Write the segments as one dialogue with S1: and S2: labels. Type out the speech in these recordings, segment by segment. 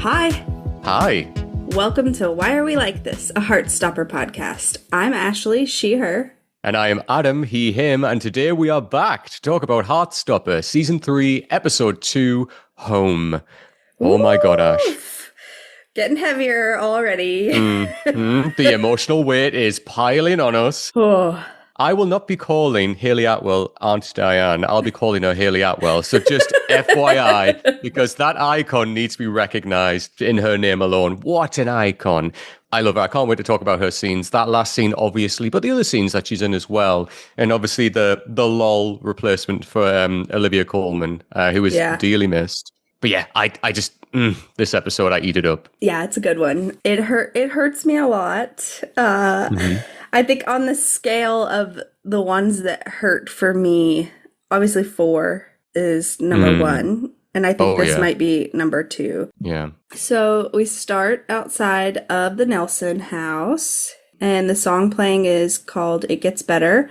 S1: Hi.
S2: Hi.
S1: Welcome to Why Are We Like This, a Heartstopper podcast. I'm Ashley, she, her.
S2: And I am Adam, he, him, and today we are back to talk about Heartstopper, Season 3, Episode 2, Home. Oh my god, Ash.
S1: Getting heavier already.
S2: The emotional weight is piling on us.
S1: Oh.
S2: I will not be calling Hayley Atwell Aunt Diane. I'll be calling her Hayley Atwell. So just FYI, because that icon needs to be recognized in her name alone. What an icon. I love her. I can't wait to talk about her scenes. That last scene, obviously, but the other scenes that she's in as well. And obviously the LOL replacement for Olivia Colman, who was dearly missed. But yeah, I just, this episode, I eat it up.
S1: Yeah, it's a good one. It hurts me a lot. I think on the scale of the ones that hurt for me, obviously 4 is number 1. And I think this might be number 2.
S2: Yeah.
S1: So we start outside of the Nelson house, and the song playing is called It Gets Better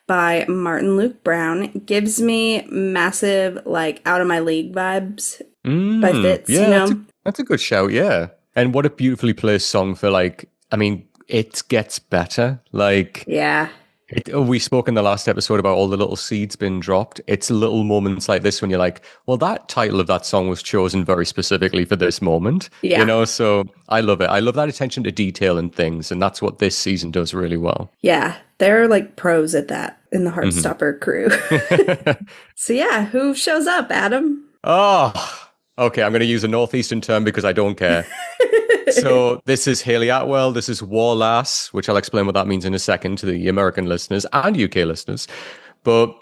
S1: by Martin Luke Brown. It gives me massive, like, out of my league vibes by Fitz,
S2: yeah,
S1: you know?
S2: That's a good shout, yeah. And what a beautifully placed song for, like, I mean, it gets better. Like,
S1: yeah.
S2: We spoke in the last episode about all the little seeds being dropped. It's little moments like this when you're like, well, that title of that song was chosen very specifically for this moment.
S1: Yeah.
S2: You know, so I love it. I love that attention to detail and things. And that's what this season does really well.
S1: Yeah. They're like pros at that in the Heartstopper crew. So yeah, who shows up, Adam?
S2: Oh, okay. I'm going to use a Northeastern term because I don't care. So this is Hayley Atwell. This is War Lass, which I'll explain what that means in a second to the American listeners and UK listeners. But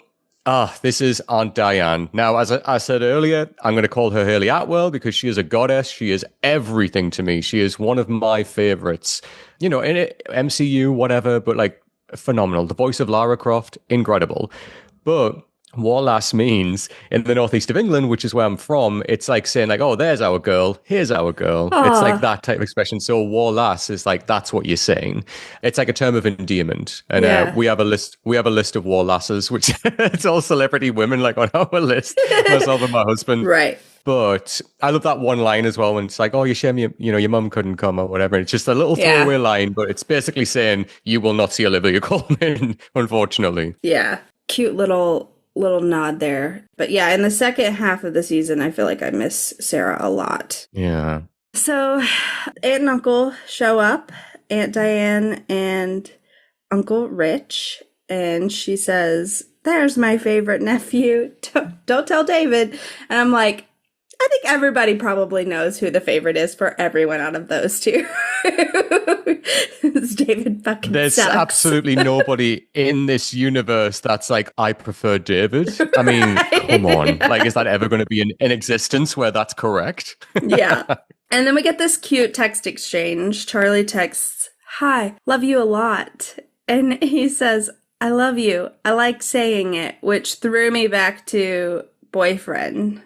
S2: this is Aunt Diane. Now, as I said earlier, I'm going to call her Hayley Atwell because she is a goddess. She is everything to me. She is one of my favorites, you know, in it, MCU, whatever, but like phenomenal. The voice of Lara Croft, incredible. But War Lass means in the northeast of England, which is where I'm from, it's like saying like, oh, there's our girl, here's our girl.
S1: Aww.
S2: It's like that type of expression. So War Lass is like, that's what you're saying. It's like a term of endearment. And we have a list of War Lasses, which it's all celebrity women like on our list, myself and my husband.
S1: Right.
S2: But I love that one line as well when it's like, oh, you shame your mum couldn't come or whatever. It's just a little throwaway line, but it's basically saying you will not see Olivia Colman, unfortunately.
S1: Yeah. Cute little nod there. But yeah, in the second half of the season, I feel like I miss Sarah a lot.
S2: Yeah.
S1: So Aunt and Uncle show up, Aunt Diane and Uncle Rich, and she says, there's my favorite nephew. Don't tell David. And I'm like, I think everybody probably knows who the favorite is for everyone out of those two. It's David fucking
S2: There's
S1: sucks.
S2: absolutely nobody in this universe that's like, I prefer David. I mean, come on. Like, is that ever going to be in existence where that's correct?
S1: Yeah. And then we get this cute text exchange. Charlie texts, hi, love you a lot. And he says, I love you. I like saying it, which threw me back to boyfriend.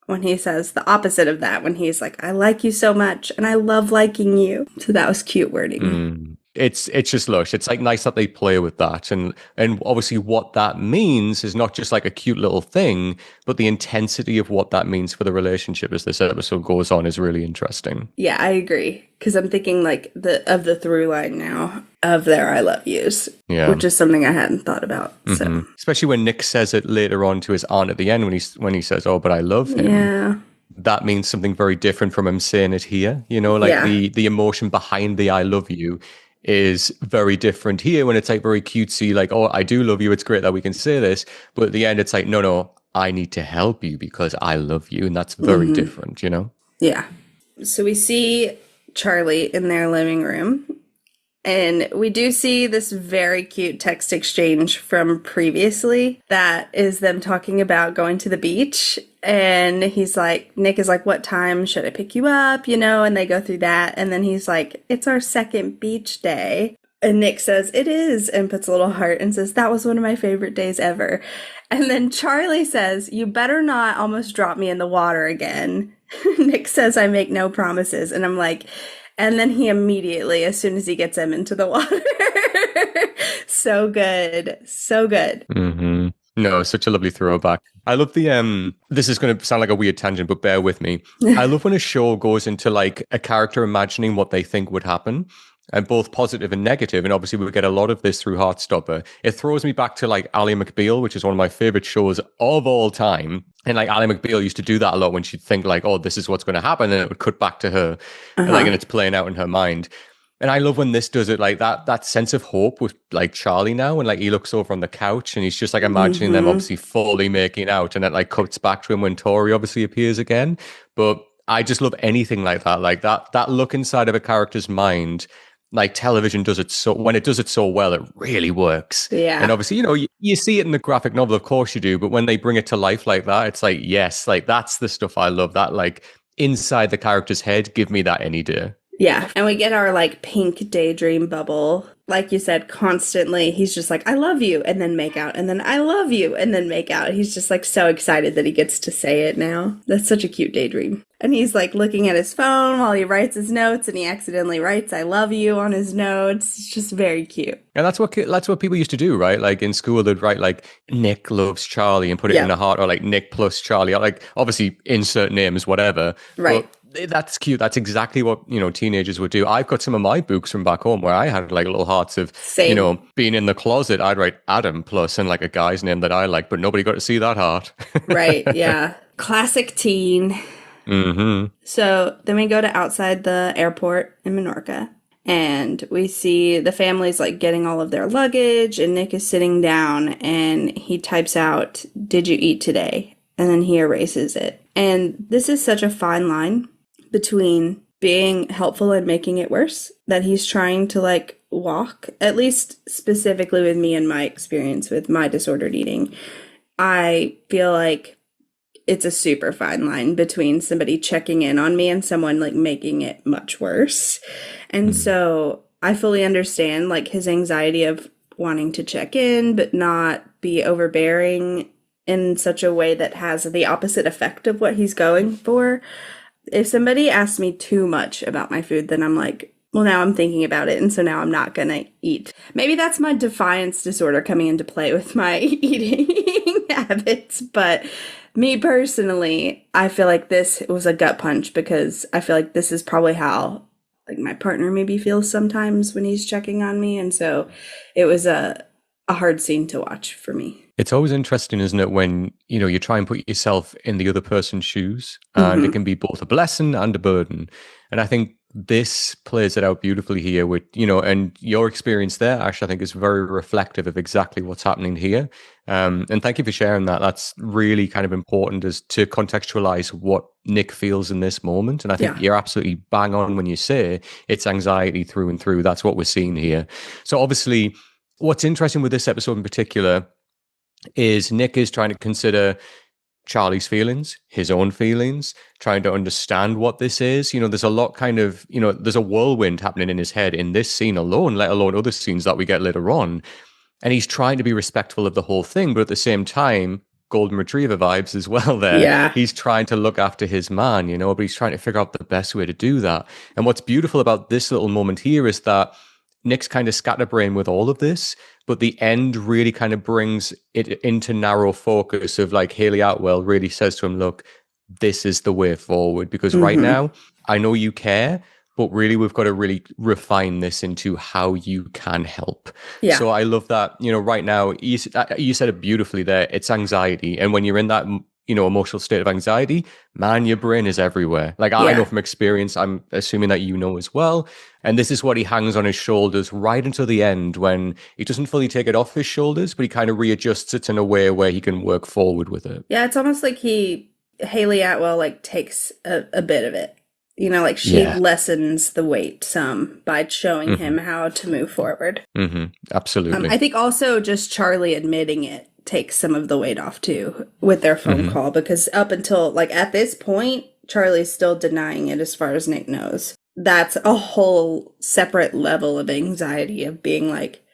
S1: When he says the opposite of that, when he's like, I like you so much and I love liking you. So that was cute wording.
S2: It's just lush. It's like nice that they play with that. And obviously what that means is not just like a cute little thing, but the intensity of what that means for the relationship as this episode goes on is really interesting.
S1: Yeah, I agree. Because I'm thinking like the through line now of their I love yous, which is something I hadn't thought about. So
S2: especially when Nick says it later on to his aunt at the end when he says, oh, but I love him.
S1: Yeah.
S2: That means something very different from him saying it here. You know, like the emotion behind the I love you is very different here when it's like very cutesy, like, oh, I do love you. It's great that we can say this. But at the end, it's like, no, I need to help you because I love you. And that's very different, you know?
S1: Yeah. So we see Charlie in their living room. And we do see this very cute text exchange from previously that is them talking about going to the beach. And he's like, Nick is like, what time should I pick you up? You know, and they go through that. And then he's like, it's our second beach day. And Nick says, it is, and puts a little heart and says, that was one of my favorite days ever. And then Charlie says, you better not almost drop me in the water again. Nick says, I make no promises. And I'm like, and then he immediately, as soon as he gets him into the water. So good. So good.
S2: No, such a lovely throwback. I love the this is going to sound like a weird tangent, but bear with me. I love when a show goes into like a character imagining what they think would happen, and both positive and negative. And obviously we get a lot of this through Heartstopper. It throws me back to like Ally McBeal, which is one of my favorite shows of all time. And like Ally McBeal used to do that a lot when she'd think like, oh, this is what's going to happen. And it would cut back to her, like, and it's playing out in her mind. And I love when this does it, like that sense of hope with like Charlie now, and like he looks over on the couch and he's just like imagining them obviously fully making out, and it like cuts back to him when Tori obviously appears again. But I just love anything like that look inside of a character's mind. Like television does it so when it does it so well, it really works.
S1: Yeah.
S2: And obviously, you know, you see it in the graphic novel, of course you do, but when they bring it to life like that, it's like, yes, like that's the stuff I love. That like inside the character's head, give me that any day.
S1: Yeah. And we get our like pink daydream bubble. Like you said, constantly, he's just like, I love you, and then make out, and then I love you, and then make out. He's just like so excited that he gets to say it now. That's such a cute daydream. And he's like looking at his phone while he writes his notes, and he accidentally writes I love you on his notes. It's just very cute.
S2: And that's what people used to do, right? Like in school, they'd write like Nick loves Charlie and put it in a heart, or like Nick plus Charlie, or like obviously insert names, whatever.
S1: Right.
S2: But that's cute. That's exactly what, you know, teenagers would do. I've got some of my books from back home where I had like little hearts of, you know, being in the closet. I'd write Adam plus and like a guy's name that I like, but nobody got to see that heart.
S1: Right. Yeah. Classic teen.
S2: Mm-hmm.
S1: So then we go to outside the airport in Menorca, and we see the family's like getting all of their luggage, and Nick is sitting down and he types out, "Did you eat today?" And then he erases it. And this is such a fine line between being helpful and making it worse that he's trying to like walk, at least specifically with me and my experience with my disordered eating. I feel like it's a super fine line between somebody checking in on me and someone like making it much worse. And so I fully understand like his anxiety of wanting to check in, but not be overbearing in such a way that has the opposite effect of what he's going for. If somebody asks me too much about my food, then I'm like, well, now I'm thinking about it, and so now I'm not gonna eat. Maybe that's my defiance disorder coming into play with my eating habits, but me personally, I feel like this was a gut punch, because I feel like this is probably how like my partner maybe feels sometimes when he's checking on me, and so it was a hard scene to watch for me.
S2: It's always interesting, isn't it, when, you know, you try and put yourself in the other person's shoes, and it can be both a blessing and a burden. And I think this plays it out beautifully here with, you know, and your experience there, Ash, I think is very reflective of exactly what's happening here. And thank you for sharing that. That's really kind of important, is to contextualize what Nick feels in this moment. And I think you're absolutely bang on when you say it's anxiety through and through. That's what we're seeing here. So obviously, what's interesting with this episode in particular is Nick is trying to consider Charlie's feelings, his own feelings, trying to understand what this is. You know, there's a lot kind of, you know, there's a whirlwind happening in his head in this scene alone, let alone other scenes that we get later on. And he's trying to be respectful of the whole thing, but at the same time, golden retriever vibes as well there.
S1: Yeah.
S2: He's trying to look after his man, you know, but he's trying to figure out the best way to do that. And what's beautiful about this little moment here is that Nick's kind of scatterbrained with all of this, but the end really kind of brings it into narrow focus of like Haley Atwell really says to him, look, this is the way forward, because right now I know you care, but really we've got to really refine this into how you can help. Yeah. So I love that, you know, right now you said it beautifully there. It's anxiety. And when you're in that, you know, emotional state of anxiety, man, your brain is everywhere. Like I know from experience, I'm assuming that you know as well. And this is what he hangs on his shoulders right until the end, when he doesn't fully take it off his shoulders, but he kind of readjusts it in a way where he can work forward with it. Yeah,
S1: it's almost like Haley Atwell like takes a bit of it. You know, like she lessens the weight some by showing him how to move forward.
S2: Absolutely.
S1: I think also just Charlie admitting it takes some of the weight off too with their phone call, because up until like at this point, Charlie's still denying it as far as Nick knows. That's a whole separate level of anxiety of being like,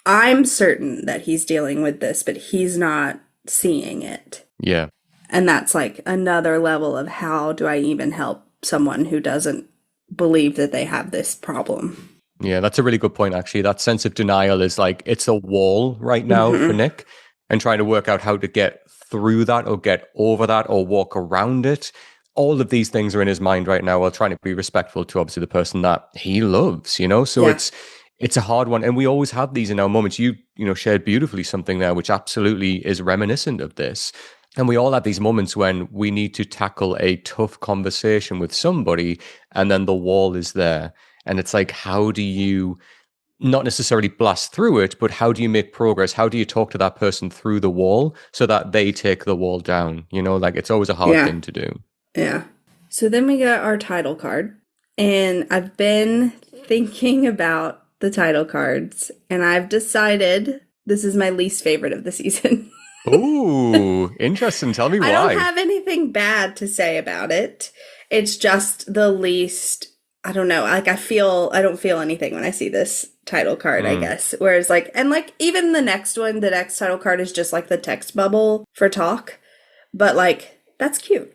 S1: I'm certain that he's dealing with this, but he's not seeing it.
S2: Yeah.
S1: And that's like another level of how do I even help someone who doesn't believe that they have this problem.
S2: Yeah, that's a really good point, actually. That sense of denial is like, it's a wall right now for Nick, and trying to work out how to get through that or get over that or walk around it. All of these things are in his mind right now while trying to be respectful to obviously the person that he loves, you know? So
S1: Yeah.
S2: it's a hard one. And we always have these in our moments. You know, shared beautifully something there, which absolutely is reminiscent of this. And we all have these moments when we need to tackle a tough conversation with somebody and then the wall is there. And it's like, how do you not necessarily blast through it, but how do you make progress? How do you talk to that person through the wall so that they take the wall down? You know, like it's always a hard thing to do.
S1: Yeah. So then we got our title card. And I've been thinking about the title cards, and I've decided this is my least favorite of the season.
S2: Ooh, interesting. Tell me why.
S1: I don't have anything bad to say about it. It's just the least, I don't know, like I don't feel anything when I see this title card, I guess. Whereas like, and like even the next one, the next title card is just like the text bubble for talk. But like, that's cute.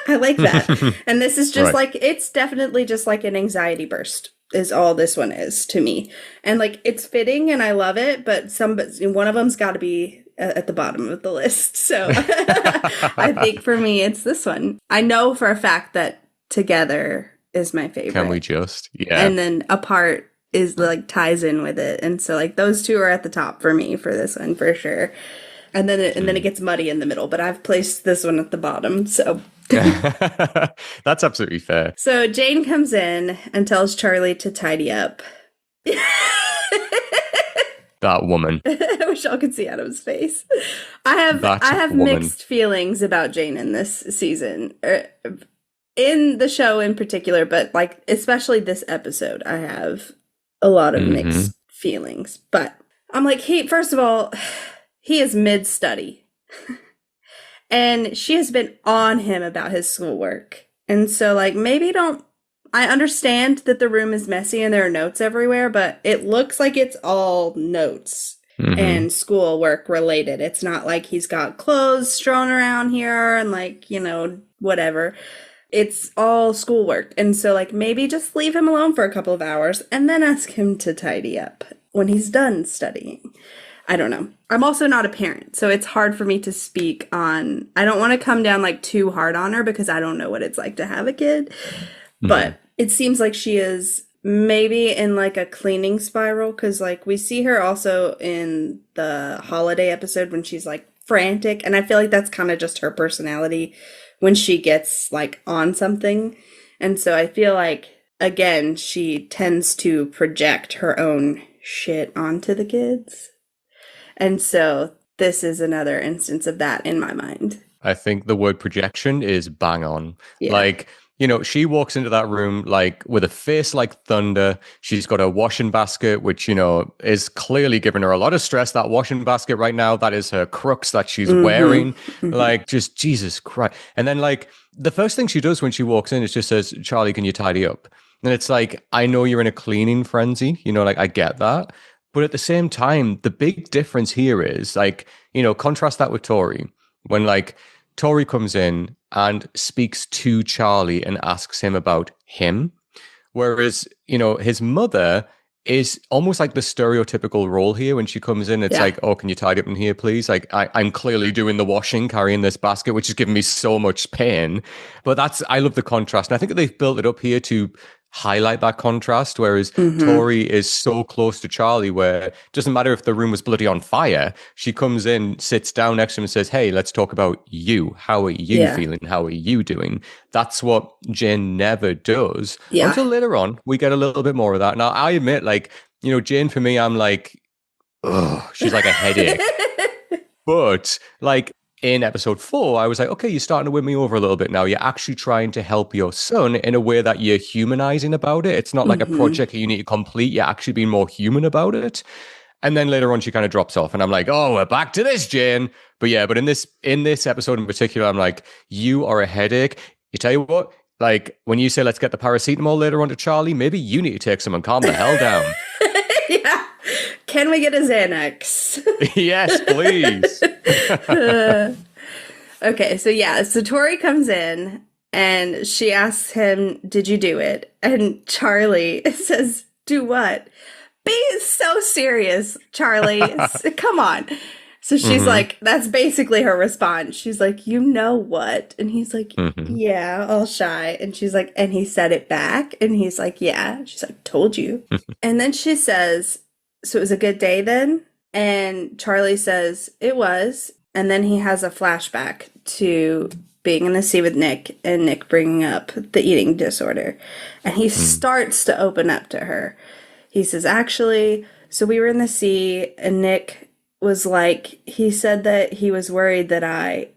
S1: I like that. And this is just like, it's definitely just like an anxiety burst is all this one is to me. And like, it's fitting and I love it, but one of them's got to be at the bottom of the list. So I think for me, it's this one. I know for a fact that Together is my favorite.
S2: Can we just? Yeah.
S1: And then Apart is like ties in with it. And so like those two are at the top for me for this one for sure. And then it gets muddy in the middle, but I've placed this one at the bottom. So
S2: that's absolutely fair.
S1: So Jane comes in and tells Charlie to tidy up.
S2: That woman.
S1: I wish y'all could see Adam's face. I have mixed feelings about Jane in this season. In the show in particular, but like especially this episode, I have a lot of mixed feelings. But I'm like, first of all, he is mid-study. And she has been on him about his schoolwork. And so, like, I understand that the room is messy and there are notes everywhere, but it looks like it's all notes and schoolwork related. It's not like he's got clothes strewn around here and, like, you know, whatever. It's all schoolwork. And so, like, maybe just leave him alone for a couple of hours and then ask him to tidy up when he's done studying. I don't know. I'm also not a parent, so it's hard for me to speak on. I don't want to come down like too hard on her because I don't know what it's like to have a kid. But it seems like she is maybe in like a cleaning spiral because like we see her also in the holiday episode when she's like frantic. And I feel like that's kind of just her personality when she gets like on something. And so I feel like, again, she tends to project her own shit onto the kids. And so this is another instance of that in my mind.
S2: I think the word projection is bang on.
S1: Yeah.
S2: Like, you know, she walks into that room like with a face like thunder. She's got a washing basket, which, you know, is clearly giving her a lot of stress. That washing basket right now, that is her crux that she's wearing. Like, just Jesus Christ. And then like the first thing she does when she walks in is just says, Charlie, can you tidy up? And it's like, I know you're in a cleaning frenzy, you know, like I get that. But at the same time, the big difference here is like, you know, contrast that with Tori. When like Tori comes in and speaks to Charlie and asks him about him. Whereas, you know, his mother is almost like the stereotypical role here when she comes in. It's like, oh, can you tidy up in here, please? Like, I'm clearly doing the washing, carrying this basket, which is giving me so much pain. But I love the contrast. And I think that they've built it up here to highlight that contrast, whereas Tori is so close to Charlie where it doesn't matter if the room was bloody on fire. She comes in, sits down next to him and says, hey, let's talk about you. How are you feeling? How are you doing? That's what Jane never does. Until later on, we get a little bit more of that. Now, I admit, like, you know, Jane, for me, I'm like, ugh, she's like a headache. But like, in episode 4, I was like, okay, you're starting to win me over a little bit now. You're actually trying to help your son in a way that you're humanizing about it. It's not like a project that you need to complete. You're actually being more human about it. And then later on, she kind of drops off. And I'm like, oh, we're back to this, Jane. But yeah, but in this episode in particular, I'm like, you are a headache. You tell you what, like when you say, let's get the paracetamol later on to Charlie, maybe you need to take some and calm the hell down.
S1: Yeah. Can we get a Xanax?
S2: Yes, please.
S1: Okay, so Tori comes in and she asks him, did you do it? And Charlie says, do what? Be so serious, Charlie. Come on. So she's like, that's basically her response. She's like, you know what? And he's like, yeah, all shy. And she's like, and he said it back. And he's like, yeah. She's like, told you. And then she says, so it was a good day then? And Charlie says, it was. And then he has a flashback to being in the sea with Nick and Nick bringing up the eating disorder. And he starts to open up to her. He says, actually, so we were in the sea and Nick was like, he said that he was worried that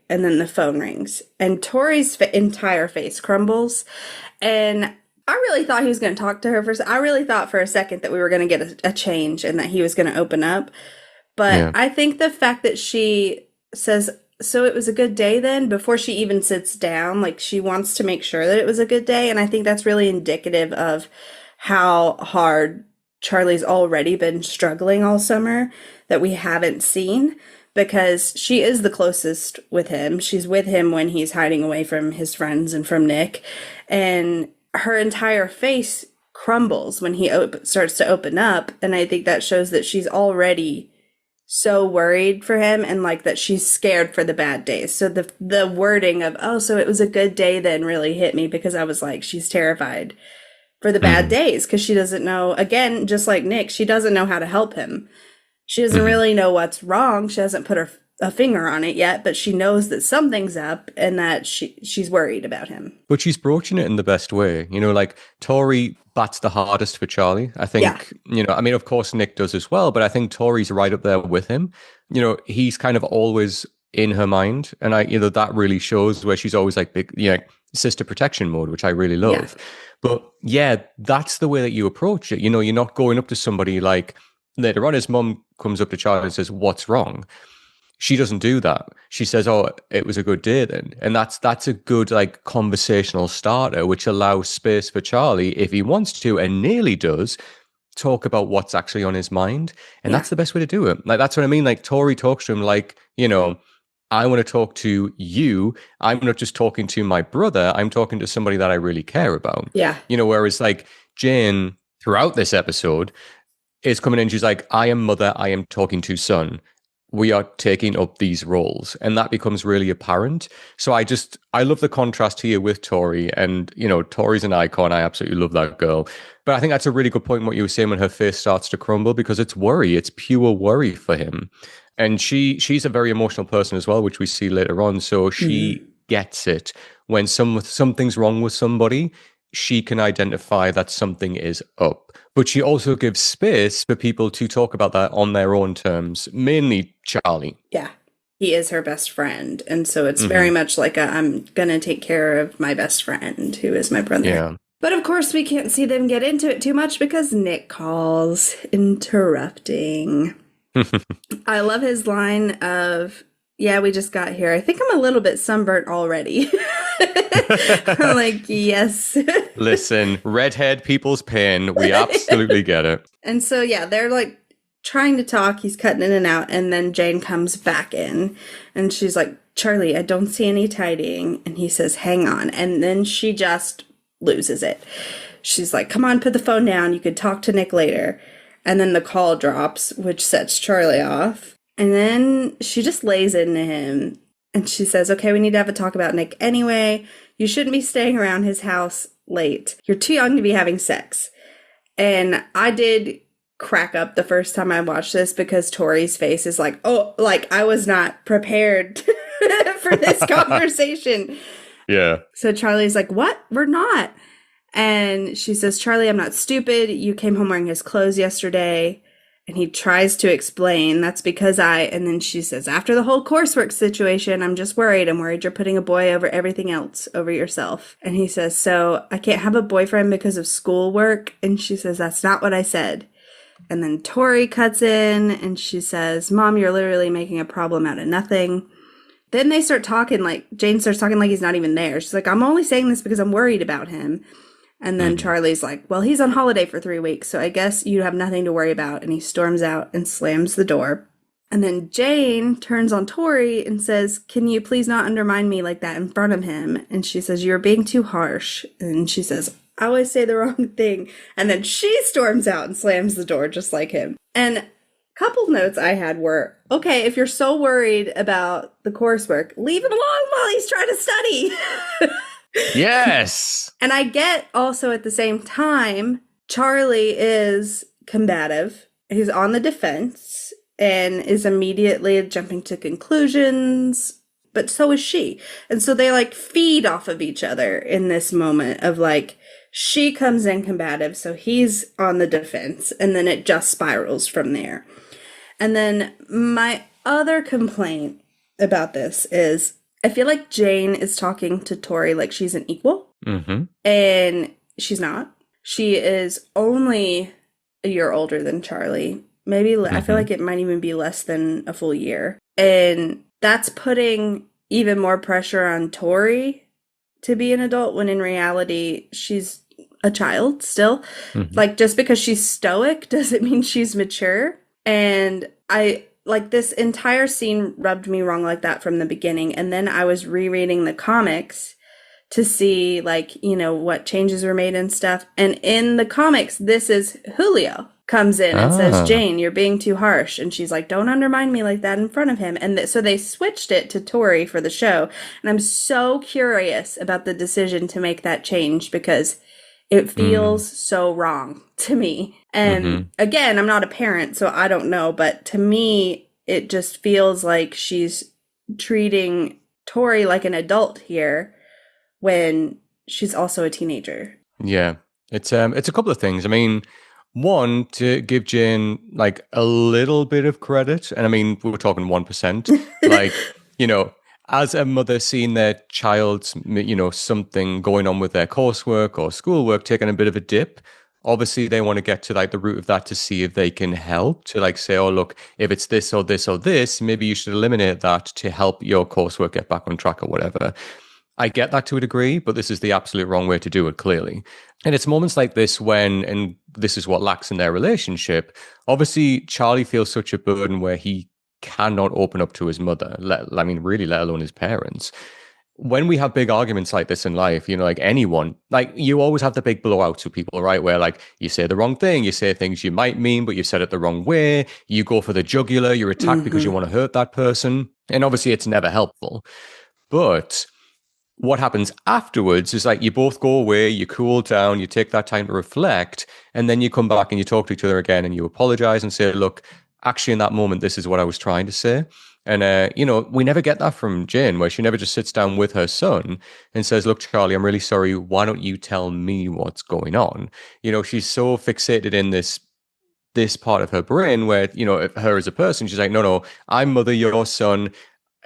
S1: and then the phone rings. And Tori's entire face crumbles. And I really thought he was going to talk to her I really thought for a second that we were going to get a change and that he was going to open up. But I think the fact that she says, so it was a good day then, before she even sits down, like she wants to make sure that it was a good day. And I think that's really indicative of how hard Charlie's already been struggling all summer that we haven't seen, because she is the closest with him. She's with him when he's hiding away from his friends and from Nick. And her entire face crumbles when he starts to open up. And I think that shows that she's already so worried for him and like that she's scared for the bad days. So the wording of, oh, so it was a good day then really hit me, because I was like, she's terrified for the bad days because she doesn't know, again, just like Nick, she doesn't know how to help him. She doesn't really know what's wrong. She hasn't put a finger on it yet, but she knows that something's up and that she's worried about him.
S2: But she's broaching it in the best way. You know, like Tori bats the hardest for Charlie. I think, you know, I mean, of course, Nick does as well, but I think Tori's right up there with him. You know, he's kind of always in her mind. And that really shows where she's always like big, sister protection mode, which I really love. Yeah. But yeah, that's the way that you approach it. You know, you're not going up to somebody like later on, his mum comes up to Charlie and says, what's wrong? She doesn't do that. She says, oh, it was a good day then. And that's a good like conversational starter, which allows space for Charlie, if he wants to, and nearly does, talk about what's actually on his mind. And that's the best way to do it. Like, that's what I mean. Like Tori talks to him like, I want to talk to you. I'm not just talking to my brother. I'm talking to somebody that I really care about.
S1: Yeah.
S2: Whereas like Jane throughout this episode is coming in. She's like, I am mother. I am talking to son. We are taking up these roles, and that becomes really apparent. So I love the contrast here with Tori, and Tori's an icon. I absolutely love that girl. But I think that's a really good point, what you were saying, when her face starts to crumble, because it's worry. It's pure worry for him. And she's a very emotional person as well, which we see later on. So she gets it. When something's wrong with somebody, she can identify that something is up. But she also gives space for people to talk about that on their own terms, mainly Charlie.
S1: Yeah, he is her best friend. And so it's very much like I'm going to take care of my best friend, who is my brother. Yeah. But of course, we can't see them get into it too much because Nick calls, interrupting. I love his line of, yeah, we just got here. I think I'm a little bit sunburnt already. I'm like, yes.
S2: Listen, redhead people's pain. We absolutely get it.
S1: And so, yeah, they're like trying to talk. He's cutting in and out. And then Jane comes back in and she's like, Charlie, I don't see any tidying. And he says, hang on. And then she just loses it. She's like, come on, put the phone down. You could talk to Nick later. And then the call drops, which sets Charlie off. And then she just lays into him. And she says, okay, we need to have a talk about Nick anyway. You shouldn't be staying around his house late. You're too young to be having sex. And I did crack up the first time I watched this because Tori's face is like, oh, like I was not prepared for this conversation.
S2: Yeah.
S1: So Charlie's like, what? We're not. And she says, Charlie, I'm not stupid. You came home wearing his clothes yesterday. And he tries to explain, that's because and then she says, after the whole coursework situation, I'm just worried. I'm worried you're putting a boy over everything else, over yourself. And he says, so I can't have a boyfriend because of schoolwork. And she says, that's not what I said. And then Tori cuts in and she says, Mom, you're literally making a problem out of nothing. Then they start talking like, Jane starts talking like he's not even there. She's like, I'm only saying this because I'm worried about him. And then Charlie's like, well, he's on holiday for 3 weeks, so I guess you have nothing to worry about. And he storms out and slams the door. And then Jane turns on Tori and says, can you please not undermine me like that in front of him? And she says, you're being too harsh. And she says, I always say the wrong thing. And then she storms out and slams the door just like him. And couple notes I had were, okay, if you're so worried about the coursework, leave him alone while he's trying to study.
S2: Yes.
S1: And I get also at the same time, Charlie is combative. He's on the defense and is immediately jumping to conclusions, but so is she. And so they like feed off of each other in this moment of like, she comes in combative, so he's on the defense, and then it just spirals from there. And then my other complaint about this is I feel like Jane is talking to Tori like she's an equal, and she's not. She is only a year older than Charlie. Maybe I feel like it might even be less than a full year. And that's putting even more pressure on Tori to be an adult when in reality she's a child still. Like, just because she's stoic doesn't mean she's mature. And I like this entire scene rubbed me wrong like that from the beginning. And then I was rereading the comics to see, like, you know, what changes were made and stuff. And in the comics, this is Julio comes in and says, Jane, you're being too harsh. And she's like, don't undermine me like that in front of him. And so they switched it to Tori for the show. And I'm so curious about the decision to make that change because it feels so wrong to me. And again, I'm not a parent, so I don't know. But to me, it just feels like she's treating Tori like an adult here when she's also a teenager.
S2: Yeah, it's a couple of things. I mean, one, to give Jane like a little bit of credit, and I mean, we were talking 1%, like, you know, as a mother seeing their child's, you know, something going on with their coursework or schoolwork taking a bit of a dip, obviously they want to get to like the root of that to see if they can help, to like say, oh, look, if it's this or this or this, maybe you should eliminate that to help your coursework get back on track or whatever. I get that to a degree, but this is the absolute wrong way to do it, clearly. And it's moments like this when, and this is what lacks in their relationship, obviously Charlie feels such a burden where he cannot open up to his mother, let alone his parents. When we have big arguments like this in life, you know, like anyone, like you always have the big blowouts with people, right? Where like you say the wrong thing, you say things you might mean, but you said it the wrong way. You go for the jugular, you're attacked because you want to hurt that person. And obviously it's never helpful. But what happens afterwards is like you both go away, you cool down, you take that time to reflect, and then you come back and you talk to each other again and you apologize and say, look, actually in that moment, this is what I was trying to say. And, you know, we never get that from Jane, where she never just sits down with her son and says, look, Charlie, I'm really sorry. Why don't you tell me what's going on? You know, she's so fixated in this part of her brain where, you know, her as a person, she's like, no, I'm mother, your son.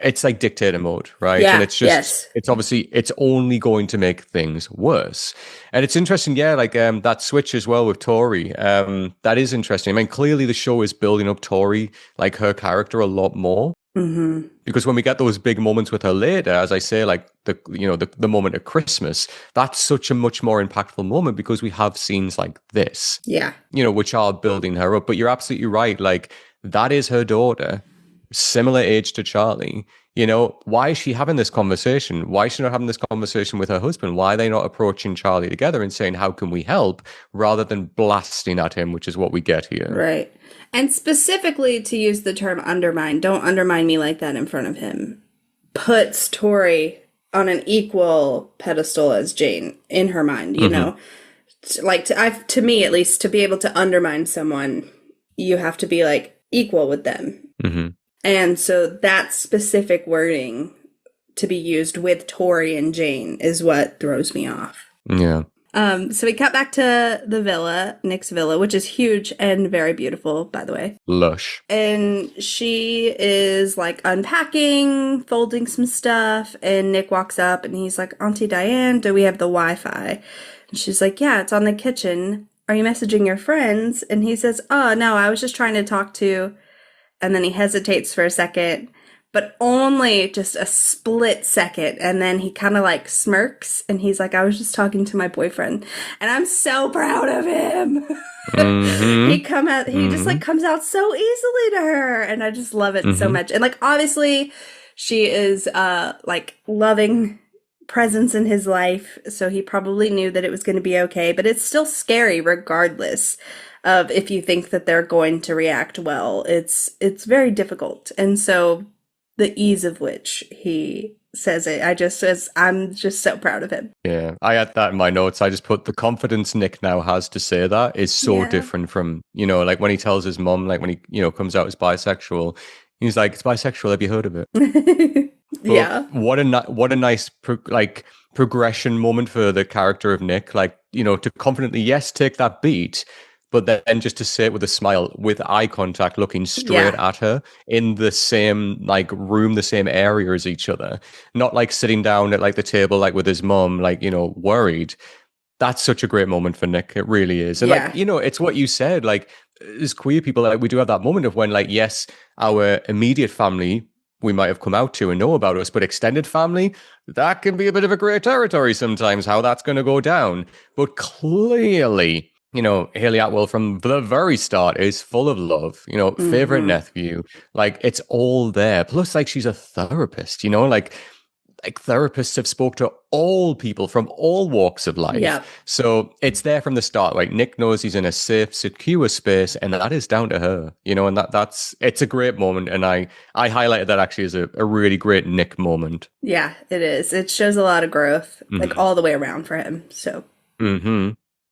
S2: It's like dictator mode, right?
S1: Yeah,
S2: and it's just, it's obviously, it's only going to make things worse. And it's interesting, yeah, like that switch as well with Tori. That is interesting. I mean, clearly the show is building up Tori, like her character, a lot more. Because when we get those big moments with her later, as I say, like the moment of Christmas, that's such a much more impactful moment because we have scenes like this, you know, which are building her up. But you're absolutely right. Like that is her daughter, similar age to Charlie. You know, why is she having this conversation? Why is she not having this conversation with her husband? Why are they not approaching Charlie together and saying, how can we help, rather than blasting at him, which is what we get here.
S1: Right. And specifically to use the term undermine, don't undermine me like that in front of him, puts Tori on an equal pedestal as Jane in her mind, you know? Like, to me, at least, to be able to undermine someone, you have to be, like, equal with them. And so that specific wording to be used with Tori and Jane is what throws me off.
S2: Yeah.
S1: So we cut back to the villa, Nick's villa, which is huge and very beautiful, by the way.
S2: Lush.
S1: And she is like unpacking, folding some stuff, and Nick walks up and he's like, Auntie Diane, do we have the Wi-Fi? And she's like, yeah, it's on the kitchen. Are you messaging your friends? And he says, oh, no, I was just trying to talk to... And then he hesitates for a second, but only just a split second. And then he kind of like smirks and he's like, I was just talking to my boyfriend. And I'm so proud of him. He just like comes out so easily to her. And I just love it so much. And like, obviously she is like loving presence in his life, so he probably knew that it was going to be okay, but it's still scary regardless of if you think that they're going to react well. It's very difficult. And so the ease of which he says it, I'm just so proud of him.
S2: Yeah, I had that in my notes. I just put the confidence Nick now has to say that is so
S1: Yeah.
S2: different from, like when he tells his mom, like when he, comes out as bisexual, he's like, it's bisexual. Have you heard of it? But
S1: Yeah.
S2: what a nice progression moment for the character of Nick, like, to confidently, yes, take that beat, but then just to say it with a smile, with eye contact, looking straight at her in the same like room, the same area as each other, not like sitting down at like the table, like with his mum, like, worried. That's such a great moment for Nick. It really is. And like, it's what you said, like as queer people, like we do have that moment of when like, yes, our immediate family, we might have come out to and know about us, but extended family, that can be a bit of a grey territory sometimes, how that's going to go down. But clearly, Haley Atwell from the very start is full of love, favorite nephew, like it's all there. Plus, like she's a therapist, like therapists have spoke to all people from all walks of life.
S1: Yeah.
S2: So it's there from the start. Like Nick knows he's in a safe, secure space, and that is down to her, and it's a great moment. And I highlighted that actually as a really great Nick moment.
S1: Yeah, it is. It shows a lot of growth, like all the way around for him. So.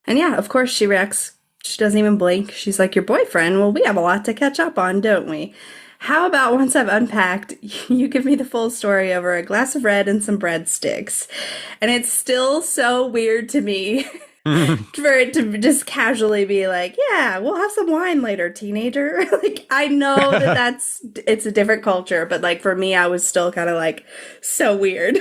S1: And yeah, of course she reacts. She doesn't even blink. She's like, your boyfriend? Well, we have a lot to catch up on, don't we? How about once I've unpacked, you give me the full story over a glass of red and some breadsticks? And it's still so weird to me for it to just casually be like, yeah, we'll have some wine later, teenager. Like, I know that it's a different culture, but like for me, I was still kind of like, so weird.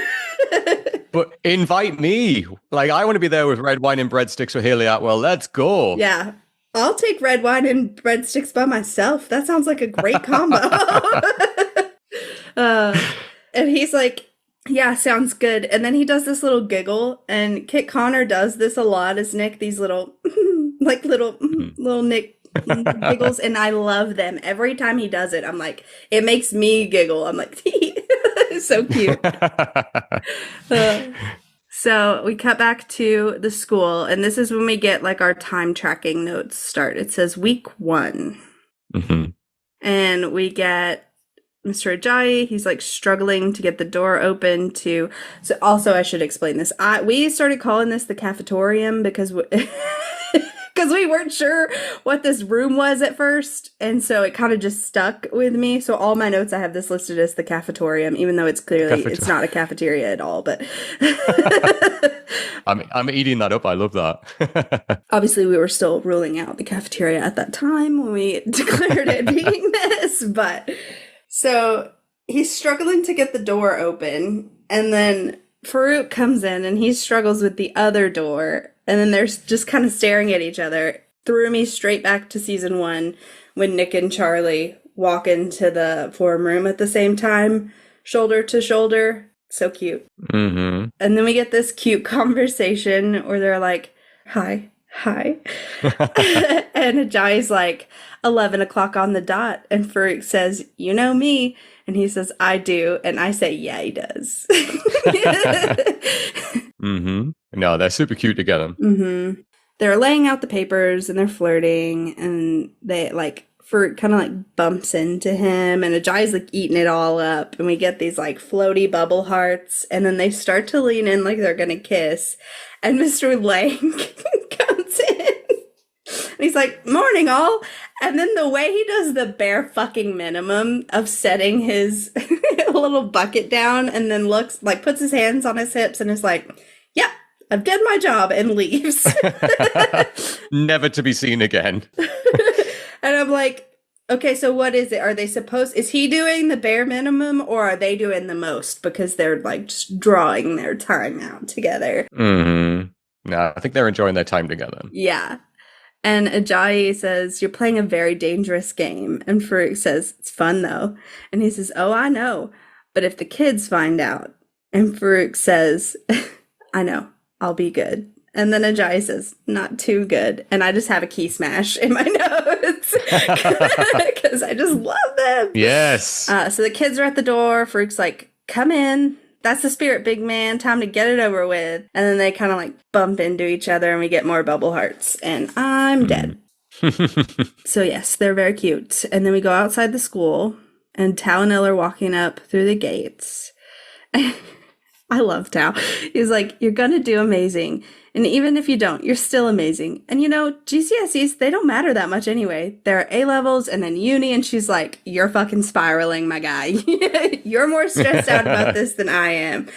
S2: But invite me. Like, I want to be there with red wine and breadsticks with Haley Atwell. Let's go.
S1: Yeah. I'll take red wine and breadsticks by myself. That sounds like a great combo. And he's like, yeah, sounds good. And then he does this little giggle, and Kit Connor does this a lot as Nick, these little, little Nick giggles, and I love them. Every time he does it, I'm like, it makes me giggle. I'm like, so cute. So we cut back to the school, and this is when we get like our time tracking notes start. It says week 1. And we get Mr. Ajayi. He's like struggling to get the door open to. So also, I should explain this. We started calling this the cafetorium because we weren't sure what this room was at first, and so it kind of just stuck with me. So all my notes, I have this listed as the cafetorium, even though it's clearly it's not a cafeteria at all. But
S2: I'm eating that up. I love that.
S1: Obviously, we were still ruling out the cafeteria at that time when we declared it being this. But so he's struggling to get the door open, and then Farouk comes in and he struggles with the other door. And then they're just kind of staring at each other. Threw me straight back to season 1 when Nick and Charlie walk into the forum room at the same time, shoulder to shoulder. So cute. And then we get this cute conversation where they're like, hi. And Ajayi's like, 11 o'clock on the dot. And Farouk says, you know me. And he says, I do. And I say, yeah, he does.
S2: No, they're super cute together.
S1: They're laying out the papers and they're flirting, and they like Farouk kind of like bumps into him, and Ajayi's like eating it all up, and we get these like floaty bubble hearts, and then they start to lean in like they're gonna kiss, and Mr. Lang comes in and he's like, morning all. And then the way he does the bare fucking minimum of setting his little bucket down and then looks like puts his hands on his hips and is like, yep, I've done my job, and leaves.
S2: Never to be seen again.
S1: And I'm like, okay, so what is it? Are they is he doing the bare minimum, or are they doing the most because they're like just drawing their time out together?
S2: No, I think they're enjoying their time together.
S1: Yeah. And Ajayi says, you're playing a very dangerous game. And Farouk says, it's fun though. And he says, oh, I know. But if the kids find out. And Farouk says, I know, I'll be good. And then Ajayi says, not too good. And I just have a key smash in my notes because I just love them.
S2: Yes.
S1: So the kids are at the door. Farouk's like, come in. That's the spirit, big man. Time to get it over with. And then they kind of like bump into each other and we get more bubble hearts. And I'm dead. So yes, they're very cute. And then we go outside the school and Tao and Elle are walking up through the gates. I love Tao. He's like, you're going to do amazing. And even if you don't, you're still amazing. And you know, GCSEs, they don't matter that much anyway. There are A-levels and then uni. And she's like, you're fucking spiraling, my guy. You're more stressed out about this than I am.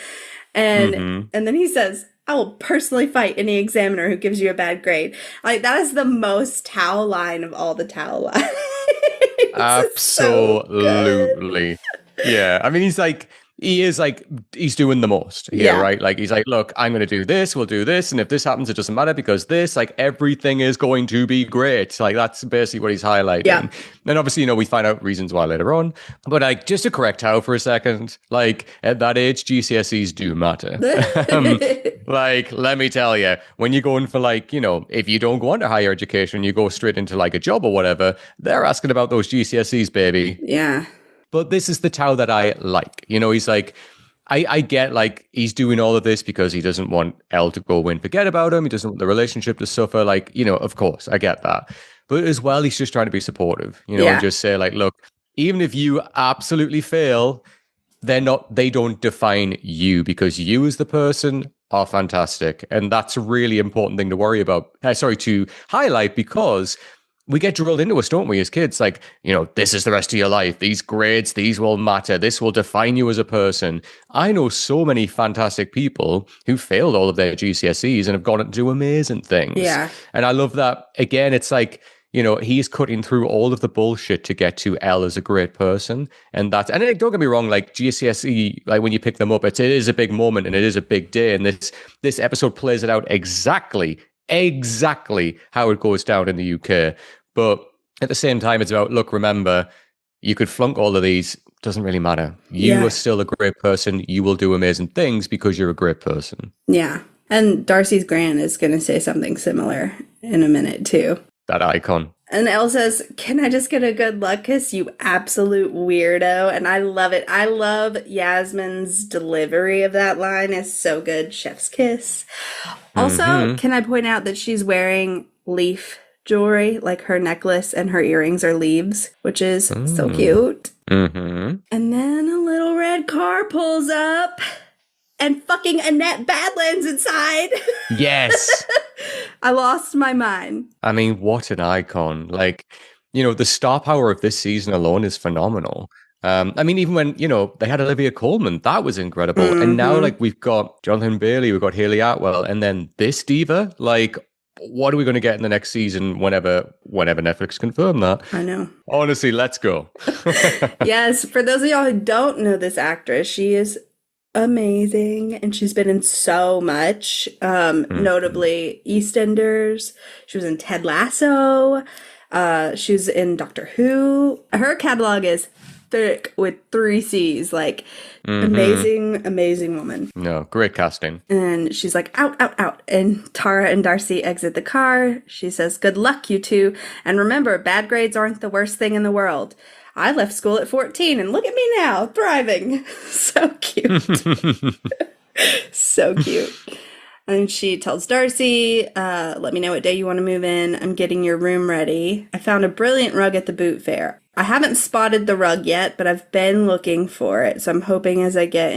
S1: And and then he says, I will personally fight any examiner who gives you a bad grade. Like, that is the most Tao line of all the Tao lines.
S2: Absolutely. Yeah. I mean, he's doing the most here, right? Like, he's like, look, I'm going to do this, we'll do this. And if this happens, it doesn't matter because this, like, everything is going to be great. Like, that's basically what he's highlighting. Yeah. Then obviously, you know, we find out reasons why later on. But like, just to correct Tao for a second, like, at that age, GCSEs do matter. Like, let me tell you, when you're going for, like, you know, if you don't go on to higher education, you go straight into like a job or whatever, they're asking about those GCSEs, baby.
S1: Yeah.
S2: But this is the Tao that I like. You know, he's like, I get like he's doing all of this because he doesn't want Elle to go away and forget about him. He doesn't want the relationship to suffer. Like, you know, of course, I get that. But as well, he's just trying to be supportive, you know, and just say like, look, even if you absolutely fail, they don't define you because you as the person are fantastic. And that's a really important thing to worry about. To highlight because we get drilled into us, don't we, as kids? Like, you know, this is the rest of your life. These grades, these will matter. This will define you as a person. I know so many fantastic people who failed all of their GCSEs and have gone and do amazing things. Yeah. And I love that. Again, it's like, you know, he's cutting through all of the bullshit to get to Elle as a great person. And don't get me wrong, like GCSE, like when you pick them up, it is a big moment and it is a big day. And this episode plays it out exactly how it goes down in the UK. But at the same time, it's about, look, remember, you could flunk all of these. Doesn't really matter. You are still a great person. You will do amazing things because you're a great person.
S1: Yeah. And Darcy's Gran is going to say something similar in a minute, too.
S2: That icon.
S1: And Elle says, can I just get a good luck kiss, you absolute weirdo? And I love it. I love Yasmin's delivery of that line. Is so good. Chef's kiss. Also, can I point out that she's wearing leaf jewelry, like her necklace and her earrings are leaves, which is so cute. And then a little red car pulls up and fucking Annette Badlands inside.
S2: Yes.
S1: I lost my mind.
S2: I mean, what an icon. Like, you know, the star power of this season alone is phenomenal. I mean, even when, you know, they had Olivia Colman, that was incredible. And now, like, we've got Jonathan Bailey, we've got Hayley Atwell, and then this diva, like, what are we going to get in the next season whenever Netflix confirm that?
S1: I know.
S2: Honestly, let's go.
S1: Yes, for those of y'all who don't know this actress, she is amazing and she's been in so much, notably EastEnders. She was in Ted Lasso. She was in Doctor Who. Her catalog is thick with 3 C's, like amazing woman.
S2: No, great casting.
S1: And she's like, out. And Tara and Darcy exit the car. She says, good luck, you two. And remember, bad grades aren't the worst thing in the world. I left school at 14 and look at me now, thriving. So cute. So cute. And she tells Darcy, let me know what day you want to move in. I'm getting your room ready. I found a brilliant rug at the boot fair. I haven't spotted the rug yet, but I've been looking for it. So I'm hoping as I get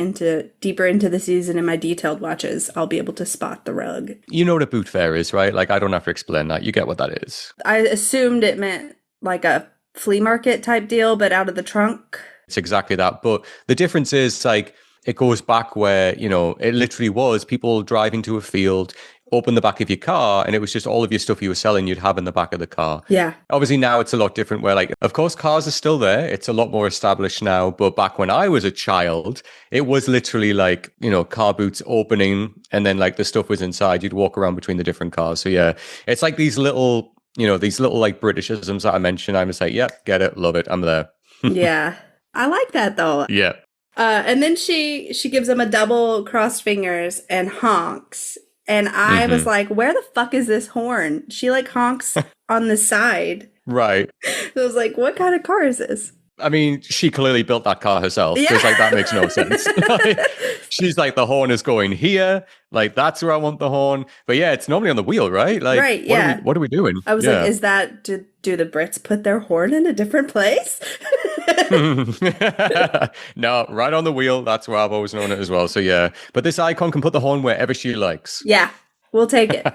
S1: deeper into the season in my detailed watches, I'll be able to spot the rug.
S2: You know what a boot fair is, right? Like, I don't have to explain that. You get what that is.
S1: I assumed it meant like a flea market type deal, but out of the trunk.
S2: It's exactly that. But the difference is, like, it goes back where, you know, it literally was people driving to a field, open the back of your car, and it was just all of your stuff you were selling you'd have in the back of the car. Yeah. Obviously now it's a lot different where, like, of course, cars are still there. It's a lot more established now. But back when I was a child, it was literally like, you know, car boots opening and then like the stuff was inside. You'd walk around between the different cars. So yeah, it's like these little, you know, these little like Britishisms that I mentioned. I'm just like, yep, get it, love it, I'm there.
S1: Yeah. I like that though.
S2: Yeah.
S1: And then she gives him a double crossed fingers and honks. And I was like, where the fuck is this horn? She like honks on the side.
S2: Right.
S1: So I was like, what kind of car is this?
S2: I mean, she clearly built that car herself because like that makes no sense. Like, she's like, the horn is going here. Like, that's where I want the horn. But yeah, it's normally on the wheel, right? Like,
S1: Right, yeah.
S2: what are we doing?
S1: I was like, is that, do the Brits put their horn in a different place?
S2: No, right on the wheel. That's where I've always known it as well. So yeah, but this icon can put the horn wherever she likes.
S1: Yeah, we'll take it.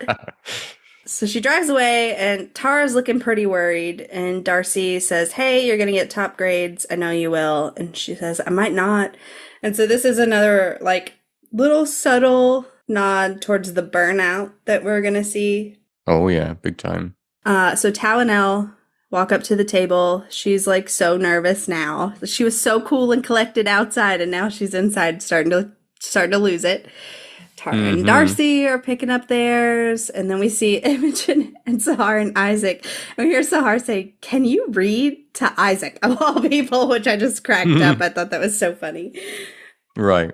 S1: So she drives away, and Tara's looking pretty worried, and Darcy says, hey, you're going to get top grades. I know you will. And she says, I might not. And so this is another, like, little subtle nod towards the burnout that we're going to see.
S2: Oh, yeah, big time.
S1: So Tao and Elle walk up to the table. She's, like, so nervous now. She was so cool and collected outside, and now she's inside starting to lose it. Tara and Darcy are picking up theirs, and then we see Imogen and Sahar and Isaac. And we hear Sahar say, can you read to Isaac, of all people, which I just cracked up. I thought that was so funny.
S2: Right.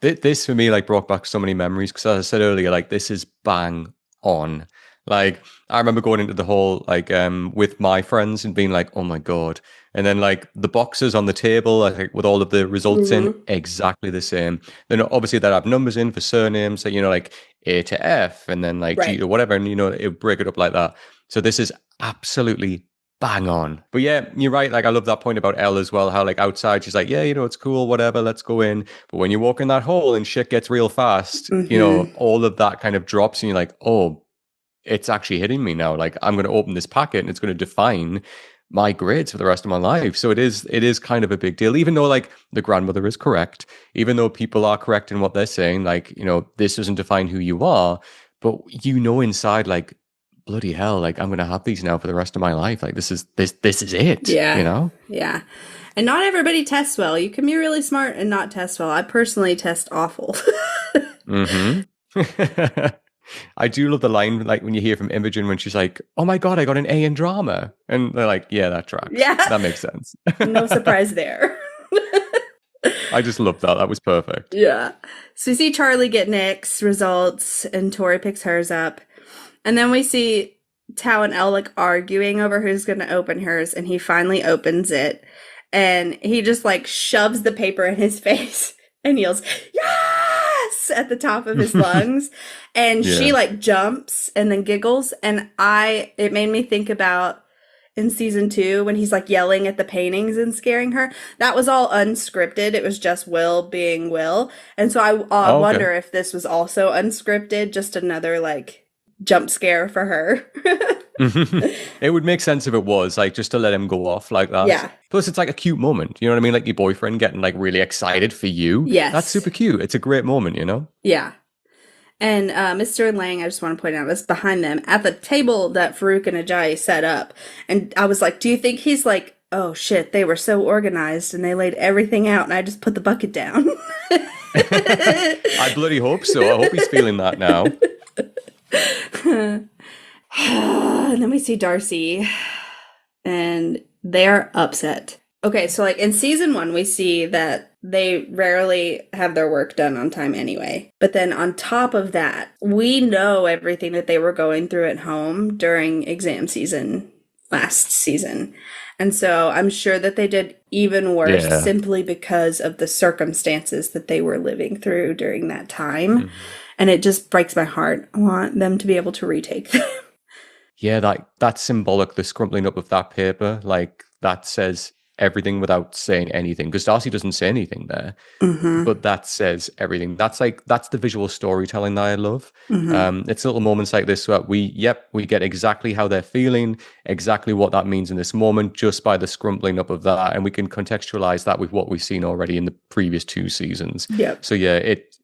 S2: This for me like brought back so many memories because as I said earlier, like this is bang on. Like I remember going into the hall like with my friends and being like, oh my God. And then like the boxes on the table, like with all of the results in, exactly the same. Then obviously that have numbers in for surnames, so like A to F and then like G to whatever, and it break it up like that. So this is absolutely bang on. But yeah, you're right. Like I love that point about Elle as well, how like outside she's like, yeah, it's cool, whatever, let's go in. But when you walk in that hole and shit gets real fast, all of that kind of drops and you're like, oh, it's actually hitting me now. Like I'm going to open this packet and it's going to define my grades for the rest of my life. So it is kind of a big deal, even though like the grandmother is correct, even though people are correct in what they're saying, like, this doesn't define who you are, but inside, like, bloody hell, like I'm going to have these now for the rest of my life. Like this is it.
S1: Yeah. Yeah. And not everybody tests well. You can be really smart and not test well. I personally test awful.
S2: I do love the line, like when you hear from Imogen when she's like, oh my God, I got an A in drama. And they're like, yeah, that tracks.
S1: Yeah.
S2: That makes sense.
S1: No surprise there.
S2: I just love that. That was perfect.
S1: Yeah. So we see Charlie get Nick's results and Tori picks hers up. And then we see Tao and Elle like arguing over who's going to open hers. And he finally opens it. And he just like shoves the paper in his face and yells, yes, at the top of his lungs. And she like jumps and then giggles. And it made me think about in season 2 when he's like yelling at the paintings and scaring her. That was all unscripted. It was just Will being Will. And so I wonder if this was also unscripted, just another like jump scare for her.
S2: It would make sense if it was like just to let him go off like that.
S1: Yeah.
S2: Plus it's like a cute moment. You know what I mean? Like your boyfriend getting like really excited for you.
S1: Yes.
S2: That's super cute. It's a great moment,
S1: Yeah. And Mr. and Lang, I just want to point out, is behind them at the table that Farouk and Ajayi set up. And I was like, do you think he's like, oh shit, they were so organized and they laid everything out and I just put the bucket down?
S2: I bloody hope so. I hope he's feeling that now.
S1: And then we see Darcy and they're upset. Okay, so like in season 1, we see that they rarely have their work done on time anyway. But then on top of that, we know everything that they were going through at home during exam season last season. And so I'm sure that they did even worse simply because of the circumstances that they were living through during that time. And it just breaks my heart. I want them to be able to retake them.
S2: Yeah, that's symbolic, the scrumpling up of that paper. Like that says everything without saying anything, because Darcy doesn't say anything there, but that says everything. That's the visual storytelling that I love. It's little moments like this where we get exactly how they're feeling, exactly what that means in this moment, just by the scrumpling up of that, and we can contextualize that with what we've seen already in the previous 2 seasons. So yeah,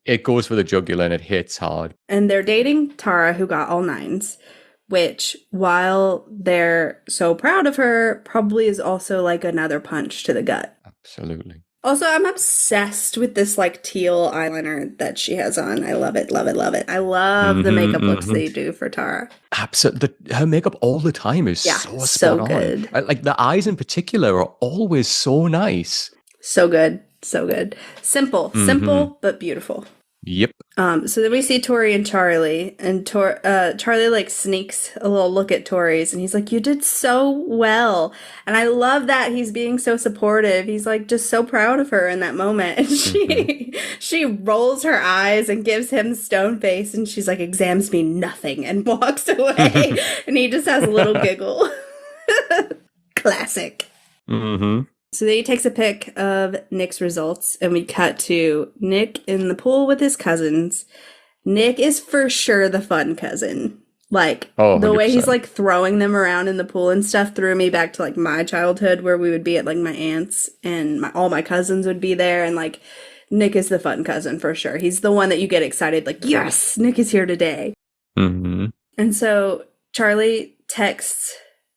S2: it goes for the jugular and it hits hard.
S1: And they're dating Tara, who got all 9s. Which, while they're so proud of her, probably is also like another punch to the gut.
S2: Absolutely.
S1: Also, I'm obsessed with this like teal eyeliner that she has on. I love it, love it, love it. I love the makeup looks they do for Tara.
S2: Absolutely. Her makeup all the time is so spot
S1: good.
S2: On. Like the eyes in particular are always so nice.
S1: So good. So good. Simple, but beautiful.
S2: Yep.
S1: So then we see Tori and Charlie, and Charlie like sneaks a little look at Tori's, and he's like, "You did so well," and I love that he's being so supportive. He's like just so proud of her in that moment, and
S2: Hmm.
S1: she rolls her eyes and gives him stone face, and she's like, "Exams mean nothing," and walks away, and he just has a little giggle. Classic.
S2: Hmm.
S1: So then he takes a pic of Nick's results, and we cut to Nick in the pool with his cousins. Nick is for sure the fun cousin. Like,
S2: Oh,
S1: the way he's
S2: 100%.
S1: like throwing them around in the pool and stuff threw me back to like my childhood where we would be at like my aunt's and all my cousins would be there. And like, Nick is the fun cousin for sure. He's the one that you get excited, like, yes, Nick is here today.
S2: Hmm.
S1: And so Charlie texts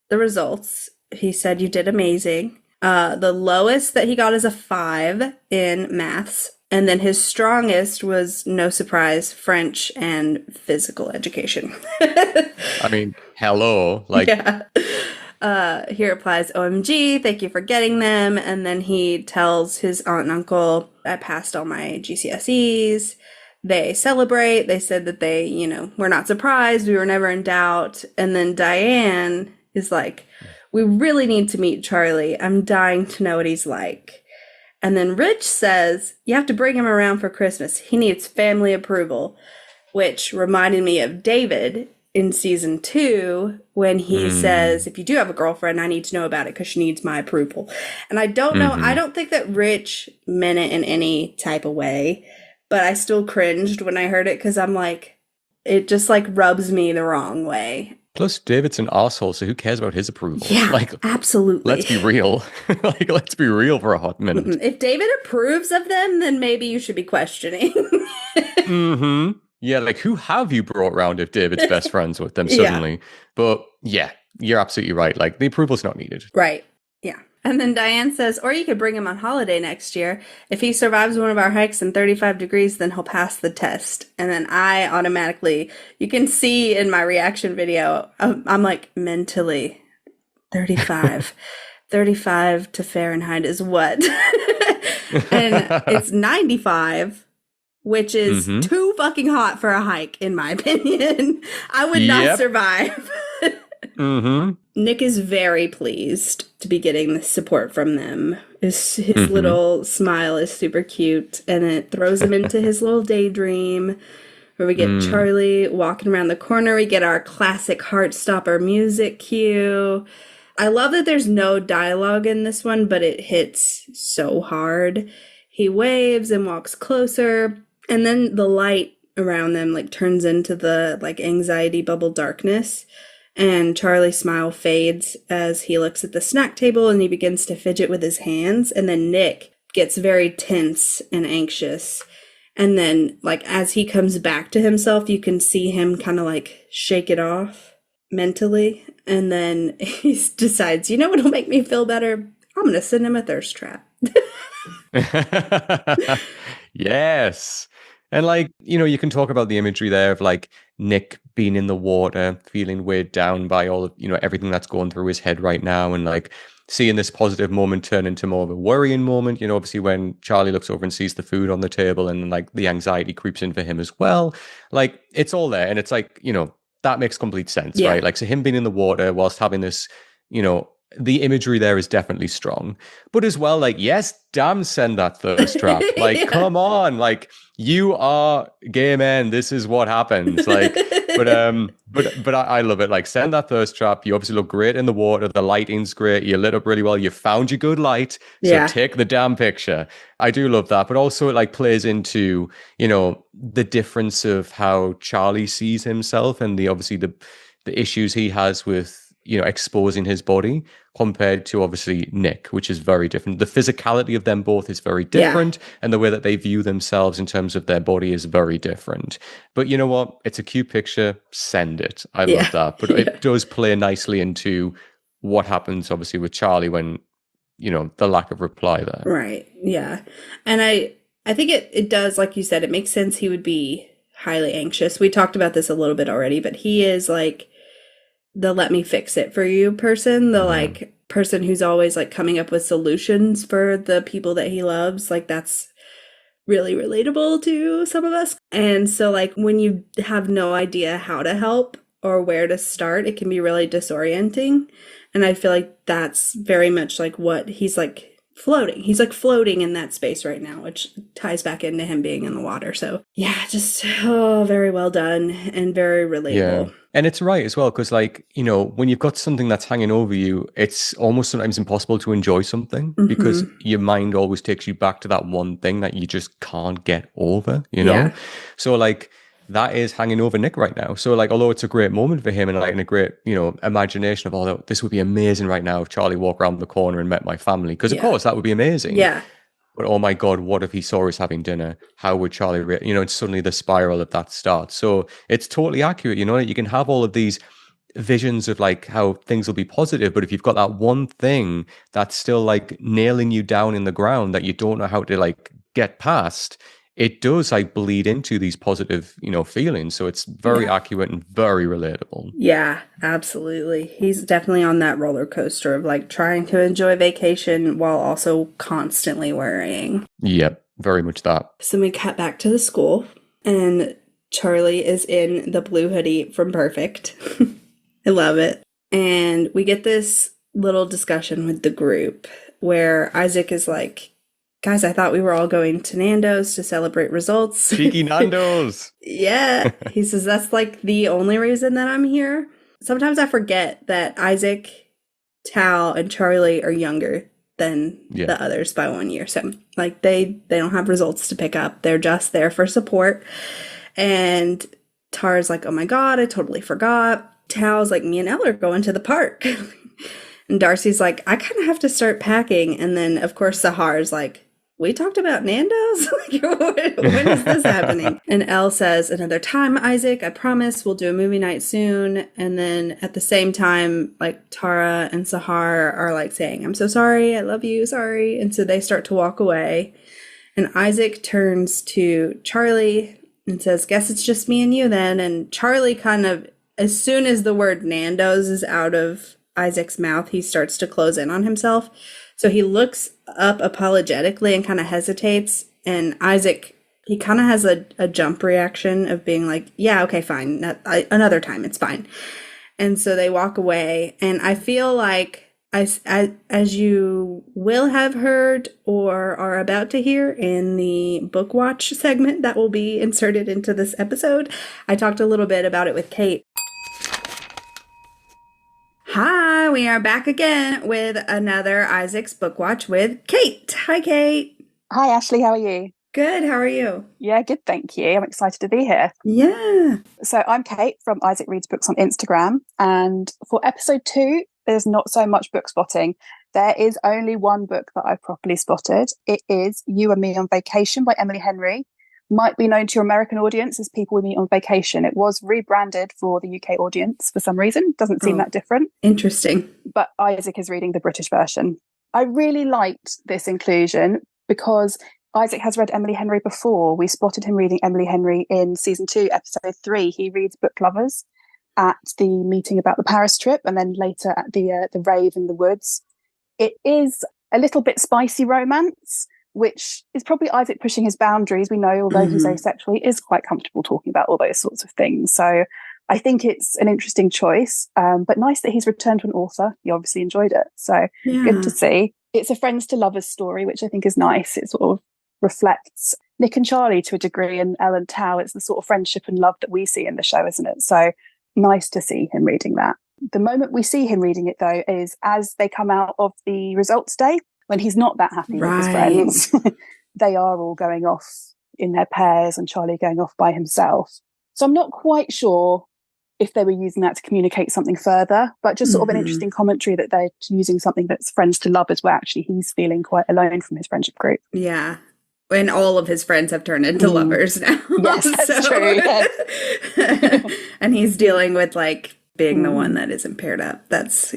S1: the results. He said, "You did amazing." The lowest that he got is a 5 in maths. And then his strongest was, no surprise, French and physical education.
S2: I mean, hello. Like,
S1: Yeah. He replies, "OMG, thank you for getting them." And then he tells his aunt and uncle, "I passed all my GCSEs." They celebrate. They said that they, were not surprised. We were never in doubt. And then Diane is like, "We really need to meet Charlie. I'm dying to know what he's like." And then Rich says, "You have to bring him around for Christmas. He needs family approval," which reminded me of David in season 2 when he says, "If you do have a girlfriend, I need to know about it because she needs my approval." And I don't know, I don't think that Rich meant it in any type of way, but I still cringed when I heard it because I'm like, it just like rubs me the wrong way.
S2: plus David's an asshole, so who cares about his approval?
S1: Yeah,
S2: Like,
S1: absolutely.
S2: let's be real. Like, let's be real for a hot minute.
S1: If David approves of them, then maybe you should be questioning.
S2: Hmm. Yeah, like, who have you brought around if David's best friends with them
S1: Yeah.
S2: suddenly? But yeah, you're absolutely right. Like, the approval's not needed.
S1: Right. Yeah. And then Diane says, "Or you could bring him on holiday next year. If he survives one of our hikes in 35 degrees, then he'll pass the test." And then I automatically, you can see in my reaction video, I'm like mentally, 35. 35 to Fahrenheit is what? And it's 95, which is too fucking hot for a hike, in my opinion. I would not
S2: Yep.
S1: survive.
S2: Hmm.
S1: Nick is very pleased to be getting the support from them. His little smile is super cute, and it throws him into his little daydream where we get Charlie walking around the corner. We get our classic Heartstopper music cue. I love that there's no dialogue in this one, but it hits so hard. He waves and walks closer, and then the light around them like turns into the like anxiety bubble darkness. And Charlie's smile fades as he looks at the snack table and he begins to fidget with his hands. And then Nick gets very tense and anxious. And then, like, as he comes back to himself, you can see him kind of like shake it off mentally. And then he decides, you know what'll make me feel better? I'm going to send him a thirst trap.
S2: Yes. And like, you can talk about the imagery there of like Nick being in the water, feeling weighed down by all of, everything that's going through his head right now. And like seeing this positive moment turn into more of a worrying moment, obviously when Charlie looks over and sees the food on the table and like the anxiety creeps in for him as well. Like it's all there. And it's like, that makes complete sense,
S1: Yeah.
S2: right? Like, so him being in the water whilst having this, the imagery there is definitely strong. But as well, like, yes, damn, send that thirst trap. Like,
S1: Yeah.
S2: come on, like, you are gay men. This is what happens. Like, but I love it. Like, send that thirst trap. You obviously look great in the water. The lighting's great. You lit up really well. You found your good light. So
S1: Yeah.
S2: take the damn picture. I do love that. But also it like plays into, the difference of how Charlie sees himself and obviously the issues he has with, exposing his body compared to obviously Nick, which is very different. The physicality of them both is very different, and the way that they view themselves in terms of their body is very different. But you know what? It's a cute picture. Send it. I love that. But it does play nicely into what happens, obviously, with Charlie when, the lack of reply there.
S1: Right. Yeah. And I think it does, like you said, it makes sense he would be highly anxious. We talked about this a little bit already, but he is like the let me fix it for you person, the like person who's always like coming up with solutions for the people that he loves. Like that's really relatable to some of us. And so, like, when you have no idea how to help or where to start, it can be really disorienting. And I feel like that's very much like what he's like floating. He's like floating in that space right now, which ties back into him being in the water. So yeah, just very well done and very relatable.
S2: Yeah. And it's right as well, because like, you know, when you've got something that's hanging over you, it's almost sometimes impossible to enjoy something because your mind always takes you back to that one thing that you just can't get over, you know?
S1: Yeah.
S2: So like that is hanging over Nick right now. So like, although it's a great moment for him and like in a great, you know, imagination of, oh, this would be amazing right now if Charlie walked around the corner and met my family. Because of course that would be amazing.
S1: Yeah.
S2: But oh my God, what if he saw us having dinner? How would Charlie you know, it's suddenly the spiral of that starts. So it's totally accurate. You know, you can have all of these visions of like how things will be positive, but if you've got that one thing that's still like nailing you down in the ground that you don't know how to like get past, it does like bleed into these positive, you know, feelings. So it's very accurate and very relatable.
S1: Yeah, absolutely. He's definitely on that roller coaster of like trying to enjoy vacation while also constantly worrying.
S2: Yep, very much that.
S1: So we cut back to the school and Charlie is in the blue hoodie from Perfect. I love it. And we get this little discussion with the group where Isaac is like, guys, I thought we were all going to Nando's to celebrate results.
S2: Cheeky Nando's.
S1: Yeah. He says, that's like the only reason that I'm here. Sometimes I forget that Isaac, Tao, and Charlie are younger than the others by 1 year. So like they don't have results to pick up. They're just there for support. And Tara's like, oh my God, I totally forgot. Tao's like, me and Elle are going to the park. And Darcy's like, I kind of have to start packing. And then, of course, Sahar's like, we talked about Nando's? When is this happening? And Elle says, another time, Isaac, I promise we'll do a movie night soon. And then at the same time, like Tara and Sahar are like saying, I'm so sorry. I love you. Sorry. And so they start to walk away. And Isaac turns to Charlie and says, guess it's just me and you then. And Charlie kind of, as soon as the word Nando's is out of Isaac's mouth, he starts to close in on himself. So he looks up apologetically and kind of hesitates. And Isaac, he kind of has a jump reaction of being like, yeah, okay, fine. Another time, it's fine. And so they walk away. And I feel like, as you will have heard or are about to hear in the book watch segment that will be inserted into this episode, I talked a little bit about it with Kate. Hi, we are back again with another Isaac's Book Watch with Kate. Hi, Kate.
S3: Hi, Ashley. How are you?
S1: Good. How are you?
S3: Yeah, good. Thank you. I'm excited to be here.
S1: Yeah.
S3: So I'm Kate from Isaac Reads Books on Instagram. And for episode 2, there's not so much book spotting. There is only one book that I've properly spotted. It is You and Me on Vacation by Emily Henry. Might be known to your American audience as People We Meet on Vacation. It was rebranded for the UK audience for some reason. Doesn't seem that different.
S1: Interesting.
S3: But Isaac is reading the British version. I really liked this inclusion because Isaac has read Emily Henry before. We spotted him reading Emily Henry in season 2, episode 3. He reads Book Lovers at the meeting about the Paris trip and then later at the rave in the woods. It is a little bit spicy romance, which is probably Isaac pushing his boundaries. We know, although he's asexual, he is quite comfortable talking about all those sorts of things. So I think it's an interesting choice, but nice that he's returned to an author. He obviously enjoyed it. So good to see. It's a friends to lovers story, which I think is nice. It sort of reflects Nick and Charlie to a degree and Elle and Tao. It's the sort of friendship and love that we see in the show, isn't it? So nice to see him reading that. The moment we see him reading it, though, is as they come out of the results day, when he's not that happy with his friends. They are all going off in their pairs and Charlie going off by himself. So I'm not quite sure if they were using that to communicate something further, but just sort of an interesting commentary that they're using something that's friends to lovers where actually he's feeling quite alone from his friendship group.
S1: Yeah. And all of his friends have turned into lovers now.
S3: Yes, that's true. Yes.
S1: And he's dealing with like being the one that isn't paired up. That's,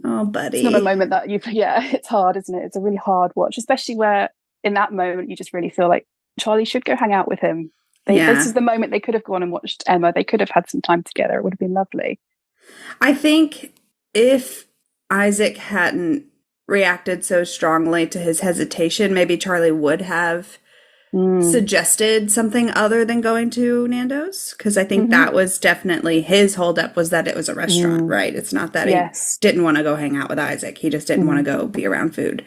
S1: Oh, buddy.
S3: It's not a moment that it's hard, isn't it? It's a really hard watch, especially where in that moment you just really feel like Charlie should go hang out with him. This is the moment they could have gone and watched Emma. They could have had some time together. It would have been lovely.
S1: I think if Isaac hadn't reacted so strongly to his hesitation, maybe Charlie would have suggested something other than going to Nando's, because I think that was definitely his holdup, was that it was a restaurant, right? It's not that he didn't want to go hang out with Isaac. He just didn't want to go be around food.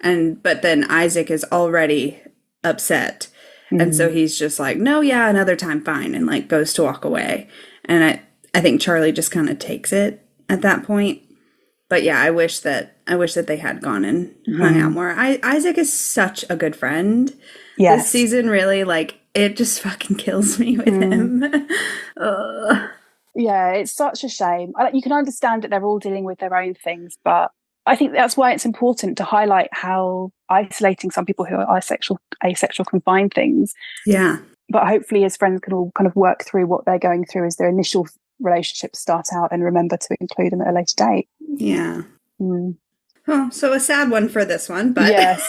S1: But then Isaac is already upset. And so he's just like, no, yeah, another time, fine. And like goes to walk away. And I think Charlie just kind of takes it at that point. But yeah, I wish that they had gone and hung out more. Isaac is such a good friend. Yes. This season really, like, it just fucking kills me with him.
S3: Yeah, it's such a shame. You can understand that they're all dealing with their own things, but I think that's why it's important to highlight how isolating some people who are asexual can find things.
S1: Yeah.
S3: But hopefully his friends can all kind of work through what they're going through as their initial relationships start out, and remember to include them at a later date.
S1: Yeah. Oh, so a sad one for this one, but
S3: yes.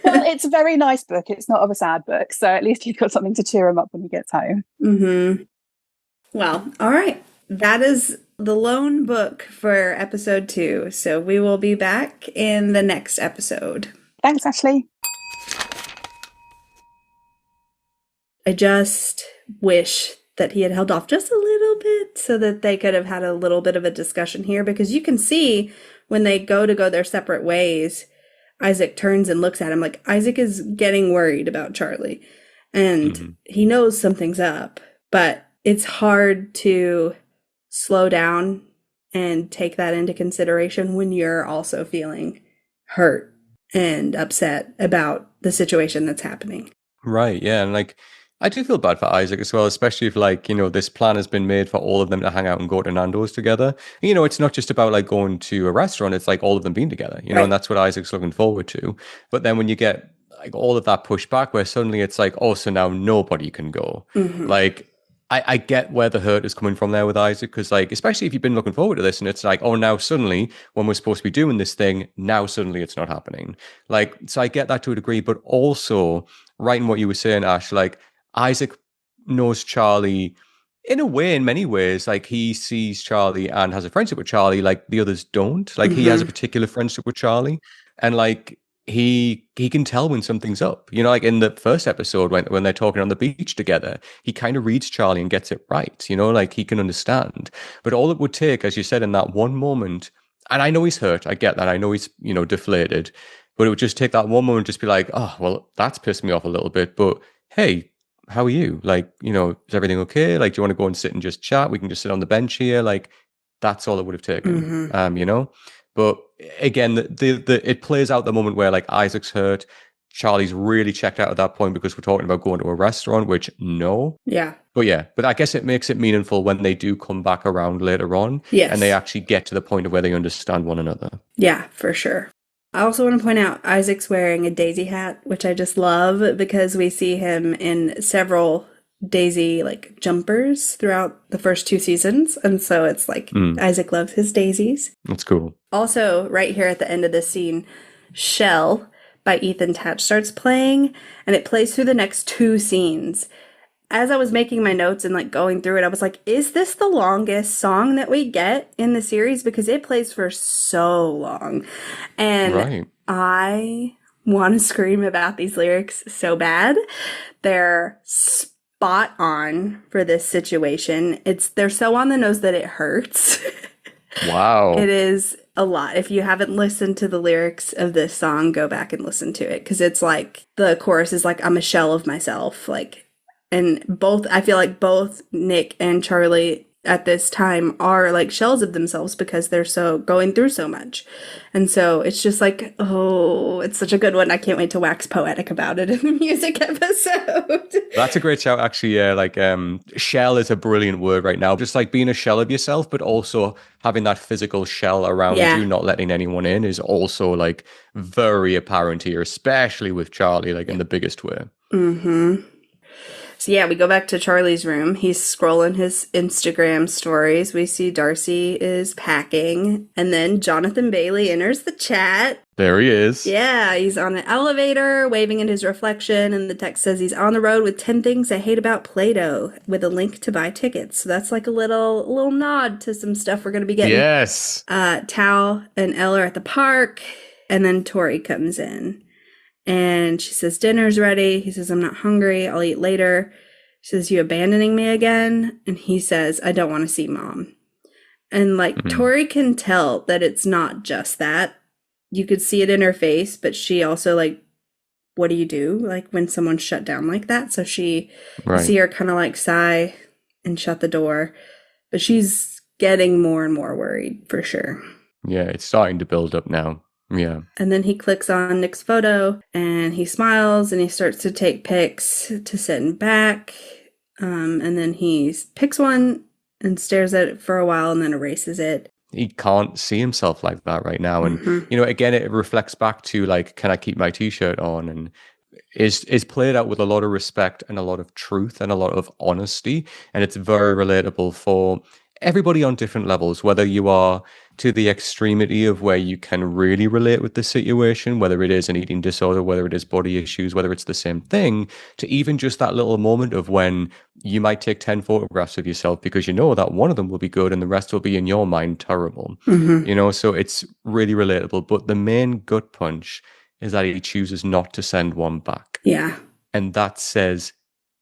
S3: Well, it's a very nice book. It's not of a sad book, so at least you've got something to cheer him up when he gets home.
S1: Well, all right. That is the lone book for episode 2. So we will be back in the next episode.
S3: Thanks, Ashley.
S1: I just wish that he had held off just a little bit so that they could have had a little bit of a discussion here, because you can see when they go their separate ways, Isaac turns and looks at him like Isaac is getting worried about Charlie, and he knows something's up, but it's hard to slow down and take that into consideration when you're also feeling hurt and upset about the situation that's happening.
S2: Right. Yeah. And like, I do feel bad for Isaac as well, especially if, like, you know, this plan has been made for all of them to hang out and go to Nando's together. You know, it's not just about like going to a restaurant, it's like all of them being together, you know, and that's what Isaac's looking forward to. But then when you get like all of that pushback where suddenly it's like, oh, so now nobody can go. Like, I get where the hurt is coming from there with Isaac, because like, especially if you've been looking forward to this and it's like, oh, now suddenly when we're supposed to be doing this thing, now suddenly it's not happening. Like, so I get that to a degree, but also right in what you were saying, Ash, like, Isaac knows Charlie in a way, in many ways. Like, he sees Charlie and has a friendship with Charlie like the others don't. Like, he has a particular friendship with Charlie, and like he can tell when something's up. You know, like in the first episode when they're talking on the beach together, he kind of reads Charlie and gets it right. You know, like he can understand. But all it would take, as you said, in that one moment, and I know he's hurt, I get that, I know he's, you know, deflated, but it would just take that one moment, just be like, oh, well, that's pissed me off a little bit, but hey, how are you? Like, you know, is everything okay? Like, do you want to go and sit and just chat? We can just sit on the bench here. Like, that's all it would have taken, you know? But again, it plays out the moment where like Isaac's hurt. Charlie's really checked out at that point because we're talking about going to a restaurant, which no.
S1: Yeah.
S2: But I guess it makes it meaningful when they do come back around later on. Yes. And they actually get to the point of where they understand one another. Yeah,
S1: for sure. I also want to point out Isaac's wearing a Daisy hat, which I just love because we see him in several Daisy like jumpers throughout the first 2 seasons. And so it's like Isaac loves his daisies.
S2: That's cool.
S1: Also, right here at the end of this scene, Shell by Ethan Tatch starts playing, and it plays through the next 2 scenes. As I was making my notes and like going through it, I was like, is this the longest song that we get in the series? Because it plays for so long. And I want to scream about these lyrics so bad. They're spot on for this situation. They're so on the nose that it hurts.
S2: Wow.
S1: It is a lot. If you haven't listened to the lyrics of this song, go back and listen to it. Because it's like, the chorus is like, I'm a shell of myself. Like, and I feel like both Nick and Charlie at this time are like shells of themselves because they're so going through so much. And so it's just like, oh, it's such a good one. I can't wait to wax poetic about it in the music episode.
S2: That's a great shout, actually. Yeah, like shell is a brilliant word right now. Just like being a shell of yourself, but also having that physical shell around you, not letting anyone in, is also like very apparent here, especially with Charlie, like in the biggest way.
S1: So yeah, we go back to Charlie's room. He's scrolling his Instagram stories. We see Darcy is packing. And then Jonathan Bailey enters the chat.
S2: There he is.
S1: Yeah, he's on an elevator, waving at his reflection. And the text says he's on the road with 10 things I hate about Play-Doh, with a link to buy tickets. So that's like a little nod to some stuff we're going to be getting.
S2: Yes.
S1: Tao and Elle are at the park. And then Tori comes in. And she says, dinner's ready. He says, I'm not hungry. I'll eat later. She says, you abandoning me again? And he says, I don't want to see mom. And like Tori can tell that it's not just that. You could see it in her face, but she also like, what do you do? Like when someone's shut down like that. So you see her kind of like sigh and shut the door, but she's getting more and more worried for sure.
S2: Yeah, it's starting to build up now. Yeah.
S1: And then he clicks on Nick's photo and he smiles and he starts to take pics to send back. And then he picks one and stares at it for a while and then erases it.
S2: He can't see himself like that right now. And, you know, again, it reflects back to like, can I keep my t-shirt on? And is played out with a lot of respect and a lot of truth and a lot of honesty. And it's very relatable for everybody on different levels, whether you are to the extremity of where you can really relate with the situation, whether it is an eating disorder, whether it is body issues, whether it's the same thing, to even just that little moment of when you might take 10 photographs of yourself because you know that one of them will be good and the rest will be in your mind terrible. You know, so it's really relatable. But the main gut punch is that he chooses not to send one back.
S1: Yeah.
S2: And that says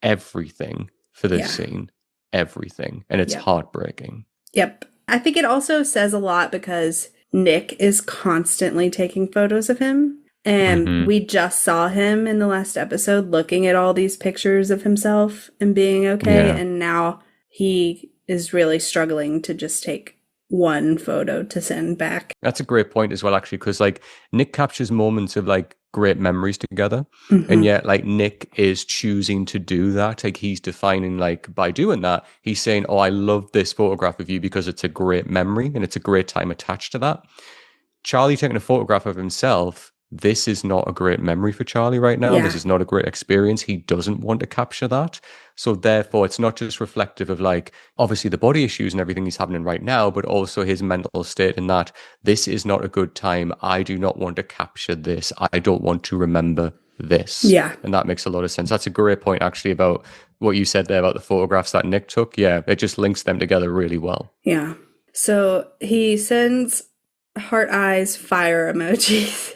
S2: everything for this scene. Everything. And it's heartbreaking.
S1: Yep. I think it also says a lot because Nick is constantly taking photos of him. And we just saw him in the last episode looking at all these pictures of himself and being okay. Yeah. And now he is really struggling to just take one photo to send back.
S2: That's a great point as well, actually, because like Nick captures moments of like great memories together. And yet like Nick is choosing to do that. Like he's defining, like by doing that, he's saying, oh, I love this photograph of you because it's a great memory and it's a great time attached to that. Charlie taking a photograph of himself, this is not a great memory for Charlie right now. This is not a great experience. He doesn't want to capture that. So therefore, it's not just reflective of like, obviously the body issues and everything he's happening right now, but also his mental state in that this is not a good time. I do not want to capture this. I don't want to remember this.
S1: Yeah.
S2: And that makes a lot of sense. That's a great point actually about what you said there about the photographs that Nick took. Yeah, it just links them together really well.
S1: Yeah. So he sends heart eyes, fire emojis.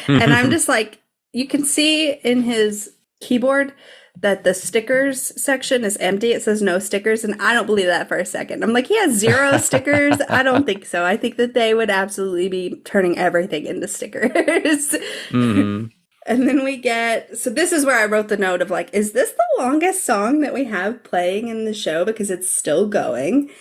S1: And I'm just like, you can see in his keyboard that the stickers section is empty. It says no stickers. And I don't believe that for a second. I'm like, he has 0 stickers. I don't think so. I think that they would absolutely be turning everything into stickers. And then we get, so this is where I wrote the note of like, is this the longest song that we have playing in the show? Because it's still going.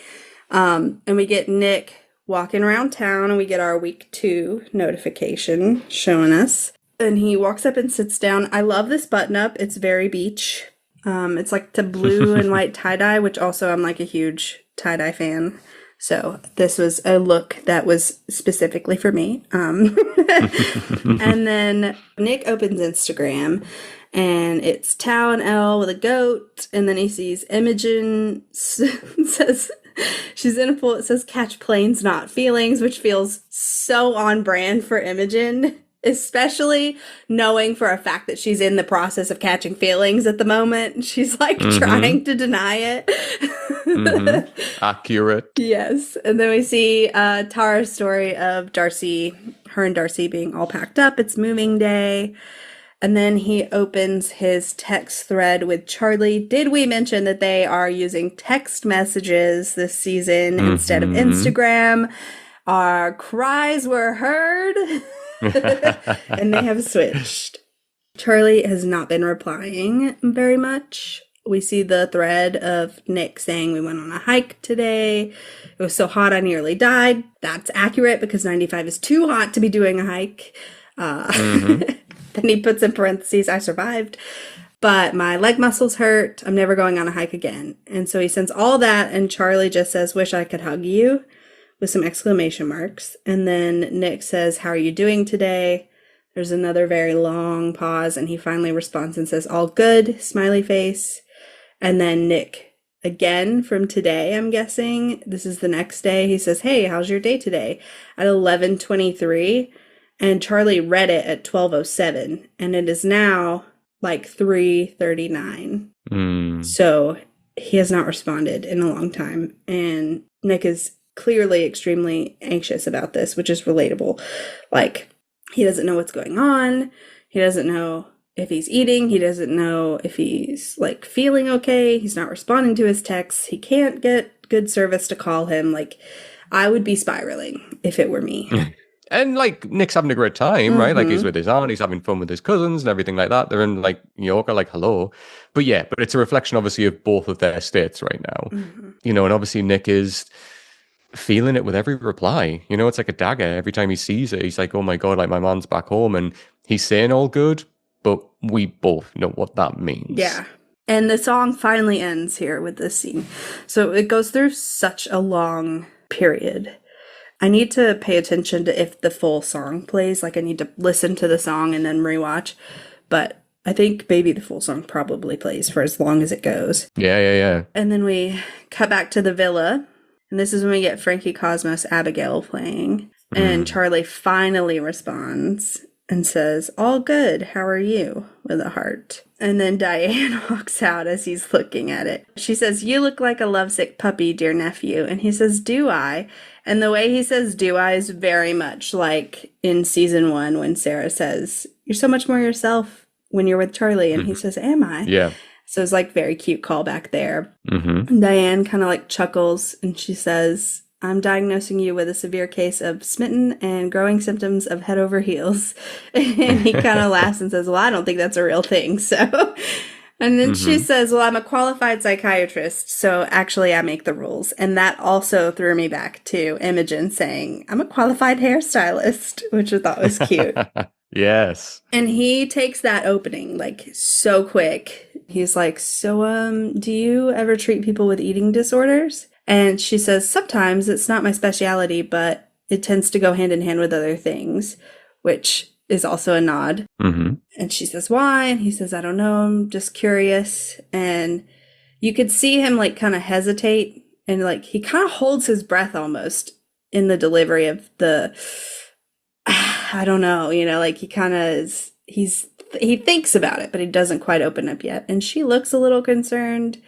S1: And we get Nick walking around town and we get our week 2 notification showing us. And he walks up and sits down. I love this button up. It's very beach. It's like the blue and white tie-dye, which also I'm like a huge tie-dye fan. So this was a look that was specifically for me. And then Nick opens Instagram and it's Tao and Elle with a goat. And then he sees Imogen says, she's in a pool. It says catch planes, not feelings, which feels so on brand for Imogen, especially knowing for a fact that she's in the process of catching feelings at the moment. She's like trying to deny it.
S2: Accurate.
S1: Yes. And then we see Tara's story of Darcy, her and Darcy being all packed up. It's moving day. And then he opens his text thread with Charlie. Did we mention that they are using text messages this season instead of Instagram? Our cries were heard. And they have switched. Charlie has not been replying very much. We see the thread of Nick saying we went on a hike today. It was so hot I nearly died. That's accurate because 95 is too hot to be doing a hike. Then he puts in parentheses, I survived, but my leg muscles hurt. I'm never going on a hike again. And so he sends all that, and Charlie just says, wish I could hug you, with some exclamation marks. And then Nick says, how are you doing today? There's another very long pause, and he finally responds and says, all good, smiley face. And then Nick, again from today, I'm guessing, this is the next day, he says, hey, how's your day today? At 11:23. And Charlie read it at 12:07, and it is now like 3:39. So he has not responded in a long time. And Nick is clearly extremely anxious about this, which is relatable. Like, he doesn't know what's going on. He doesn't know if he's eating. He doesn't know if he's like feeling okay. He's not responding to his texts. He can't get good service to call him. Like, I would be spiraling if it were me.
S2: And like Nick's having a great time, right? Like he's with his aunt, he's having fun with his cousins and everything like that. They're in like Menorca, like hello. But yeah, but it's a reflection obviously of both of their states right now. You know, and obviously Nick is feeling it with every reply. You know, it's like a dagger. Every time he sees it, he's like, oh my God, like my man's back home. And he's saying all good, but we both know what that means.
S1: Yeah. And the song finally ends here with this scene. So it goes through such a long period. I need to pay attention to if the full song plays. Like, I need to listen to the song and then rewatch. But I think maybe the full song probably plays for as long as it goes.
S2: Yeah.
S1: And then we cut back to the villa. And this is when we get Frankie Cosmos Abigail playing. And Charlie finally responds and says, all good, how are you? With a heart. And then Diane walks out as he's looking at it. She says, you look like a lovesick puppy, dear nephew. And he says, do I? And the way he says do I is very much like in season 1 when Sarah says, you're so much more yourself when you're with Charlie. And he says, am I?
S2: Yeah.
S1: So it's like very cute callback there. And Diane kind of like chuckles and she says, I'm diagnosing you with a severe case of smitten and growing symptoms of head over heels. And he kind of laughs and says, well, I don't think that's a real thing. So, and then she says, well, I'm a qualified psychiatrist. So actually I make the rules. And that also threw me back to Imogen saying, I'm a qualified hairstylist, which I thought was cute.
S2: Yes.
S1: And he takes that opening like so quick. He's like, so, do you ever treat people with eating disorders? And she says, sometimes it's not my specialty, but it tends to go hand in hand with other things, which is also a nod. And she says, why? And he says, I don't know. I'm just curious. And you could see him like kind of hesitate and like he kind of holds his breath almost in the delivery of the, I don't know, you know, like he kind of is, he thinks about it, but he doesn't quite open up yet. And she looks a little concerned,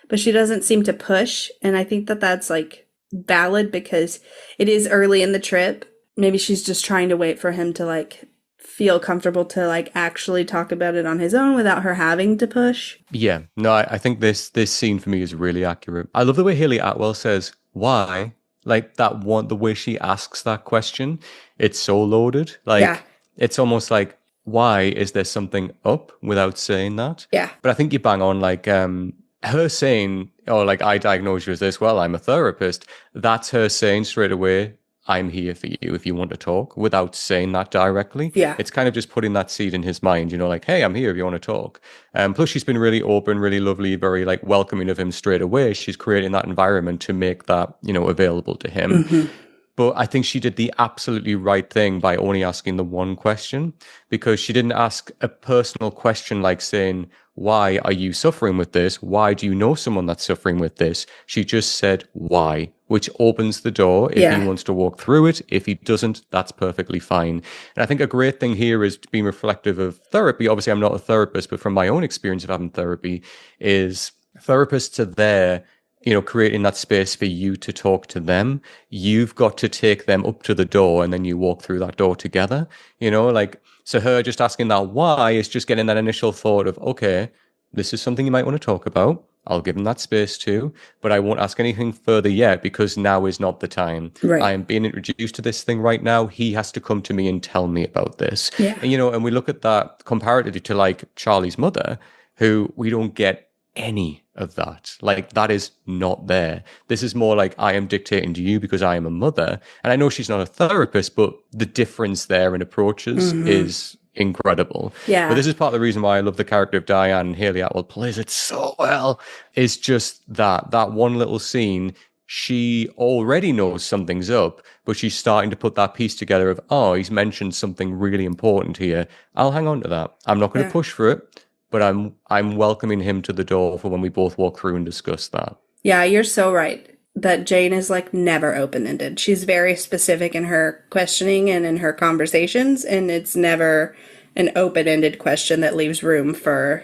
S1: but she doesn't seem to push. And I think that that's like valid because it is early in the trip. Maybe she's just trying to wait for him to like feel comfortable to like actually talk about it on his own without her having to push.
S2: Yeah. No, I think this scene for me is really accurate. I love the way Haley Atwell says, why? Like that one, the way she asks that question, it's so loaded. Like it's almost like, why is there something up without saying that?
S1: Yeah.
S2: But I think you bang on like, her saying, oh, like, I diagnose you as this, well, I'm a therapist. That's her saying straight away, I'm here for you if you want to talk, without saying that directly.
S1: Yeah.
S2: It's kind of just putting that seed in his mind, you know, like, hey, I'm here if you want to talk. Plus, she's been really open, really lovely, very, like, welcoming of him straight away. She's creating that environment to make that, you know, available to him. But I think she did the absolutely right thing by only asking the one question, because she didn't ask a personal question like saying, why are you suffering with this? Why do you know someone that's suffering with this? She just said, why, which opens the door if he wants to walk through it. If he doesn't, that's perfectly fine. And I think a great thing here is being reflective of therapy. Obviously, I'm not a therapist, but from my own experience of having therapy is therapists are there, you know, creating that space for you to talk to them. You've got to take them up to the door and then you walk through that door together, you know, like, so her just asking that why is just getting that initial thought of, okay, this is something you might want to talk about. I'll give him that space too, but I won't ask anything further yet because now is not the time.
S1: Right.
S2: I am being introduced to this thing right now. He has to come to me and tell me about this.
S1: Yeah.
S2: And, you know, and we look at that comparatively to like Charlie's mother, who we don't get any of that. Like that is not there. This is more like I am dictating to you because I am a mother. And I know she's not a therapist, but the difference there in approaches is incredible.
S1: Yeah.
S2: But this is part of the reason why I love the character of Diane, and Haley Atwell plays it so well, is just that one little scene. She already knows something's up, but she's starting to put that piece together of, oh, he's mentioned something really important here. I'll hang on to that. I'm not going to push for it, but I'm welcoming him to the door for when we both walk through and discuss that.
S1: Yeah, you're so right. That Jane is like never open-ended. She's very specific in her questioning and in her conversations, and it's never an open-ended question that leaves room for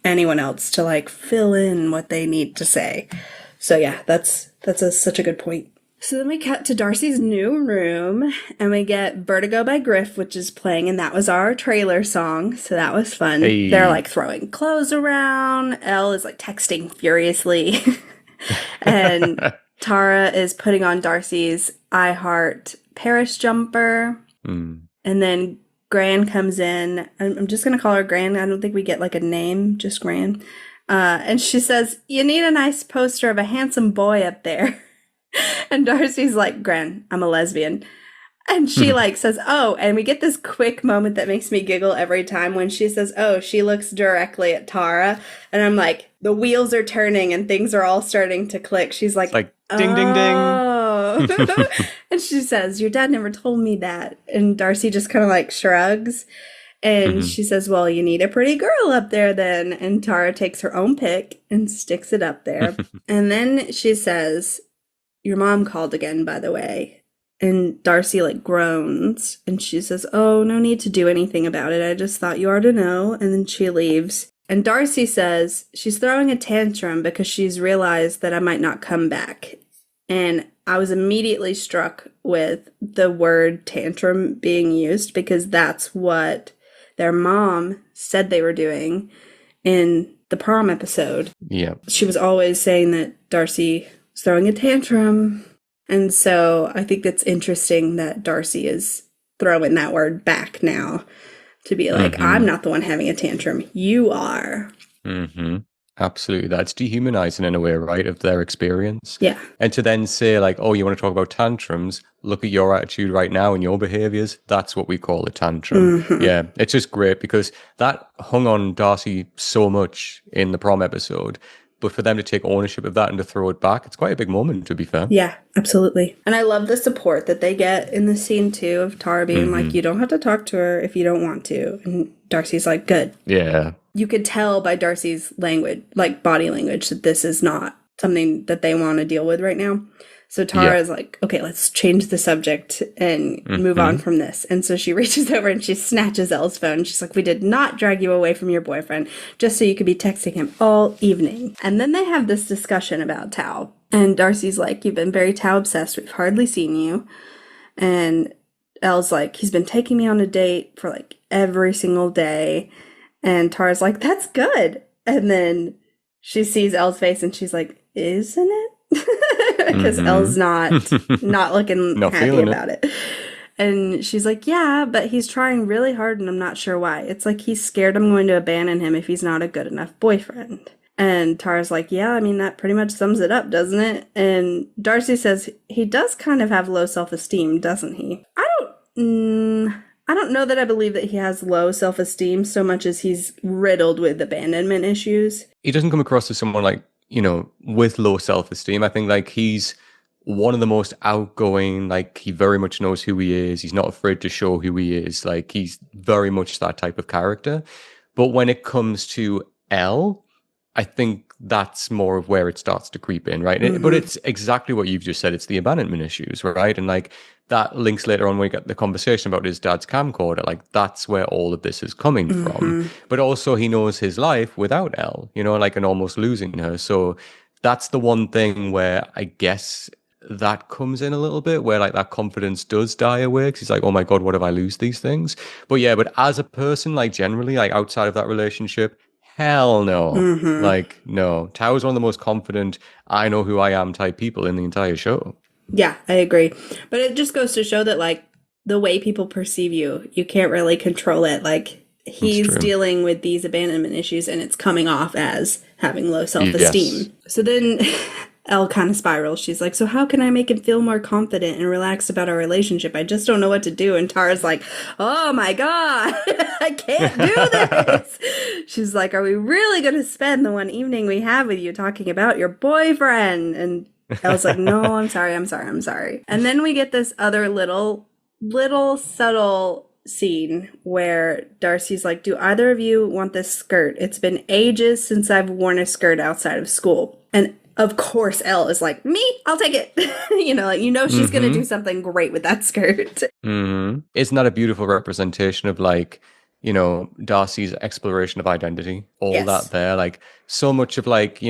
S1: anyone else to like fill in what they need to say. So yeah, that's such a good point. So then we cut to Darcy's new room, and we get Vertigo by Griff, which is playing, and that was our trailer song, so that was fun.
S2: Hey.
S1: They're like throwing clothes around. Elle is like texting furiously. And Tara is putting on Darcy's I Heart Paris jumper. And then Gran comes in. I'm just going to call her Gran. I don't think we get like a name, just Gran. And she says, "You need a nice poster of a handsome boy up there." And Darcy's like, "Gran, I'm a lesbian." And she like says, "Oh," and we get this quick moment that makes me giggle every time when she says, "Oh," she looks directly at Tara. And I'm like, the wheels are turning and things are all starting to click. She's like,
S2: ding, ding,
S1: "Oh."
S2: ding.
S1: And she says, "Your dad never told me that." And Darcy just kind of like shrugs. And she says, "Well, you need a pretty girl up there then." And Tara takes her own pic and sticks it up there. And then she says, "Your mom called again, by the way." And Darcy like groans and she says, "Oh, no need to do anything about it. I just thought you ought to know." And then she leaves. And Darcy says she's throwing a tantrum because she's realized that I might not come back. And I was immediately struck with the word tantrum being used because that's what their mom said they were doing in the prom episode.
S2: Yeah.
S1: She was always saying that Darcy was throwing a tantrum. And so I think that's interesting that Darcy is throwing that word back now to be like, "I'm not the one having a tantrum. You are."
S2: Absolutely. That's dehumanizing in a way, right, of their experience.
S1: Yeah.
S2: And to then say like, "Oh, you want to talk about tantrums? Look at your attitude right now and your behaviors." That's what we call a tantrum. Yeah. It's just great because that hung on Darcy so much in the prom episode. But for them to take ownership of that and to throw it back, it's quite a big moment, to be fair.
S1: Yeah, absolutely. And I love the support that they get in the scene, too, of Tara being like, "You don't have to talk to her if you don't want to." And Darcy's like, "Good."
S2: Yeah.
S1: You could tell by Darcy's language, like body language, that this is not something that they want to deal with right now. So Tara is like, "Okay, let's change the subject and move on from this." And so she reaches over and she snatches Elle's phone. She's like, "We did not drag you away from your boyfriend just so you could be texting him all evening." And then they have this discussion about Tao. And Darcy's like, "You've been very Tao obsessed. We've hardly seen you." And Elle's like, "He's been taking me on a date for like every single day." And Tara's like, "That's good." And then she sees Elle's face and she's like, "Isn't it?" Because Elle's not looking happy about it. And she's like, "Yeah, but he's trying really hard and I'm not sure why. It's like he's scared I'm going to abandon him if he's not a good enough boyfriend." And Tara's like, "Yeah, I mean, that pretty much sums it up, doesn't it?" And Darcy says he does kind of have low self-esteem, doesn't he? I don't know that I believe that he has low self-esteem so much as he's riddled with abandonment issues.
S2: He doesn't come across as someone like, with low self-esteem. I think like he's one of the most outgoing, like he very much knows who he is. He's not afraid to show who he is. Like he's very much that type of character. But when it comes to Elle, I think that's more of where it starts to creep in, right? But it's exactly what you've just said. It's the abandonment issues, right? And like that links later on when we get the conversation about his dad's camcorder. Like that's where all of this is coming from. But also he knows his life without Elle, like and almost losing her. So that's the one thing where I guess that comes in a little bit where like that confidence does die away because he's like, "Oh my God, what if I lose these things?" But yeah, but as a person, like generally, like outside of that relationship, hell no. Like, no. Tao's one of the most confident, I know who I am type people in the entire show.
S1: Yeah, I agree. But it just goes to show that, like, the way people perceive you, you can't really control it. Like, he's dealing with these abandonment issues and it's coming off as having low self-esteem.
S2: Yes.
S1: So then Elle kind of spirals. She's like, "So how can I make him feel more confident and relaxed about our relationship? I just don't know what to do." And Tara's like, "Oh my God, I can't do this." She's like, "Are we really going to spend the one evening we have with you talking about your boyfriend?" And Elle's like, "No, I'm sorry. And then we get this other little subtle scene where Darcy's like, "Do either of you want this skirt? It's been ages since I've worn a skirt outside of school." And of course, Elle is like, "Me, I'll take it." She's going to do something great with that skirt.
S2: Isn't that a beautiful representation of like, Darcy's exploration of identity? All that there, like so much of like,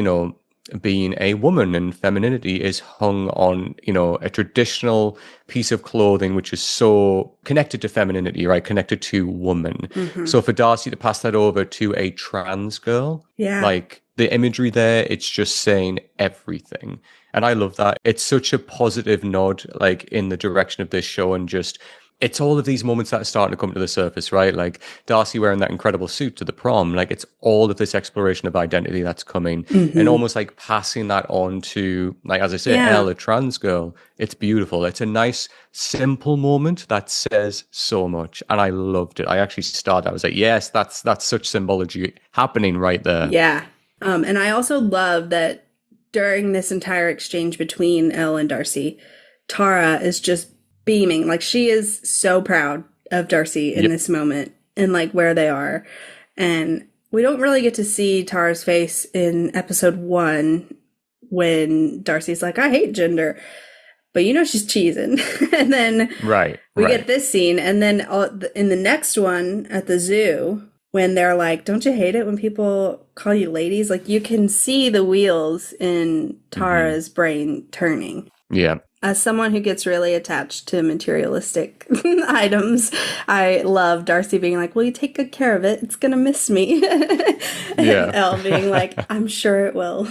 S2: being a woman, and femininity is hung on, a traditional piece of clothing which is so connected to femininity, right? Connected to woman. So for Darcy to pass that over to a trans girl, like the imagery there, it's just saying everything. And I love that. It's such a positive nod, like in the direction of this show, and just it's all of these moments that are starting to come to the surface, right? Like Darcy wearing that incredible suit to the prom. Like it's all of this exploration of identity that's coming, and almost like passing that on to, like, as I say, Elle, a trans girl. It's beautiful. It's a nice, simple moment that says so much. And I loved it. I actually started, I was like, yes, that's such symbology happening right there.
S1: Yeah. And I also love that during this entire exchange between Elle and Darcy, Tara is just beaming. Like, she is so proud of Darcy in this moment and like where they are. And we don't really get to see Tara's face in episode 1 when Darcy's like, I hate gender. But she's cheesing. And then we get this scene. And then in the next one at the zoo, when they're like, don't you hate it when people call you ladies? Like, you can see the wheels in Tara's brain turning.
S2: Yeah.
S1: As someone who gets really attached to materialistic items, I love Darcy being like, well, you take good care of it. It's going to miss me. And Elle being like, I'm sure it will.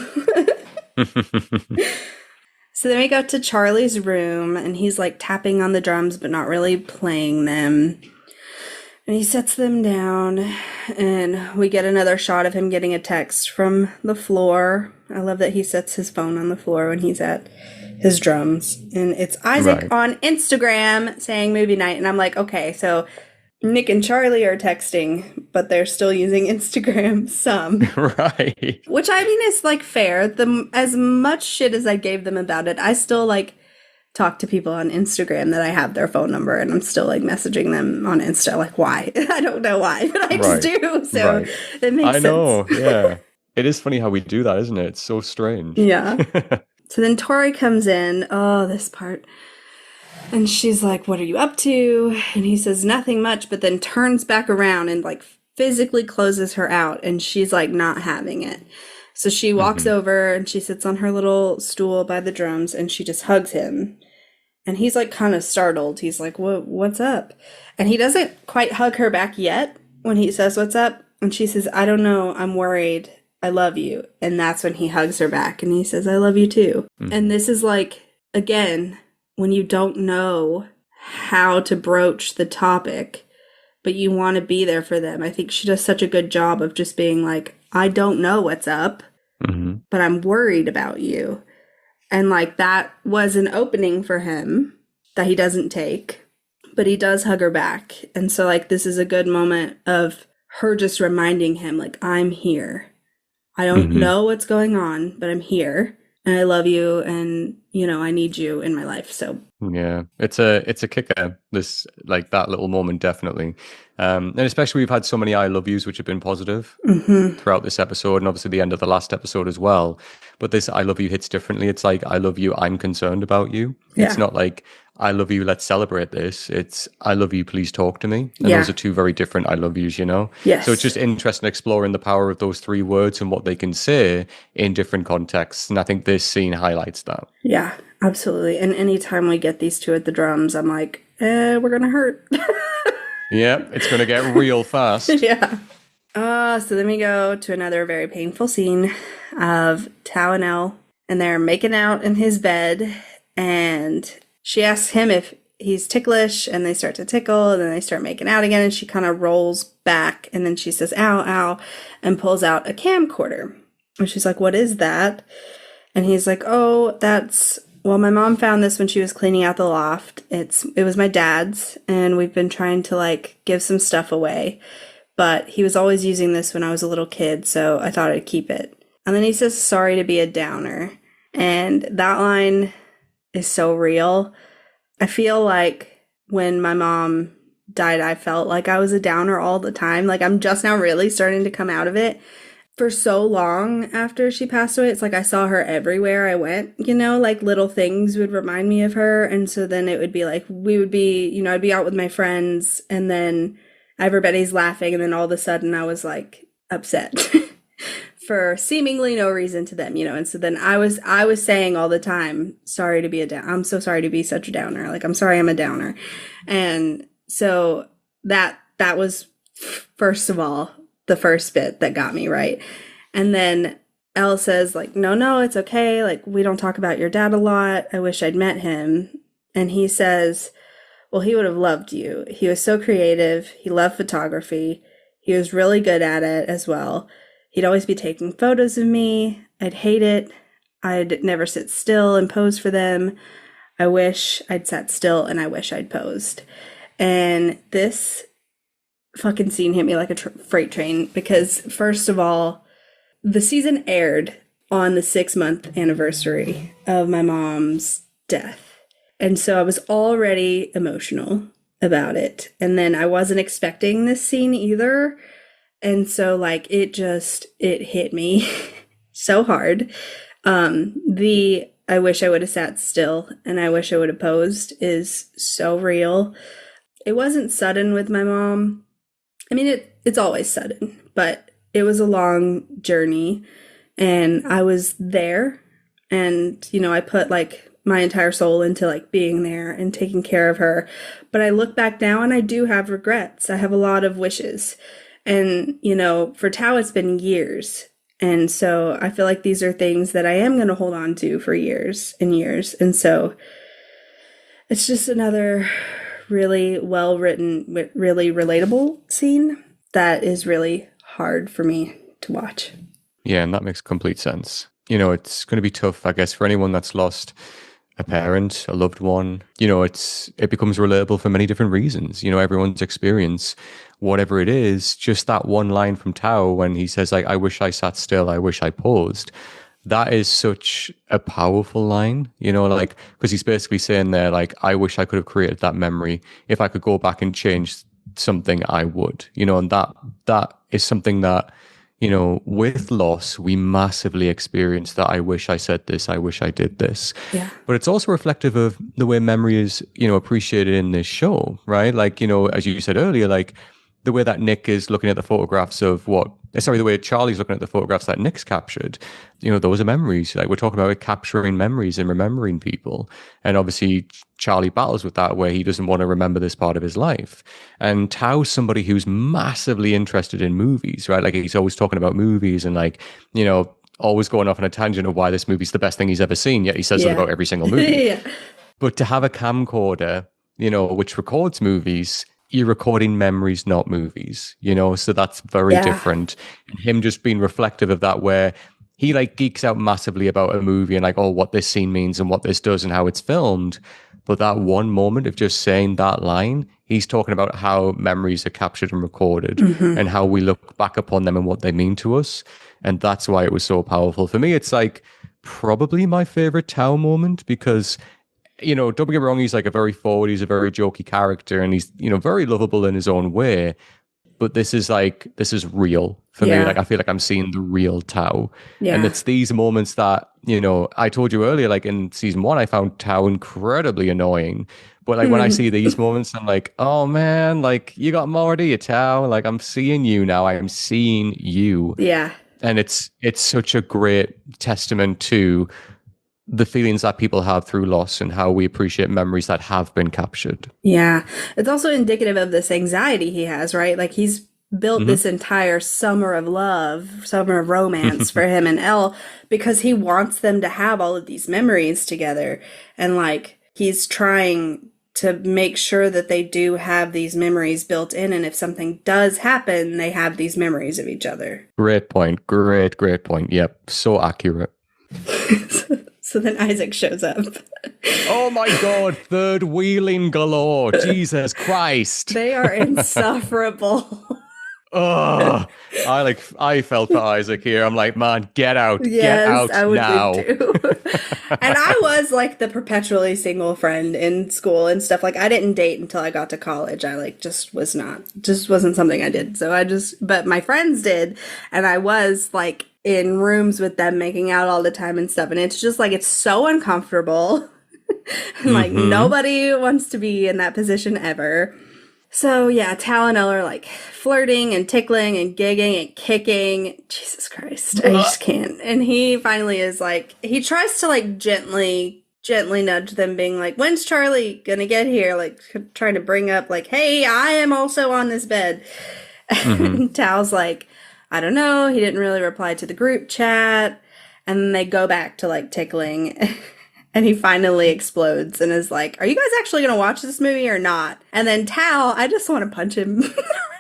S1: So then we go to Charlie's room, and he's like tapping on the drums, but not really playing them. And he sets them down, and we get another shot of him getting a text from the floor. I love that he sets his phone on the floor when he's at his drums. And it's Isaac on Instagram saying movie night. And I'm like, okay, so Nick and Charlie are texting, but they're still using Instagram some.
S2: Right.
S1: Which, I mean, is like fair. As much shit as I gave them about it, I still like talk to people on Instagram that I have their phone number, and I'm still like messaging them on Insta. Like, why? I don't know why, but I just do. So it makes sense. I know.
S2: Yeah. It is funny how we do that, isn't it? It's so strange.
S1: Yeah. So then Tori comes in. Oh, this part. And she's like, what are you up to? And he says nothing much, but then turns back around and like physically closes her out. And she's like not having it. So she walks over and she sits on her little stool by the drums, and she just hugs him. And he's like kind of startled. He's like, what's up? And he doesn't quite hug her back yet when he says, what's up? And she says, I don't know. I'm worried. I love you. And that's when he hugs her back and he says, I love you too. And this is like, again, when you don't know how to broach the topic, but you want to be there for them. I think she does such a good job of just being like, I don't know what's up, but I'm worried about you. And like, that was an opening for him that he doesn't take, but he does hug her back. And so like, this is a good moment of her just reminding him, like, I'm here. I don't know what's going on, but I'm here and I love you, and I need you in my life. So
S2: yeah, it's a kicker, this, like, that little moment, definitely. And especially we've had so many I love yous which have been positive throughout this episode, and obviously the end of the last episode as well. But this I love you hits differently. It's like, I love you, I'm concerned about you. Yeah. It's not like, I love you, let's celebrate this. It's, I love you, please talk to me. And those are two very different I love yous, Yes. So it's just interesting exploring the power of those three words and what they can say in different contexts. And I think this scene highlights that.
S1: Yeah, absolutely. And anytime we get these two at the drums, I'm like, we're going to hurt.
S2: Yeah, it's going to get real fast.
S1: Yeah. So then we go to another very painful scene of Tao and Elle, and they're making out in his bed, and she asks him if he's ticklish, and they start to tickle, and then they start making out again, and she kind of rolls back, and then she says, ow, ow, and pulls out a camcorder. And she's like, what is that? And he's like, oh, well, my mom found this when she was cleaning out the loft. It was my dad's, and we've been trying to like give some stuff away, but he was always using this when I was a little kid, so I thought I'd keep it. And then he says, sorry to be a downer. And that line is so real. I feel like when my mom died, I felt like I was a downer all the time. Like, I'm just now really starting to come out of it. For so long after she passed away, it's like I saw her everywhere I went, like little things would remind me of her. And so then it would be like, we would be, I'd be out with my friends, and then everybody's laughing, and then all of a sudden I was like upset for seemingly no reason to them, and so then I was saying all the time, sorry to be I'm so sorry to be such a downer. Like, I'm sorry I'm a downer. And so that was, first of all, the first bit that got me right. And then Elle says, like, no, it's okay. Like, we don't talk about your dad a lot. I wish I'd met him. And he says, well, he would have loved you. He was so creative. He loved photography. He was really good at it as well. He'd always be taking photos of me. I'd hate it. I'd never sit still and pose for them. I wish I'd sat still and I wish I'd posed. And this fucking scene hit me like a freight train because, first of all, the season aired on the 6-month anniversary of my mom's death. And so I was already emotional about it. And then I wasn't expecting this scene either. And so, like, it hit me so hard. The I wish I would have sat still and I wish I would have posed is so real. It wasn't sudden with my mom. I mean, it's always sudden, but it was a long journey and I was there and, I put like my entire soul into like being there and taking care of her. But I look back now and I do have regrets. I have a lot of wishes. And, for Tao, it's been years. And so I feel like these are things that I am going to hold on to for years and years. And so it's just another really well-written, really relatable scene that is really hard for me to watch.
S2: Yeah, and that makes complete sense. It's going to be tough, I guess, for anyone that's lost a parent, a loved one. It becomes relatable for many different reasons. Everyone's experience, whatever it is, just that one line from Tao when he says, like, I wish I sat still, I wish I paused. That is such a powerful line, because he's basically saying there, like, I wish I could have created that memory. If I could go back and change something, I would, and that is something that, with loss, we massively experience that. I wish I said this. I wish I did this.
S1: Yeah.
S2: But it's also reflective of the way memory is, appreciated in this show, right? Like, as you said earlier, like the way that Nick is looking at the photographs of the way Charlie's looking at the photographs that Nick's captured, those are memories. Like, we're talking about capturing memories and remembering people. And obviously Charlie battles with that where he doesn't want to remember this part of his life. And Tao's somebody who's massively interested in movies, right? Like, he's always talking about movies and like, always going off on a tangent of why this movie's the best thing he's ever seen. Yet he says it about every single movie.
S1: Yeah.
S2: But to have a camcorder, which records movies, you're recording memories, not movies, so that's very different. And him just being reflective of that, where he like geeks out massively about a movie and like, oh, what this scene means and what this does and how it's filmed. But that one moment of just saying that line, he's talking about how memories are captured and recorded and how we look back upon them and what they mean to us. And that's why it was so powerful. For me, it's like probably my favorite Tao moment because, don't get me wrong, he's like a very forward, he's a very jokey character and he's, very lovable in his own way. But this is real for me. Like, I feel like I'm seeing the real Tao. Yeah. And it's these moments that, I told you earlier, like in season 1, I found Tao incredibly annoying. But like when I see these moments, I'm like, oh man, like you got more to you, Tao. Like, I'm seeing you now. I am seeing you.
S1: Yeah.
S2: And it's such a great testament to the feelings that people have through loss and how we appreciate memories that have been captured.
S1: Yeah. It's also indicative of this anxiety he has, right? Like, he's built this entire summer of love, summer of romance for him and Elle because he wants them to have all of these memories together. And like, he's trying to make sure that they do have these memories built in. And if something does happen, they have these memories of each other.
S2: Great point. Great point. Yep. So accurate.
S1: So then Isaac shows up.
S2: Oh my God, third wheeling galore. Jesus Christ.
S1: They are insufferable.
S2: Oh, I felt for Isaac here. I'm like, man, get out. Get out
S1: I would
S2: now.
S1: too. And I was like the perpetually single friend in school and stuff. Like, I didn't date until I got to college. I like just wasn't something I did. But my friends did. And I was like in rooms with them making out all the time and stuff. And it's just like, it's so uncomfortable. Like, nobody wants to be in that position ever. So yeah, Tao and Elle are like flirting and tickling and gigging and kicking. Jesus Christ, I just can't. And he finally is like, he tries to like gently nudge them, being like, when's Charlie gonna get here? Like trying to bring up like, hey, I am also on this bed. And Tao's like, I don't know. He didn't really reply to the group chat. And then they go back to like tickling. And he finally explodes and is like, are you guys actually going to watch this movie or not? And then Tao, I just want to punch him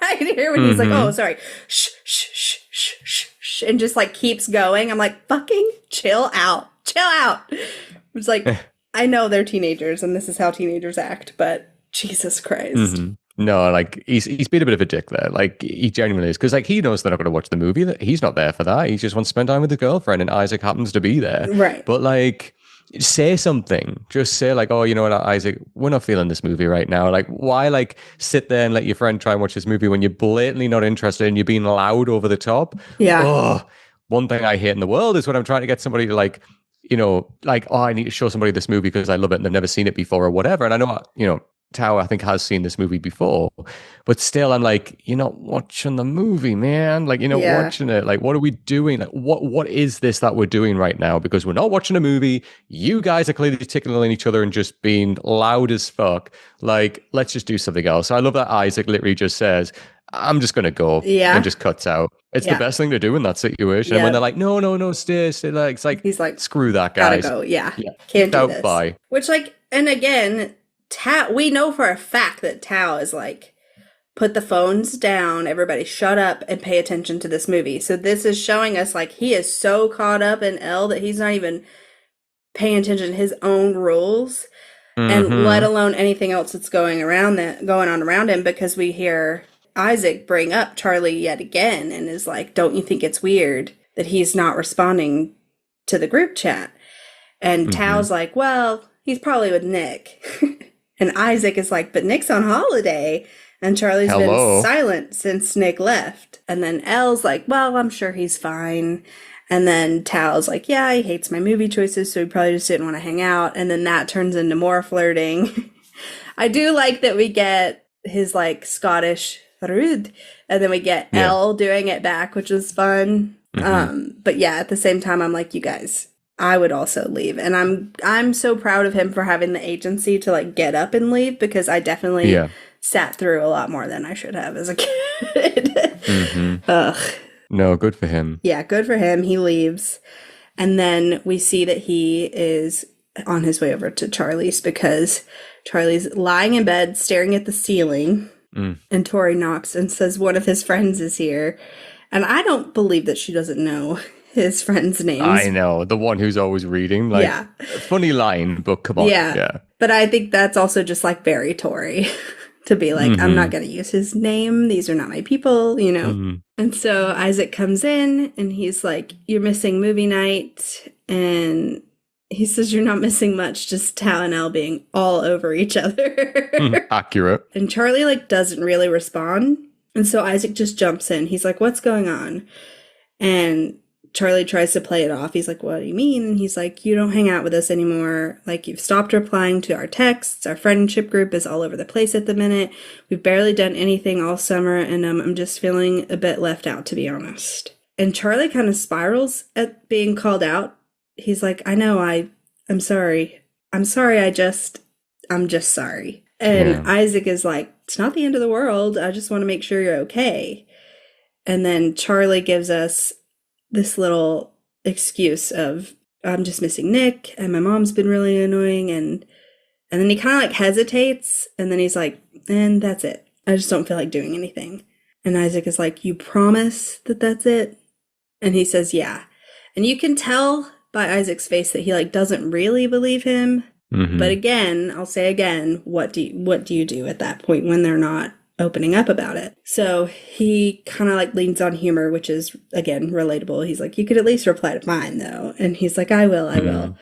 S1: right here when he's like, oh, sorry. Shh, shh, shh, shh, shh, shh. And just like keeps going. I'm like, fucking chill out. Chill out. It's like, I know they're teenagers and this is how teenagers act, but Jesus Christ.
S2: No, like he's been a bit of a dick there. Like he genuinely is, because like he knows they're not going to watch the movie. He's not there for that. He just wants to spend time with his girlfriend, and Isaac happens to be there.
S1: Right.
S2: But like, say something. Just say like, oh, you know what, Isaac, we're not feeling this movie right now. Like, why like sit there and let your friend try and watch this movie when you're blatantly not interested and you're being loud over the top?
S1: Yeah.
S2: Oh, one thing I hate in the world is when I'm trying to get somebody to like, you know, like, oh, I need to show somebody this movie because I love it and they've never seen it before or whatever. And I know, you know, Tao, I think, has seen this movie before, but still, I'm like, you're not watching the movie, man. Like, you're not watching it. Like, what are we doing? Like, what is this that we're doing right now? Because we're not watching a movie. You guys are clearly tickling each other and just being loud as fuck. Like, let's just do something else. I love that Isaac literally just says, I'm just going to go, and just cuts out. It's the best thing to do in that situation. And when they're like, no, stay. Like, it's like, he's like, screw that, guys.
S1: Gotta go. Yeah. Can't do this.
S2: Bye.
S1: Which, like, and again, Tao, we know for a fact that Tao is like, put the phones down, everybody shut up and pay attention to this movie. So this is showing us like he is so caught up in Elle that he's not even paying attention to his own rules, and let alone anything else that's going on around him, because we hear Isaac bring up Charlie yet again and is like, don't you think it's weird that he's not responding to the group chat? And Tao's like, well, he's probably with Nick. And Isaac is like, but Nick's on holiday. And Charlie's been silent since Nick left. And then Elle's like, well, I'm sure he's fine. And then Tao's like, yeah, he hates my movie choices, so he probably just didn't want to hang out. And then that turns into more flirting. I do like that we get his like Scottish rude, and then we get Elle doing it back, which is fun. But yeah, at the same time, I'm like, you guys, I would also leave. And I'm so proud of him for having the agency to like get up and leave, because I definitely sat through a lot more than I should have as a kid. Ugh.
S2: No, good for him.
S1: Yeah, good for him. He leaves. And then we see that he is on his way over to Charlie's, because Charlie's lying in bed staring at the ceiling. And Tori knocks and says one of his friends is here. And I don't believe that she doesn't know his friends' names.
S2: I know, the one who's always reading. Like, funny line, but come on. Yeah.
S1: But I think that's also just like very Tori to be like, I'm not going to use his name. These are not my people, you know? And so Isaac comes in and he's like, you're missing movie night. And he says, you're not missing much, just Tao and Elle being all over each other.
S2: Accurate.
S1: And Charlie like doesn't really respond. And so Isaac just jumps in. He's like, what's going on? And Charlie tries to play it off. He's like, what do you mean? And he's like, you don't hang out with us anymore. Like, you've stopped replying to our texts. Our friendship group is all over the place at the minute. We've barely done anything all summer. And I'm just feeling a bit left out, to be honest. And Charlie kind of spirals at being called out. He's like, I know, I'm sorry. I'm sorry, I'm just sorry. And Isaac is like, it's not the end of the world. I just want to make sure you're okay. And then Charlie gives us this little excuse of, I'm just missing Nick, and my mom's been really annoying. And then he kind of like hesitates, and then he's like, and that's it. I just don't feel like doing anything. And Isaac is like, you promise that that's it? And he says, yeah. And you can tell by Isaac's face that he like doesn't really believe him. But again, I'll say again, what do you do at that point when they're not opening up about it? So he kind of like leans on humor, which is again relatable. He's like, you could at least reply to mine though. And he's like, I will.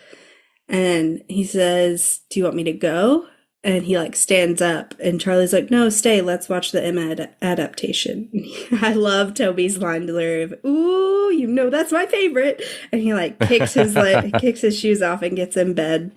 S1: And he says, do you want me to go? And he like stands up, and Charlie's like, no, stay, let's watch the Emma adaptation. I love Toby's line delivery of, ooh, you know, that's my favorite. And he like kicks his shoes off and gets in bed.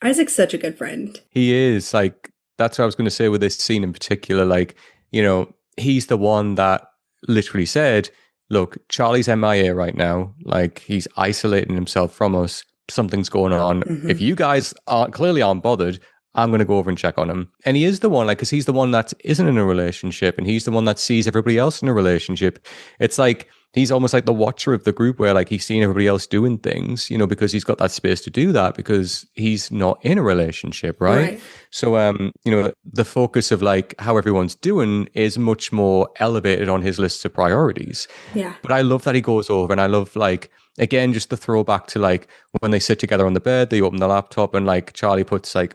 S1: Isaac's such a good friend.
S2: He is. Like, that's what I was going to say with this scene in particular. Like, you know, he's the one that literally said, look, Charlie's MIA right now. Like, he's isolating himself from us. Something's going on. If you guys aren't bothered, I'm going to go over and check on him. And he is the one, like, because he's the one that isn't in a relationship, and he's the one that sees everybody else in a relationship. It's like he's almost like the watcher of the group, where like he's seeing everybody else doing things, you know, because he's got that space to do that because he's not in a relationship, right? So, you know, the focus of like how everyone's doing is much more elevated on his lists of priorities.
S1: Yeah.
S2: But I love that he goes over, and I love like, again, just the throwback to like when they sit together on the bed, they open the laptop and like Charlie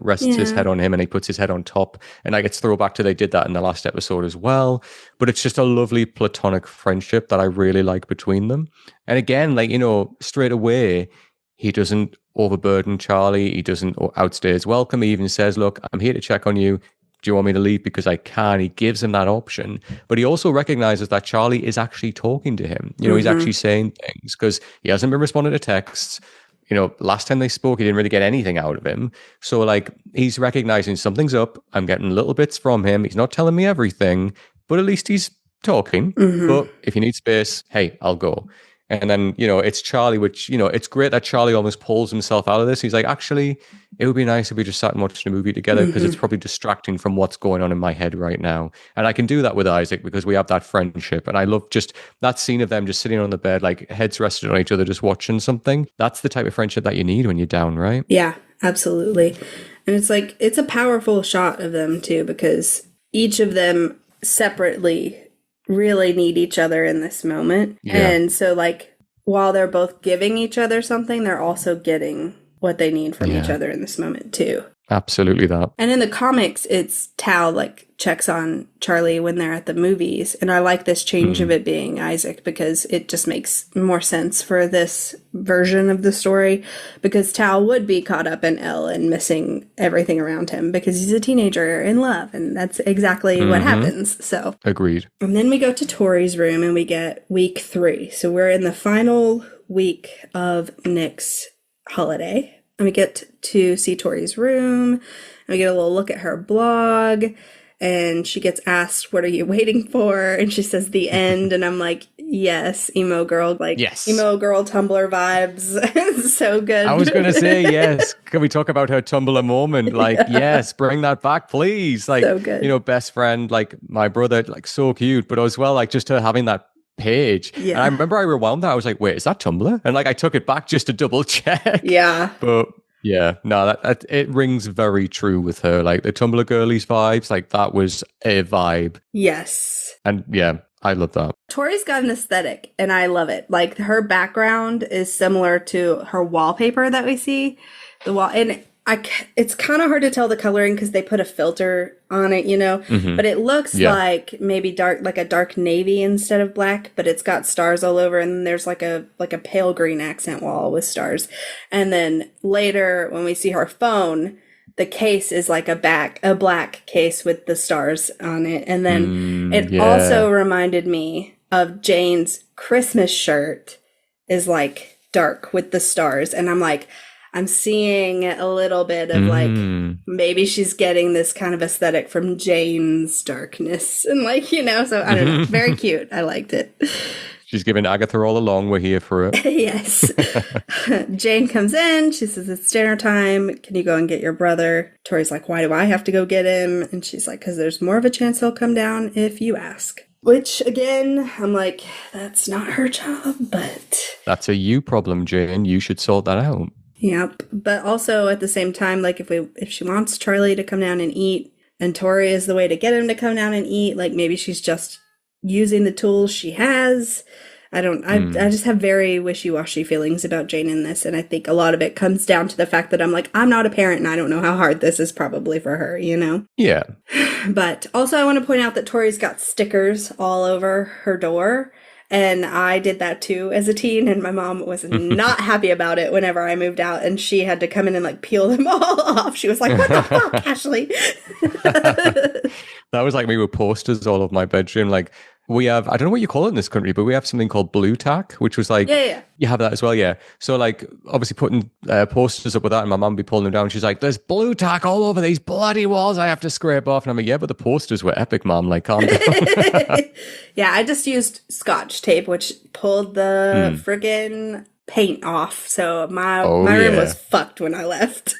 S2: rests his head on him and he puts his head on top. And like it's throwback to they did that in the last episode as well. But it's just a lovely platonic friendship that I really like between them. And again, like, you know, straight away, he doesn't overburden Charlie. He doesn't outstay his welcome. He even says, look, I'm here to check on you. Do you want me to leave? Because I can. He gives him that option. But he also recognizes that Charlie is actually talking to him. You know, he's actually saying things because he hasn't been responding to texts. You know, last time they spoke, he didn't really get anything out of him. So like, he's recognizing something's up. I'm getting little bits from him. He's not telling me everything, but at least he's talking. But if you need space, hey, I'll go. And then, you know, it's Charlie, which, you know, it's great that Charlie almost pulls himself out of this. He's like, actually, it would be nice if we just sat and watched a movie together because it's probably distracting from what's going on in my head right now. And I can do that with Isaac because we have that friendship. And I love just that scene of them just sitting on the bed, like heads rested on each other, just watching something. That's the type of friendship that you need when you're down, right?
S1: Yeah, absolutely. And it's like, it's a powerful shot of them too, because each of them separately really need each other in this moment. Yeah. And so like while they're both giving each other something, they're also getting what they need from each other in this moment too.
S2: Absolutely that.
S1: And in the comics, it's Tao like checks on Charlie when they're at the movies. And I like this change of it being Isaac because it just makes more sense for this version of the story, because Tao would be caught up in Elle and missing everything around him because he's a teenager in love. And that's exactly what happens. So
S2: agreed.
S1: And then we go to Tori's room and we get week 3. So we're in the final week of Nick's holiday. And we get to see Tori's room, and we get a little look at her blog, and she gets asked, what are you waiting for? And she says, the end. And I'm like, yes, emo girl, like emo girl Tumblr vibes. So good.
S2: I was going to say, yes. Can we talk about her Tumblr moment? Like, yes, bring that back, please. Like, so good. You know, best friend, like my brother, like so cute, but as well, like just her having that page. Yeah. And I remember I rewound that. I was like, wait, is that Tumblr? And like I took it back just to double check.
S1: Yeah.
S2: But yeah, no, that it rings very true with her. Like the Tumblr girlies vibes, like that was a vibe.
S1: Yes.
S2: And yeah, I love that.
S1: Tori's got an aesthetic and I love it. Like her background is similar to her wallpaper that we see. The wall, and it's kind of hard to tell the coloring because they put a filter on it, you know, but it looks like maybe dark, like a dark navy instead of black, but it's got stars all over, and there's like a pale green accent wall with stars. And then later when we see her phone, the case is like a black case with the stars on it. And then it also reminded me of Jane's Christmas shirt is like dark with the stars. And I'm like, I'm seeing a little bit of like, maybe she's getting this kind of aesthetic from Jane's darkness. And like, you know, so I don't know. Very cute. I liked it.
S2: She's giving Agatha all along. We're here for it.
S1: Yes. Jane comes in. She says, it's dinner time. Can you go and get your brother? Tori's like, why do I have to go get him? And she's like, because there's more of a chance he'll come down if you ask. Which, again, I'm like, that's not her job, but...
S2: That's a you problem, Jane. You should sort that out.
S1: Yep. But also at the same time, like if she wants Charlie to come down and eat and Tori is the way to get him to come down and eat, like maybe she's just using the tools she has. I just have very wishy-washy feelings about Jane in this. And I think a lot of it comes down to the fact that I'm like, I'm not a parent and I don't know how hard this is probably for her, you know?
S2: Yeah.
S1: But also I want to point out that Tori's got stickers all over her door. And I did that too as a teen, and my mom was not happy about it whenever I moved out, and she had to come in and like peel them all off. She was like, what the fuck, Ashley?
S2: That was like me with posters all over my bedroom. Like we have, I don't know what you call it in this country, but we have something called blue tack, which was like,
S1: Yeah, yeah.
S2: you have that as well, yeah. So like, obviously putting posters up with that, and my mum be pulling them down. She's like, "There's blue tack all over these bloody walls. I have to scrape off." And I'm like, "Yeah, but the posters were epic, mom. Like, calm down."
S1: Yeah, I just used Scotch tape, which pulled the friggin' paint off. So my room was fucked when I left.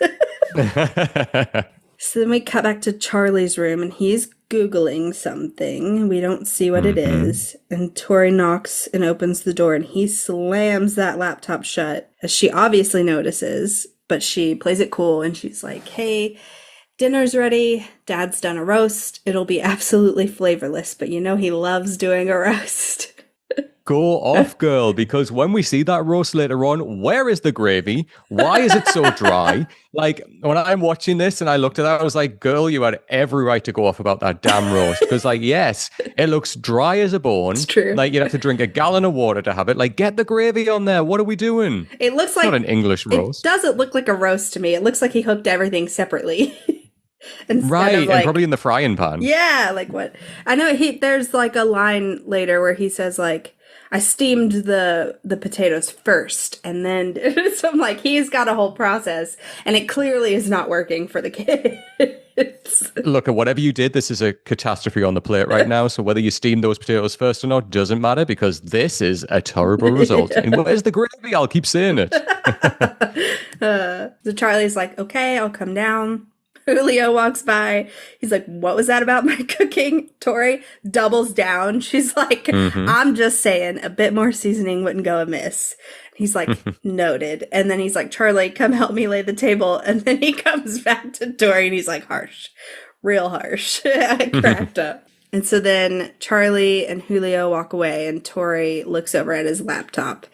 S1: So then we cut back to Charlie's room, and he's Googling something. We don't see what it is. And Tori knocks and opens the door, and he slams that laptop shut, as she obviously notices, but she plays it cool, and she's like, "Hey, dinner's ready. Dad's done a roast. It'll be absolutely flavorless, but you know he loves doing a roast."
S2: Go off, girl, because when we see that roast later on, where is the gravy? Why is it so dry? Like, when I'm watching this and I looked at that, I was like, girl, you had every right to go off about that damn roast. Because, like, yes, it looks dry as a bone.
S1: It's true.
S2: Like, you'd have to drink a gallon of water to have it. Like, get the gravy on there. What are we doing?
S1: It looks like
S2: not an English roast.
S1: It doesn't look like a roast to me. It looks like he hooked everything separately.
S2: Right,
S1: of, like,
S2: and probably in the frying pan.
S1: Yeah, like what? I know there's like a line later where he says like, "I steamed the potatoes first," and then so I'm like, he's got a whole process, and it clearly is not working for the kids.
S2: Look, at whatever you did, this is a catastrophe on the plate right now. So whether you steam those potatoes first or not doesn't matter, because this is a terrible result. And where's the gravy? I'll keep saying it.
S1: So Charlie's like, "Okay, I'll come down." Julio walks by. He's like, "What was that about my cooking?" Tori doubles down. She's like, "I'm just saying, a bit more seasoning wouldn't go amiss." He's like, "Noted." And then he's like, "Charlie, come help me lay the table." And then he comes back to Tori and he's like, harsh, real harsh. I cracked up. And so then Charlie and Julio walk away, and Tori looks over at his laptop.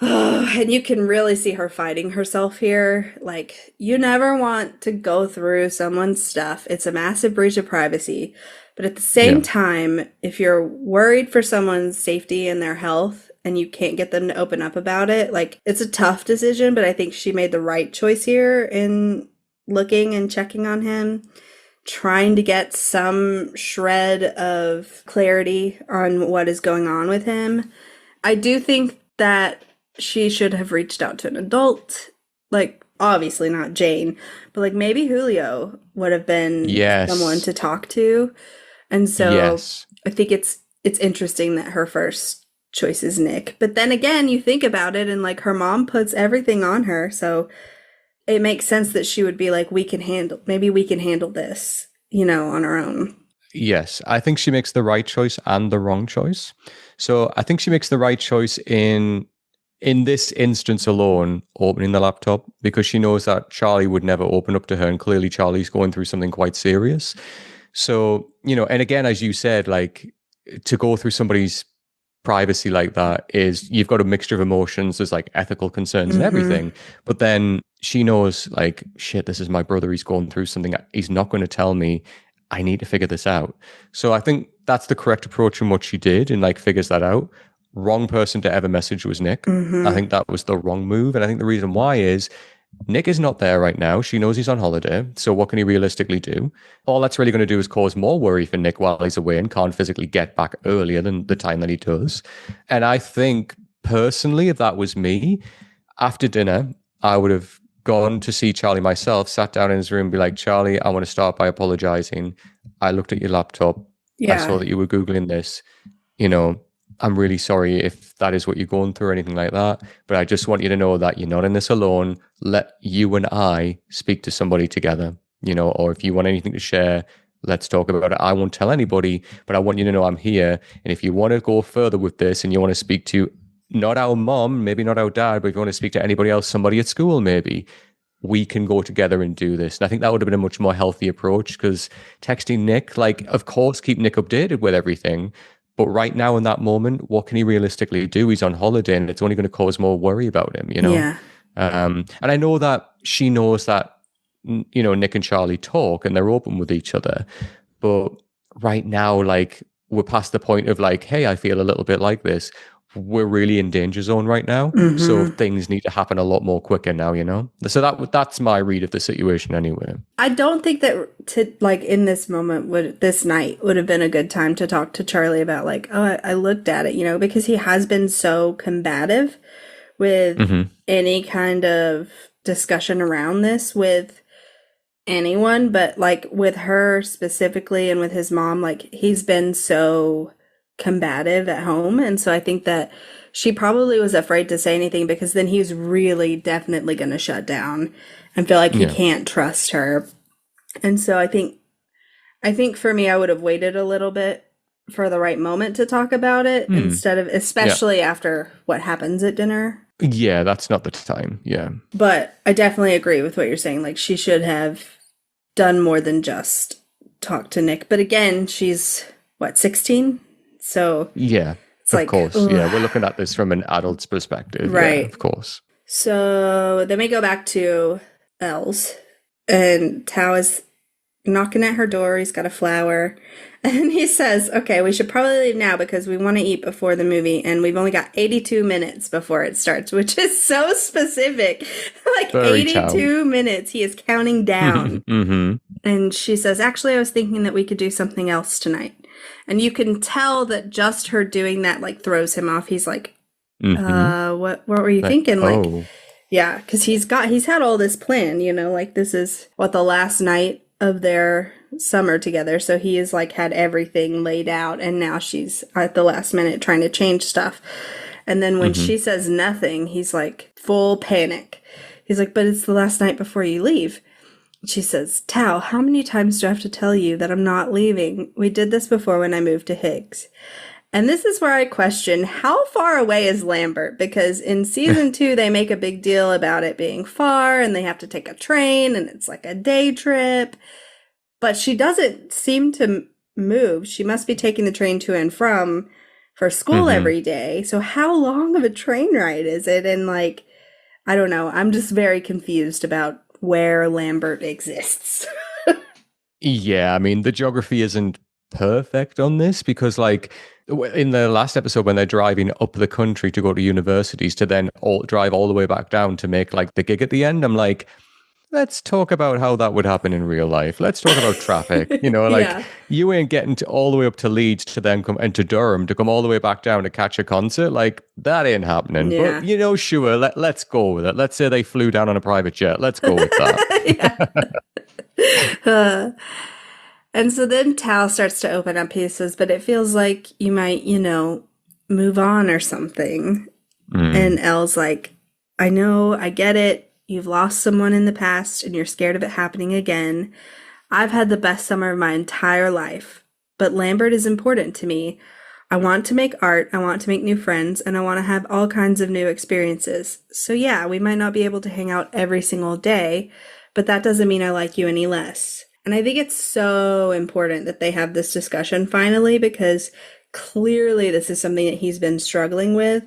S1: And you can really see her fighting herself here. Like, you never want to go through someone's stuff. It's a massive breach of privacy. But at the same time, if you're worried for someone's safety and their health and you can't get them to open up about it, like, it's a tough decision, but I think she made the right choice here in looking and checking on him, trying to get some shred of clarity on what is going on with him. I do think that she should have reached out to an adult, like, obviously not Jane, but like maybe Julio would have been someone to talk to. And so I think it's interesting that her first choice is Nick. But then again, you think about it, and like, her mom puts everything on her, so it makes sense that she would be like, we can handle this, you know, on our own.
S2: Yes, I think she makes the right choice and the wrong choice. So I think she makes the right choice in this instance alone, opening the laptop, because she knows that Charlie would never open up to her, and clearly Charlie's going through something quite serious. So, you know, and again, as you said, like, to go through somebody's privacy like that is, you've got a mixture of emotions. There's like ethical concerns and everything, but then she knows, like, shit, this is my brother. He's going through something. He's not going to tell me. I need to figure this out. So I think that's the correct approach in what she did, and like figures that out. Wrong person to ever message was Nick. I think that was the wrong move. And I think the reason why is Nick is not there right now. She knows he's on holiday. So what can he realistically do? All that's really going to do is cause more worry for Nick while he's away and can't physically get back earlier than the time that he does. And I think personally, if that was me, after dinner, I would have gone to see Charlie myself, sat down in his room and be like, "Charlie, I want to start by apologizing. I looked at your laptop. I saw that you were Googling this. You know, I'm really sorry if that is what you're going through or anything like that. But I just want you to know that you're not in this alone. Let you and I speak to somebody together, you know, or if you want anything to share, let's talk about it. I won't tell anybody, but I want you to know I'm here. And if you want to go further with this and you want to speak to not our mom, maybe not our dad, but if you want to speak to anybody else, somebody at school, maybe, we can go together and do this." And I think that would have been a much more healthy approach, because texting Nick, like, of course, keep Nick updated with everything. But right now, in that moment, what can he realistically do? He's on holiday, and it's only going to cause more worry about him, you know?
S1: Yeah.
S2: And I know that she knows that, you know, Nick and Charlie talk and they're open with each other. But right now, like, we're past the point of like, hey, I feel a little bit like this. we're really in danger zone right now. So
S1: Mm-hmm.
S2: things need to happen a lot more quicker now, you know? So that's my read of the situation anyway.
S1: I don't think that in this moment this night would have been a good time to talk to Charlie about like, oh, I looked at it, because he has been so combative with any kind of discussion around this with anyone, but like with her specifically and with his mom, like he's been so combative at home. And so I think that she probably was afraid to say anything because then he's really definitely going to shut down and feel like he can't trust her. And so I think for me, I would have waited a little bit for the right moment to talk about it instead of, especially after what happens at dinner.
S2: Yeah, that's not the time. Yeah.
S1: But I definitely agree with what you're saying. Like she should have done more than just talk to Nick. But again, she's 16? So
S2: yeah,
S1: it's
S2: of course. Ugh. Yeah, we're looking at this from an adult's perspective.
S1: Right.
S2: Yeah, of course.
S1: So then we go back to Elle's and Tao is knocking at her door. He's got a flower. And he says, okay, we should probably leave now because we want to eat before the movie. And we've only got 82 minutes before it starts, which is so specific. Like very 82 minutes. He is counting down. And she says, actually, I was thinking that we could do something else tonight. And you can tell that just her doing that like throws him off. He's like, what were you thinking? Like, yeah, because he's had all this plan, like this is the last night of their summer together. So he is like had everything laid out and now she's at the last minute trying to change stuff. And then when she says nothing, he's like full panic. He's like, but it's the last night before you leave. She says, Tao, how many times do I have to tell you that I'm not leaving? We did this before when I moved to Higgs. And this is where I question, how far away is Lambert? Because in season 2, they make a big deal about it being far and they have to take a train and it's like a day trip. But she doesn't seem to move. She must be taking the train to and from for school every day. So how long of a train ride is it? And like, I don't know. I'm just very confused about where Lambert exists.
S2: Yeah, I mean, the geography isn't perfect on this because like in the last episode when they're driving up the country to go to universities to then drive all the way back down to make like the gig at the end, I'm like, let's talk about how that would happen in real life. Let's talk about traffic. You ain't getting all the way up to Leeds to then come into Durham to come all the way back down to catch a concert. Like that ain't happening.
S1: Yeah.
S2: But sure, let's go with it. Let's say they flew down on a private jet. Let's go with
S1: that. And so then Tao starts to open up. He says, but it feels like you might, move on or something. And Elle's like, I know, I get it. You've lost someone in the past and you're scared of it happening again. I've had the best summer of my entire life, but Lambert is important to me. I want to make art, I want to make new friends, and I want to have all kinds of new experiences. So yeah, we might not be able to hang out every single day, but that doesn't mean I like you any less. And I think it's so important that they have this discussion finally, because clearly this is something that he's been struggling with.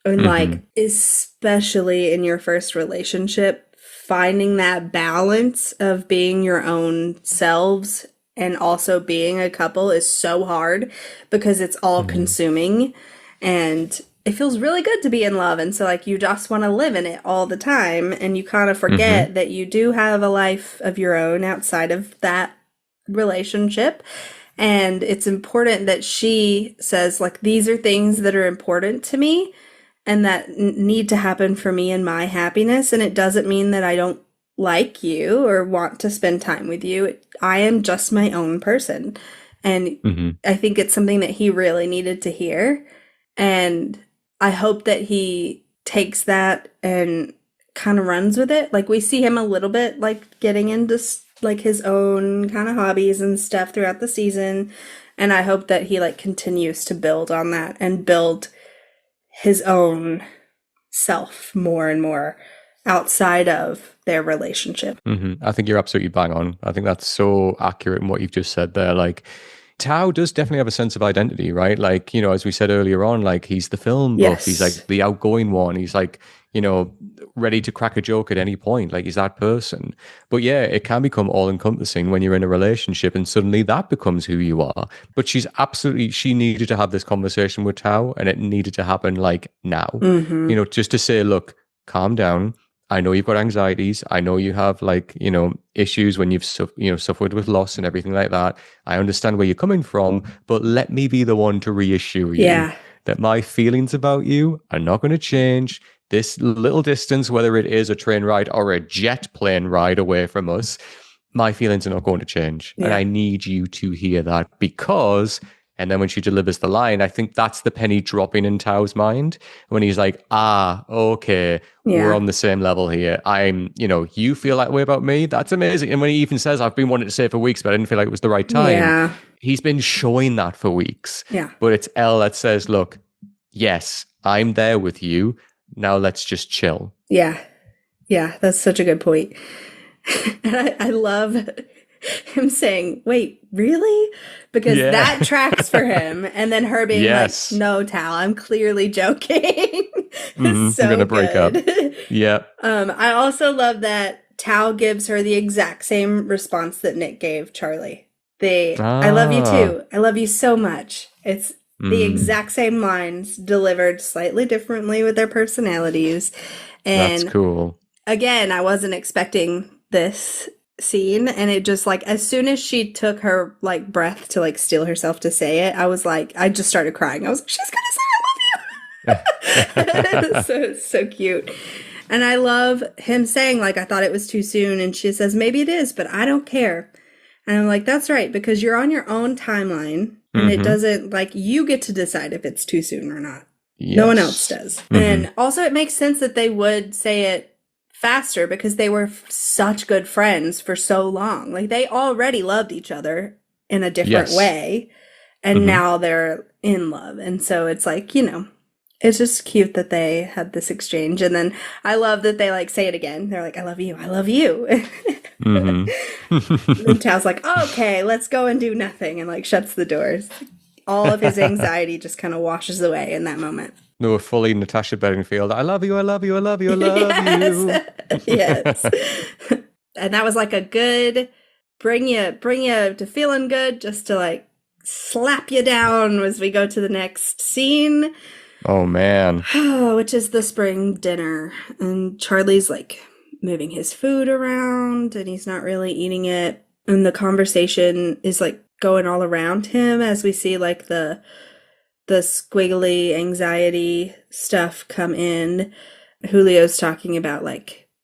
S1: And like, especially in your first relationship, finding that balance of being your own selves and also being a couple is so hard because it's all consuming and it feels really good to be in love. And so like, you just want to live in it all the time. And you kind of forget that you do have a life of your own outside of that relationship. And it's important that she says like, these are things that are important to me and that need to happen for me and my happiness. And it doesn't mean that I don't like you or want to spend time with you. I am just my own person. And I think it's something that he really needed to hear. And I hope that he takes that and kind of runs with it. Like we see him a little bit like getting into like his own kind of hobbies and stuff throughout the season. And I hope that he like continues to build on that and build his own self more and more outside of their relationship.
S2: I think you're absolutely bang on. I think that's so accurate in what you've just said there. Like Tao does definitely have a sense of identity, right? Like, as we said earlier on, like he's the film buff. He's like the outgoing one. He's like, ready to crack a joke at any point. Like, he's that person. But yeah, it can become all encompassing when you're in a relationship and suddenly that becomes who you are. But she needed to have this conversation with Tao, and it needed to happen like now, just to say, look, calm down. I know you've got anxieties. I know you have issues when you've suffered with loss and everything like that. I understand where you're coming from, but let me be the one to reassure you that my feelings about you are not going to change. This little distance, whether it is a train ride or a jet plane ride away from us, my feelings are not going to change. Yeah. And I need you to hear that because... And then when she delivers the line, I think that's the penny dropping in Tao's mind when he's like, okay, we're on the same level here. You feel that way about me? That's amazing. And when he even says, I've been wanting to say it for weeks, but I didn't feel like it was the right time. He's been showing that for weeks. But it's Elle that says, look, yes, I'm there with you. Now let's just chill. Yeah, that's such a good point. And I love him saying, wait, really? Because that tracks for him. And then her being like, no, Tao, I'm clearly joking. So I'm going to break up. Yeah. I also love that Tao gives her the exact same response that Nick gave Charlie. I love you too. I love you so much. It's the exact same lines delivered slightly differently with their personalities. And that's cool. Again, I wasn't expecting this scene, and it just as soon as she took her breath to steel herself to say it, I was I just started crying. I was like, she's gonna say I love you. so cute. And I love him saying I thought it was too soon, and she says maybe it is, but I don't care. And I'm like, that's right, because you're on your own timeline, and it doesn't you get to decide if it's too soon or not. No one else does. And also it makes sense that they would say it faster because they were such good friends for so long. They already loved each other in a different way, and now they're in love. And so it's it's just cute that they had this exchange. And then I love that they say it again. They're like, I love you, I love you. And Tao's like, okay, let's go and do nothing, and shuts the doors. All of his anxiety just kind of washes away in that moment. No, fully Natasha Bedingfield. I love you, I love you, I love you, I love you. Yes. And that was a good bring you to feeling good, just to slap you down as we go to the next scene. Oh man. Which is the spring dinner. And Charlie's moving his food around, and he's not really eating it. And the conversation is going all around him as we see the squiggly anxiety stuff come in. Julio's talking about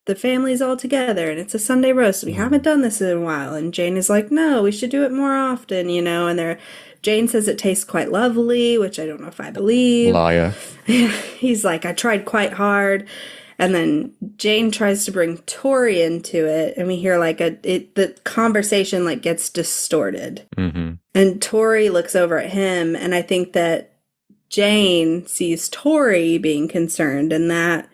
S2: the family's all together and it's a Sunday roast. We haven't done this in a while. And Jane is like, no, we should do it more often, and Jane says it tastes quite lovely, which I don't know if I believe. Liar. He's like, I tried quite hard. And then Jane tries to bring Tori into it, and we hear the conversation gets distorted. And Tori looks over at him, and I think that Jane sees Tori being concerned, and that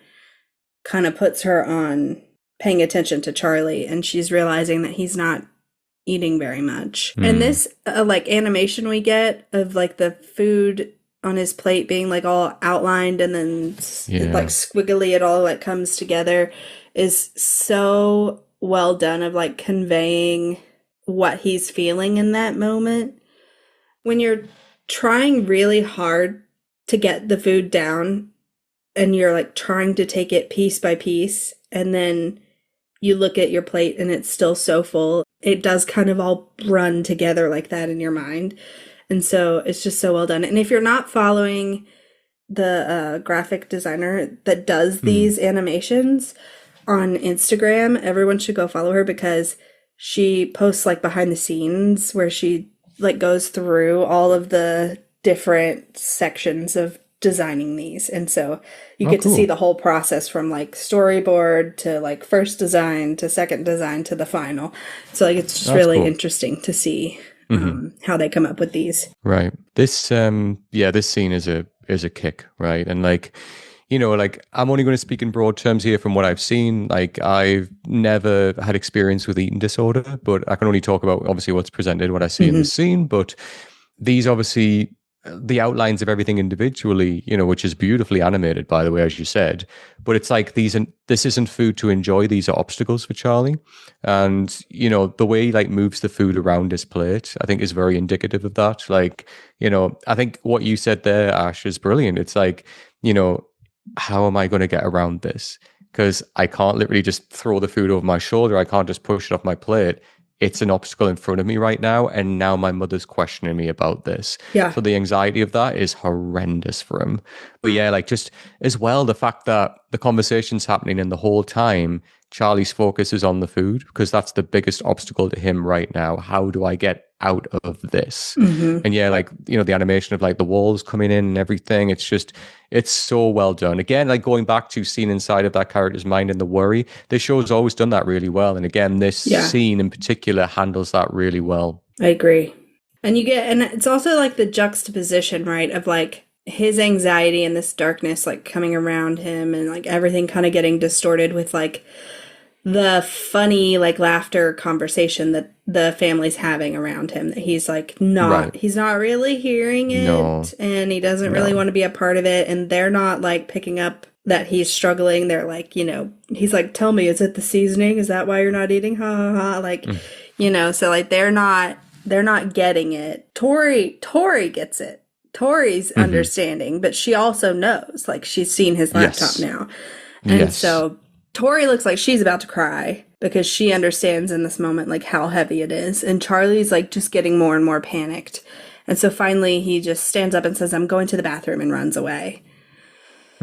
S2: kind of puts her on paying attention to Charlie, and she's realizing that he's not eating very much. And this animation we get of the food on his plate being all outlined and then squiggly, it all comes together, is so well done of conveying what he's feeling in that moment. When you're trying really hard to get the food down and you're trying to take it piece by piece, and then you look at your plate and it's still so full, it does kind of all run together like that in your mind. And so it's just so well done. And if you're not following the graphic designer that does these animations on Instagram, everyone should go follow her, because she posts behind the scenes where she goes through all of the different sections of designing these. And so you get to see the whole process from storyboard to first design to second design to the final. So it's just really interesting to see how they come up with these. Right. This this scene is a kick, right? And I'm only going to speak in broad terms here from what I've seen. I've never had experience with eating disorder, but I can only talk about obviously what's presented, what I see in the scene. But these obviously the outlines of everything individually, which is beautifully animated, by the way, as you said. But it's like this isn't food to enjoy. These are obstacles for Charlie. And, the way he like moves the food around his plate, I think is very indicative of that. Like, I think what you said there, Ash, is brilliant. It's like, how am I going to get around this? Because I can't literally just throw the food over my shoulder. I can't just push it off my plate. It's an obstacle in front of me right now. And now my mother's questioning me about this.
S1: Yeah.
S2: So the anxiety of that is horrendous for him. But yeah, like just as well, the fact that the conversation's happening and the whole time Charlie's focus is on the food, because that's the biggest obstacle to him right now. How do I get out of this?
S1: Mm-hmm.
S2: And yeah, like, the animation of like the walls coming in and everything, it's so well done. Again, like going back to seeing inside of that character's mind and the worry, this show's always done that really well. And again, this scene in particular handles that really well.
S1: I agree. And it's also like the juxtaposition, right, of like his anxiety and this darkness like coming around him, and like everything kind of getting distorted with like the funny like laughter conversation that the family's having around him, that he's like he's not really hearing it, and he doesn't really want to be a part of it, and they're not like picking up that he's struggling. They're like, he's like, tell me, is it the seasoning? Is that why you're not eating? Ha ha ha. Like, so like they're not getting it. Tori gets it. Tori's understanding, but she also knows, like she's seen his laptop now. And so Tori looks like she's about to cry because she understands in this moment like how heavy it is. And Charlie's like just getting more and more panicked. And so finally he just stands up and says, I'm going to the bathroom, and runs away.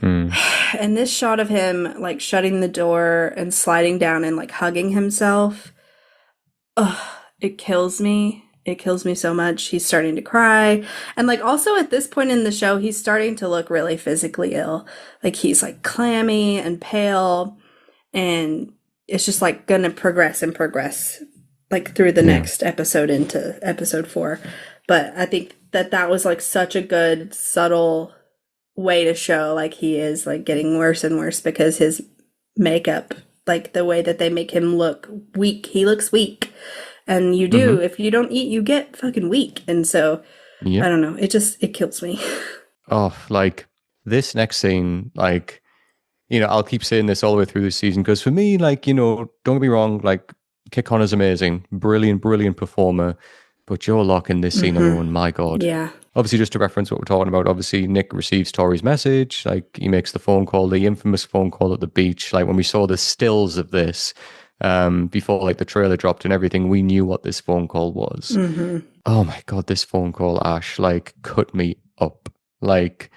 S1: And this shot of him like shutting the door and sliding down and like hugging himself, it kills me. It kills me so much. He's starting to cry. And like also at this point in the show, he's starting to look really physically ill. Like he's like clammy and pale. And it's just like gonna progress like through the next episode into episode 4. But I think that was like such a good subtle way to show like he is like getting worse and worse, because his makeup, like the way that they make him look weak, he looks weak. And you do, if you don't eat, you get fucking weak. And so I don't know, it kills me.
S2: Oh, like this next scene, like, I'll keep saying this all the way through this season, because for me, like, don't get me wrong, like, Kit Connor's amazing. Brilliant performer. But Joe Locke in this scene alone, my God.
S1: Yeah.
S2: Obviously, just to reference what we're talking about, obviously, Nick receives Tori's message. Like, he makes the phone call, the infamous phone call at the beach. Like, when we saw the stills of this before, like, the trailer dropped and everything, we knew what this phone call was. Oh, my God, this phone call, Ash, like, cut me up. Like,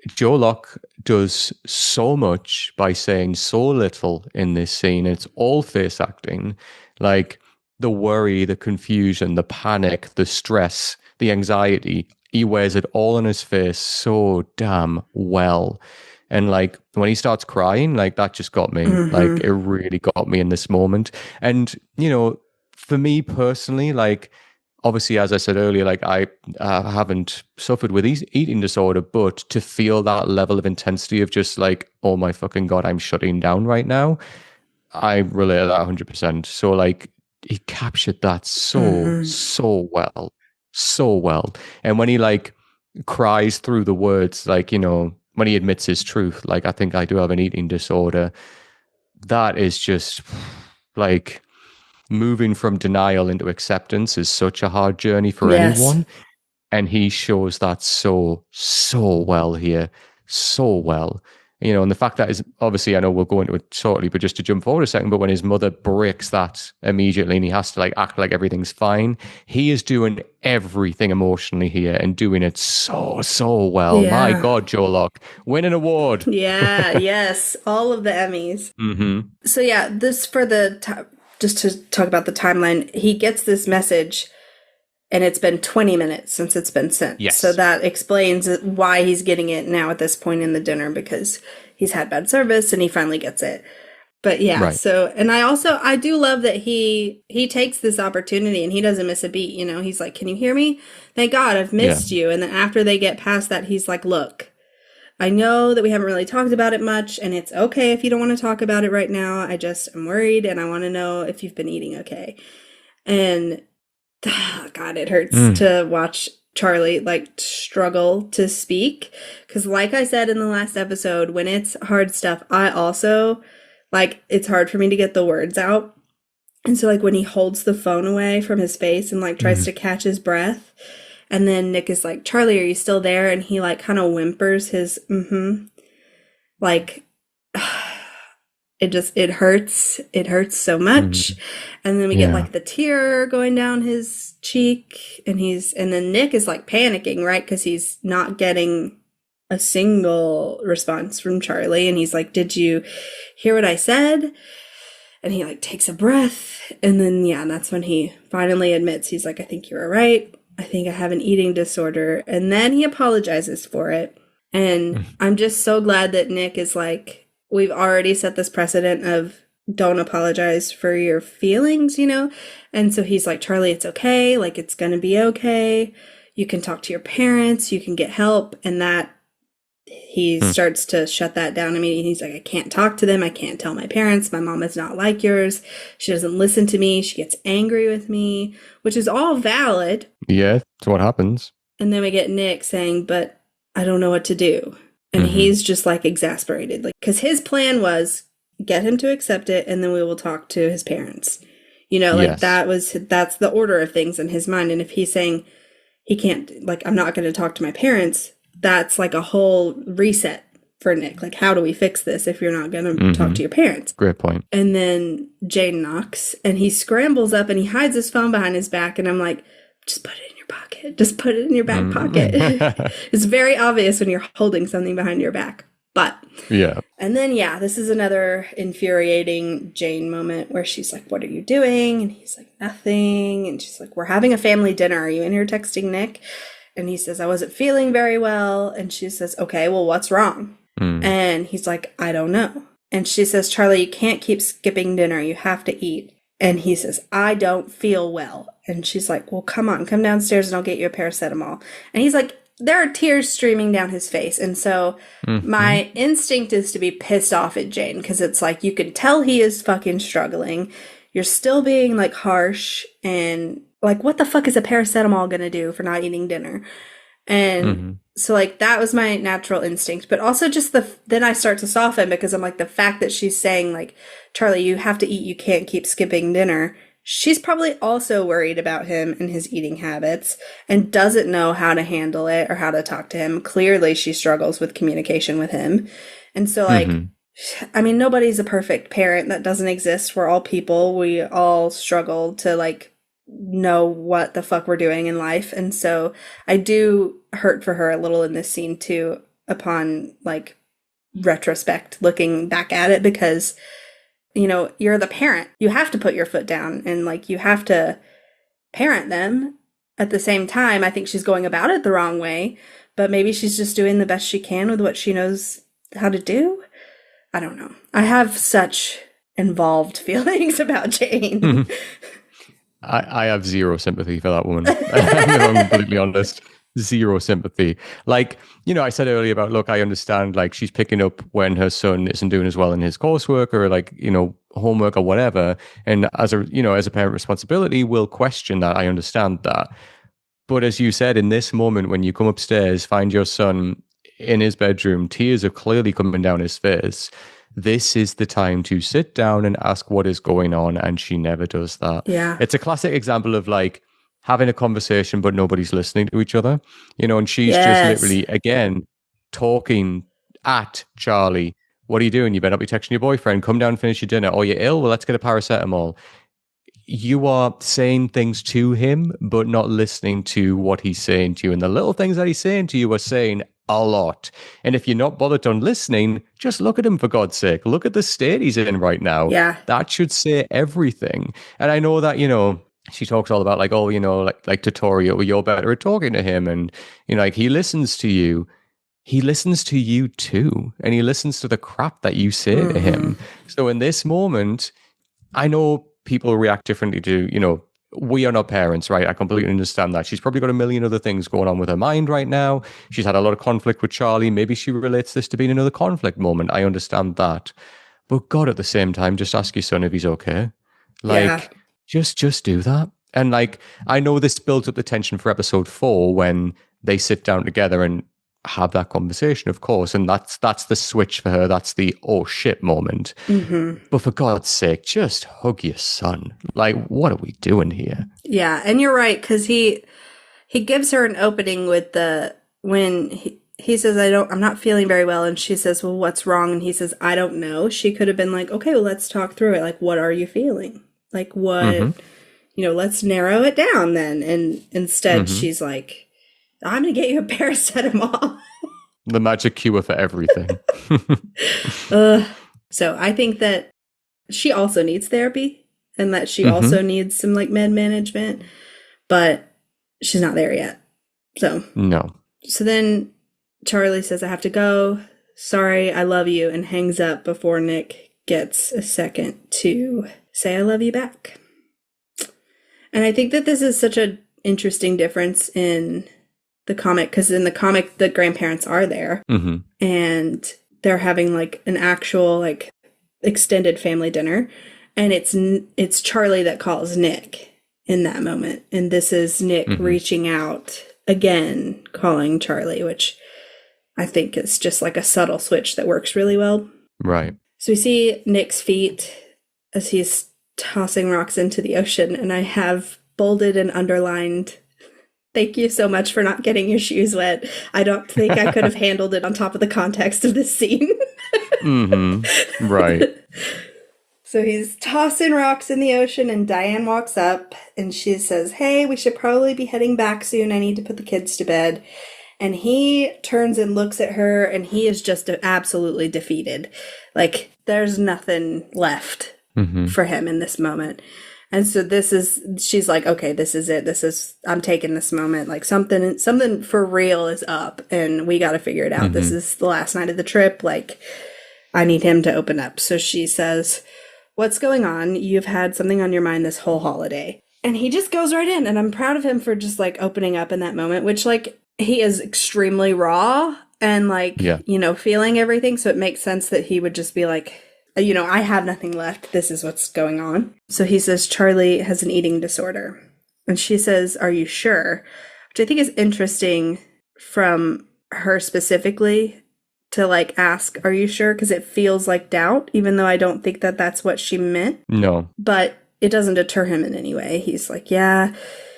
S2: Joe Locke does so much by saying so little in this scene. It's all face acting. Like the worry, the confusion, the panic, the stress, the anxiety, he wears it all on his face so damn well. And like when he starts crying, like that just got me. Like it really got me in this moment. And, for me personally, like, obviously, as I said earlier, like I haven't suffered with eating disorder, but to feel that level of intensity of just like, oh my fucking God, I'm shutting down right now, I relate to that 100%. So like he captured that so well. And when he like cries through the words, like, when he admits his truth, like, I think I do have an eating disorder, that is just like... moving from denial into acceptance is such a hard journey for anyone. And he shows that so well here. So well. And the fact that is, obviously, I know we'll go into it shortly, but just to jump forward a second, but when his mother breaks that immediately and he has to like act like everything's fine, he is doing everything emotionally here and doing it so well. My God, Joe Locke, win an award.
S1: Yes. All of the Emmys. So yeah, this for the... just to talk about the timeline, he gets this message and it's been 20 minutes since it's been sent.
S2: Yes.
S1: So that explains why he's getting it now at this point in the dinner, because he's had bad service and he finally gets it. But yeah, so, and I do love that he takes this opportunity and he doesn't miss a beat. He's like, can you hear me? Thank God I've missed you. And then after they get past that, he's like, look, I know that we haven't really talked about it much, and it's okay if you don't want to talk about it right now. I just am worried, and I want to know if you've been eating okay. And God, it hurts to watch Charlie like struggle to speak. Because, like I said in the last episode, when it's hard stuff, I also like it's hard for me to get the words out. And so, like, when he holds the phone away from his face and like tries to catch his breath, and then Nick is like, Charlie, are you still there? And he like kind of whimpers his like it hurts so much. And then we get like the tear going down his cheek, and then Nick is like panicking, right? Because he's not getting a single response from Charlie, and he's like, did you hear what I said? And he like takes a breath, and then that's when he finally admits, he's like, I think you were right, I think I have an eating disorder. And then he apologizes for it. And I'm just so glad that Nick is like, we've already set this precedent of don't apologize for your feelings, you know? And so he's like, Charlie, it's okay. Like, it's going to be okay. You can talk to your parents. You can get help. And that he starts to shut that down immediately. He's like, I can't talk to them. I can't tell my parents. My mom is not like yours. She doesn't listen to me. She gets angry with me, which is all valid.
S2: Yeah, that's what happens.
S1: And then we get Nick saying, but I don't know what to do. And he's just like exasperated, like, because his plan was get him to accept it, and then we will talk to his parents. You know, like that's the order of things in his mind. And if he's saying he can't, like, I'm not going to talk to my parents, that's like a whole reset for Nick. Like, how do we fix this if you're not going to talk to your parents?
S2: Great point.
S1: And then Jane knocks, and he scrambles up and he hides his phone behind his back. And I'm like, just put it in your pocket. Just put it in your back pocket. It's very obvious when you're holding something behind your back. But and then this is another infuriating Jane moment where she's like, what are you doing? And he's like, nothing. And she's like, we're having a family dinner. Are you in here texting Nick? And he says, I wasn't feeling very well. And she says, okay, well, what's wrong? And he's like, I don't know. And she says, Charlie, you can't keep skipping dinner. You have to eat. And he says, I don't feel well. And she's like, well, come on, come downstairs and I'll get you a paracetamol. And he's like, there are tears streaming down his face. And so my instinct is to be pissed off at Jane, because it's like, you can tell he is fucking struggling. You're still being like harsh, and like, what the fuck is a paracetamol going to do for not eating dinner? And so like, that was my natural instinct. But also just then I start to soften, because I'm like, the fact that she's saying like, Charlie, you have to eat. You can't keep skipping dinner. She's probably also worried about him and his eating habits and doesn't know how to handle it or how to talk to him. Clearly, she struggles with communication with him. And so, like, I mean, nobody's a perfect parent. That doesn't exist. We're all people. We all struggle to, like, know what the fuck we're doing in life. And so I do hurt for her a little in this scene, too, upon, like, retrospect, looking back at it, because you know, you're the parent. You have to put your foot down and like you have to parent them. At the same time, I think she's going about it the wrong way, but maybe she's just doing the best she can with what she knows how to do. I don't know. I have such involved feelings about Jane.
S2: I have zero sympathy for that woman. I'm completely honest. Zero sympathy. Like, you know, I said earlier about, look, I understand, like, she's picking up when her son isn't doing as well in his coursework or, like, you know, homework or whatever. And as a, you know, as a parent responsibility, we'll question that. I understand that. But as you said, in this moment, when you come upstairs, find your son in his bedroom, tears are clearly coming down his face. This is the time to sit down and ask what is going on. And she never does that.
S1: Yeah.
S2: It's a classic example of, like, having a conversation, but nobody's listening to each other, you know, and she's just literally, again, talking at Charlie. What are you doing? You better not be texting your boyfriend. Come down and finish your dinner. Oh, you're ill? Well, let's get a paracetamol. You are saying things to him, but not listening to what he's saying to you. And the little things that he's saying to you are saying a lot. And if you're not bothered on listening, just look at him, for God's sake. Look at the state he's in right now.
S1: Yeah.
S2: That should say everything. And I know that, you know, she talks all about like, oh, you know, like to Tori, oh, you're better at talking to him. And, you know, like he listens to you. He listens to you too. And he listens to the crap that you say to him. So in this moment, I know people react differently to, you know, we are not parents, right? I completely understand that. She's probably got a million other things going on with her mind right now. She's had a lot of conflict with Charlie. Maybe she relates this to being another conflict moment. I understand that. But God, at the same time, just ask your son if he's okay. Like, just do that. And like, I know this builds up the tension for episode 4 when they sit down together and have that conversation, of course. And that's the switch for her. That's the oh shit moment.
S1: Mm-hmm.
S2: But for God's sake, just hug your son. Like, what are we doing here?
S1: Yeah, and you're right, because he gives her an opening with when he says, I'm not feeling very well, and she says, well, what's wrong? And he says, I don't know. She could have been like, okay, well, let's talk through it. Like, what are you feeling? Like, what, let's narrow it down then. And instead she's like, I'm going to get you a paracetamol.
S2: The magic cure for everything.
S1: So I think that she also needs therapy and that she also needs some like med management, but she's not there yet. So
S2: no.
S1: So then Charlie says, I have to go. Sorry, I love you, and hangs up before Nick gets a second to say I love you back. And I think that this is such an interesting difference in the comic, because in the comic, the grandparents are there and they're having like an actual like extended family dinner. And it's Charlie that calls Nick in that moment. And this is Nick reaching out again, calling Charlie, which I think is just like a subtle switch that works really well.
S2: Right.
S1: So we see Nick's feet as he's tossing rocks into the ocean. And I have bolded and underlined, thank you so much for not getting your shoes wet. I don't think I could have handled it on top of the context of this scene.
S2: Right.
S1: So he's tossing rocks in the ocean, and Diane walks up and she says, hey, we should probably be heading back soon. I need to put the kids to bed. And he turns and looks at her, and he is just absolutely defeated. Like, there's nothing left for him in this moment. And so she's like, okay, this is it. I'm taking this moment. Like something for real is up, and we got to figure it out. This is the last night of the trip. Like, I need him to open up. So she says, what's going on? You've had something on your mind this whole holiday. And he just goes right in, and I'm proud of him for just like opening up in that moment, which like he is extremely raw and like, feeling everything. So it makes sense that he would just be like, I have nothing left. This is what's going on. So he says, Charlie has an eating disorder. And she says, are you sure? Which I think is interesting from her specifically to like ask, are you sure? Because it feels like doubt, even though I don't think that that's what she meant.
S2: No.
S1: But it doesn't deter him in any way. He's like, yeah,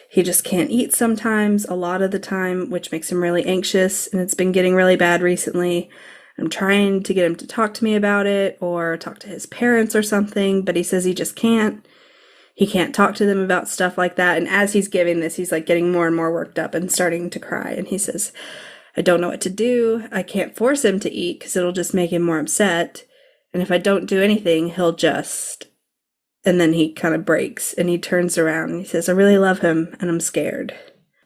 S1: he just can't eat sometimes, a lot of the time, which makes him really anxious. And it's been getting really bad recently. I'm trying to get him to talk to me about it or talk to his parents or something, but he says he just can't. He can't talk to them about stuff like that. And as he's giving this, he's like getting more and more worked up and starting to cry. And he says, I don't know what to do. I can't force him to eat because it'll just make him more upset. And if I don't do anything, he'll just... And then he kind of breaks and he turns around and he says, I really love him and I'm scared.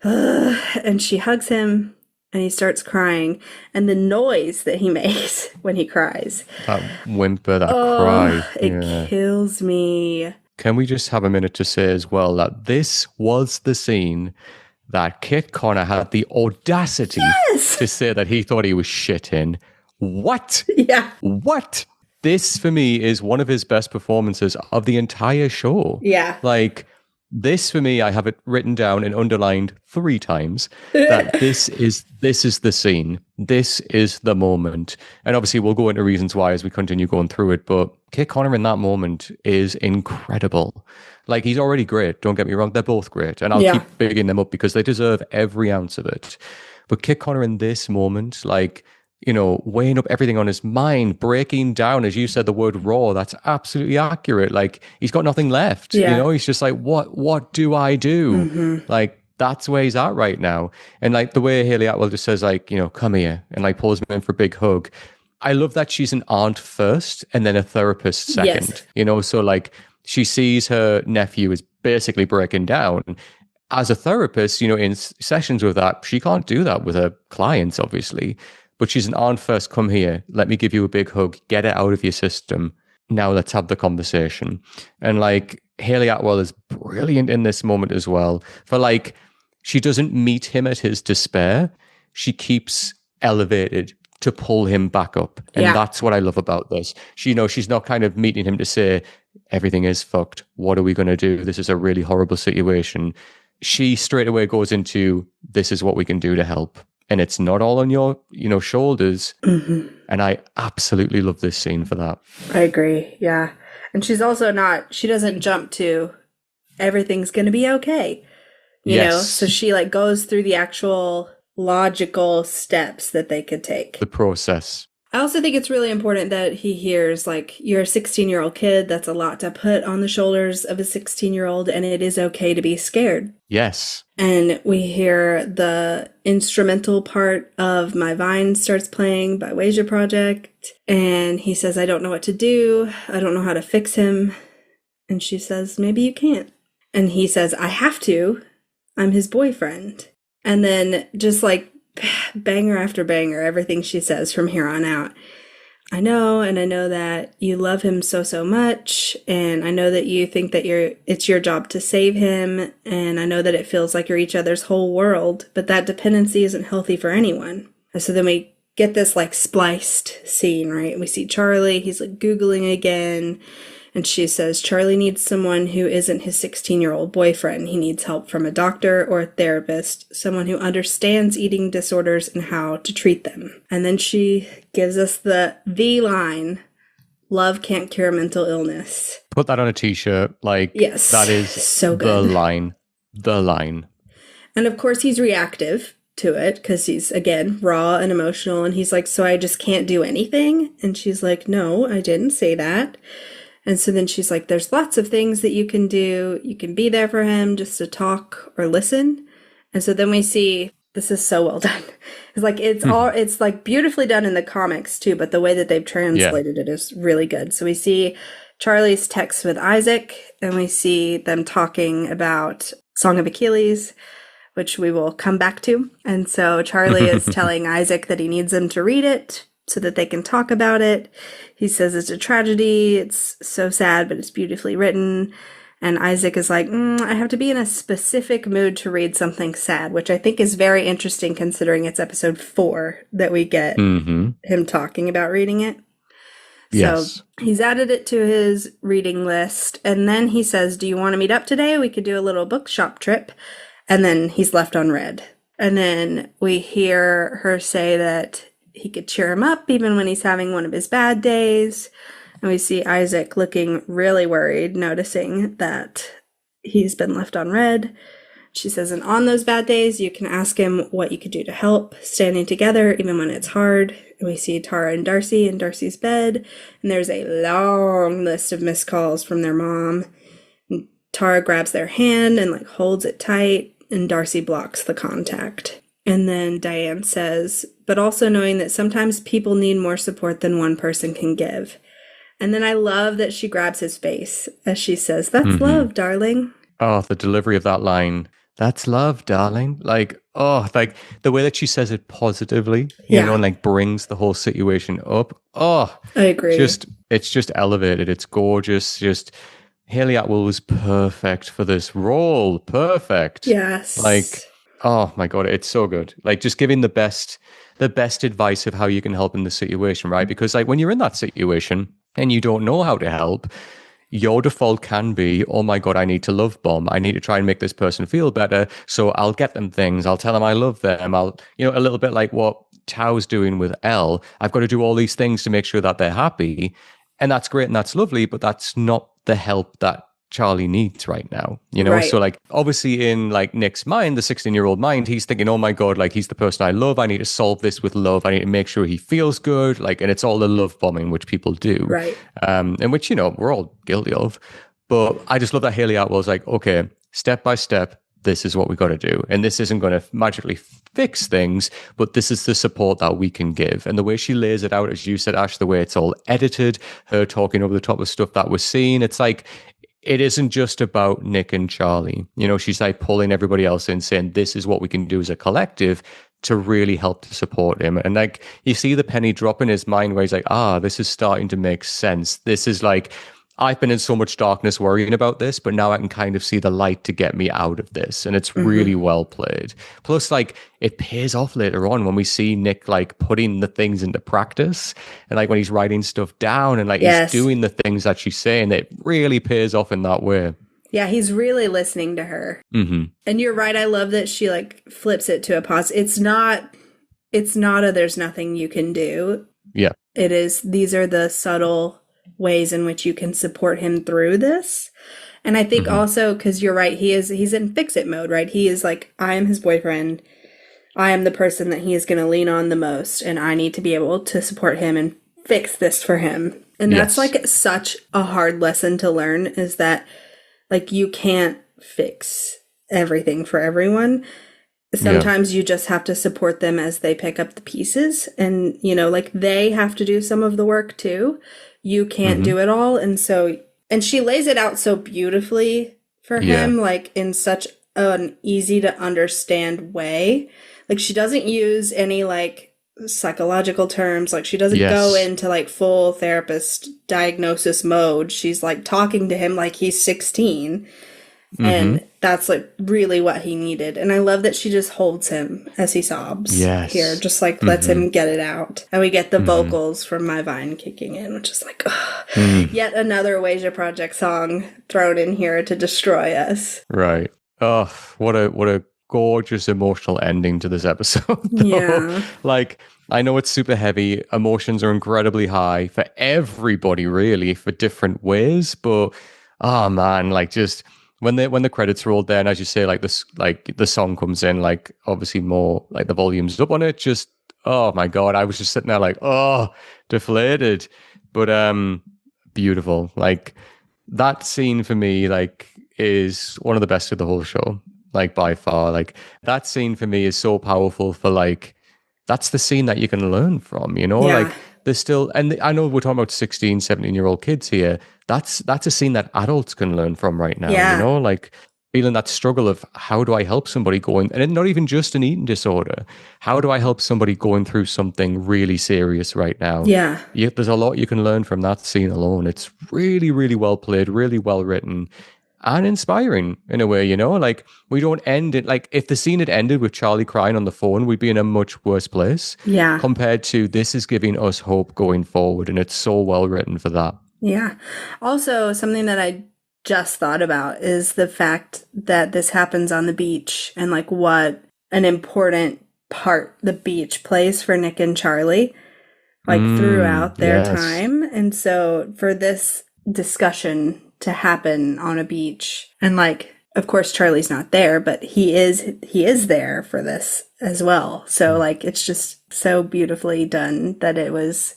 S1: And she hugs him. And he starts crying, and the noise that he makes when he cries.
S2: That whimper, that cry.
S1: It kills me.
S2: Can we just have a minute to say as well that this was the scene that Kit Connor had the audacity to say that he thought he was shit in? What?
S1: Yeah.
S2: What? This, for me, is one of his best performances of the entire show.
S1: Yeah.
S2: Like... This, for me, I have it written down and underlined 3 times that this is the scene. This is the moment. And obviously, we'll go into reasons why as we continue going through it. But Kit Connor in that moment is incredible. Like, he's already great. Don't get me wrong. They're both great. And I'll keep bigging them up because they deserve every ounce of it. But Kit Connor in this moment, like... weighing up everything on his mind, breaking down, as you said, the word raw, that's absolutely accurate. Like, he's got nothing left. He's just like, what do I do? Like, that's where he's at right now. And like the way Hayley Atwell just says, like, come here, and like pulls him in for a big hug. I love that she's an aunt first and then a therapist second. So like she sees her nephew is basically breaking down. As a therapist, in sessions with that, she can't do that with her clients, obviously. But she's an aunt first. Come here. Let me give you a big hug. Get it out of your system. Now let's have the conversation. And like Hayley Atwell is brilliant in this moment as well. For like, she doesn't meet him at his despair. She keeps elevated to pull him back up. And that's what I love about this. She's not kind of meeting him to say, everything is fucked. What are we going to do? This is a really horrible situation. She straight away goes into, this is what we can do to help. And it's not all on your, shoulders.
S1: Mm-hmm.
S2: And I absolutely love this scene for that.
S1: I agree. Yeah. And she's also she doesn't jump to everything's going to be okay. You know, so she like goes through the actual logical steps that they could take.
S2: The process.
S1: I also think it's really important that he hears, like, you're a 16-year-old kid. That's a lot to put on the shoulders of a 16-year-old, and it is okay to be scared.
S2: Yes.
S1: And we hear the instrumental part of My Vine starts playing by Wasia Project. And he says, I don't know what to do. I don't know how to fix him. And she says, maybe you can't. And he says, I have to. I'm his boyfriend. And then just like banger after banger, everything she says from here on out. I know, and I know that you love him so, so much, and I know that you think that it's your job to save him, and I know that it feels like you're each other's whole world, but that dependency isn't healthy for anyone. And so then we get this like spliced scene, right? We see Charlie, he's like Googling again, and she says Charlie needs someone who isn't his 16-year-old boyfriend. He needs help from a doctor or a therapist, someone who understands eating disorders and how to treat them. And then she gives us the line, love can't cure mental illness.
S2: Put that on a t-shirt. Like,
S1: yes,
S2: that is
S1: so good.
S2: The line.
S1: And of course he's reactive to it because he's, again, raw and emotional. And he's like, so I just can't do anything? And she's like, no, I didn't say that. And so then she's like, there's lots of things that you can do. You can be there for him just to talk or listen. And so then we see, this is so well done. It's like, it's like beautifully done in the comics too, but the way that they've translated it is really good. So we see Charlie's text with Isaac, and we see them talking about Song of Achilles, which we will come back to. And so Charlie is telling Isaac that he needs him to read it so that they can talk about it. He says it's a tragedy. It's so sad, but it's beautifully written. And Isaac is like, I have to be in a specific mood to read something sad, which I think is very interesting considering it's episode 4 that we get him talking about reading it.
S2: Yes.
S1: So he's added it to his reading list. And then he says, do you want to meet up today? We could do a little bookshop trip. And then he's left unread. And then we hear her say that he could cheer him up even when he's having one of his bad days. And we see Isaac looking really worried, noticing that he's been left unread. She says, and on those bad days, you can ask him what you could do to help, standing together even when it's hard. And we see Tara and Darcy in Darcy's bed, and there's a long list of missed calls from their mom. And Tara grabs their hand and like holds it tight, and Darcy blocks the contact. And then Diane says, but also knowing that sometimes people need more support than one person can give. And then I love that she grabs his face as she says, that's love, darling.
S2: Oh, the delivery of that line. That's love, darling. Like, like the way that she says it positively, you know, and like brings the whole situation up. Oh,
S1: I agree.
S2: It's just elevated. It's gorgeous. Just Hayley Atwell was perfect for this role. Perfect.
S1: Yes.
S2: Like, oh my God, it's so good. Like just giving the best advice of how you can help in the situation, right? Because like when you're in that situation and you don't know how to help, your default can be, oh my God, I need to love bomb. I need to try and make this person feel better. So I'll get them things. I'll tell them I love them. I'll, a little bit like what Tao's doing with Elle. I've got to do all these things to make sure that they're happy. And that's great and that's lovely, but that's not the help that Charlie needs right now,
S1: Right.
S2: So like obviously in like Nick's mind, the 16-year-old mind, he's thinking, oh my God, like he's the person I love. I need to solve this with love. I need to make sure he feels good. Like, and it's all the love bombing, which people do.
S1: Right.
S2: And which, we're all guilty of. But I just love that Hayley Atwell's like, okay, step by step, this is what we got to do. And this isn't going to magically fix things, but this is the support that we can give. And the way she lays it out, as you said, Ash, the way it's all edited, her talking over the top of stuff that we're seeing, it's like, it isn't just about Nick and Charlie. She's like pulling everybody else in, saying this is what we can do as a collective to really help to support him. And like you see the penny drop in his mind where he's like, this is starting to make sense. This is like, I've been in so much darkness worrying about this, but now I can kind of see the light to get me out of this. And it's really well played. Plus, like, it pays off later on when we see Nick, like, putting the things into practice. And, like, when he's writing stuff down and, like, he's doing the things that she's saying, it really pays off in that way.
S1: Yeah, he's really listening to her. And you're right. I love that she, like, flips it to a positive. It's not a there's nothing you can do.
S2: Yeah.
S1: It is, these are the subtle ways in which you can support him through this. And I think also, because you're right, he's in fix-it mode, right? He is like, I am his boyfriend. I am the person that he is going to lean on the most, and I need to be able to support him and fix this for him. And that's like such a hard lesson to learn, is that, like, you can't fix everything for everyone. Sometimes you just have to support them as they pick up the pieces. And, you know, like, they have to do some of the work too. You can't do it all. And she lays it out so beautifully for him, like, in such an easy to understand way. Like, she doesn't use any, like, psychological terms. Like, she doesn't go into, like, full therapist diagnosis mode. She's, like, talking to him like he's 16. And that's, like, really what he needed. And I love that she just holds him as he sobs here, just, like, lets him get it out. And we get the vocals from My Vine kicking in, which is like, yet another Wasia Project song thrown in here to destroy us.
S2: Right. Oh, what a gorgeous emotional ending to this episode.
S1: Yeah.
S2: Like, I know it's super heavy. Emotions are incredibly high for everybody, really, for different ways. But, oh, man, like, just... When the credits rolled there, and as you say, like, this, like, the song comes in, like, obviously more, like, the volume's up on it, just, oh my God, I was just sitting there like, oh, deflated. But beautiful. Like, that scene for me, like, is one of the best of the whole show, like, by far. Like, that scene for me is so powerful for, like, that's the scene that you can learn from, you know? Like, there's still, and I know we're talking about 16, 17-year-old kids here. That's a scene that adults can learn from right now, you know? Like, feeling that struggle of, how do I help somebody going, and not even just an eating disorder, how do I help somebody going through something really serious right now? There's a lot you can learn from that scene alone. It's really, really well played, really well written, and inspiring in a way, you know? Like, we don't end it, like, if the scene had ended with Charlie crying on the phone, we'd be in a much worse place. Compared to, this is giving us hope going forward, and it's so well written for that.
S1: Also, something that I just thought about is the fact that this happens on the beach, and, like, what an important part the beach plays for Nick and Charlie, like, throughout their time. And so for this discussion to happen on a beach, and, like, of course Charlie's not there, but he is there for this as well. So, like, it's just so beautifully done that it was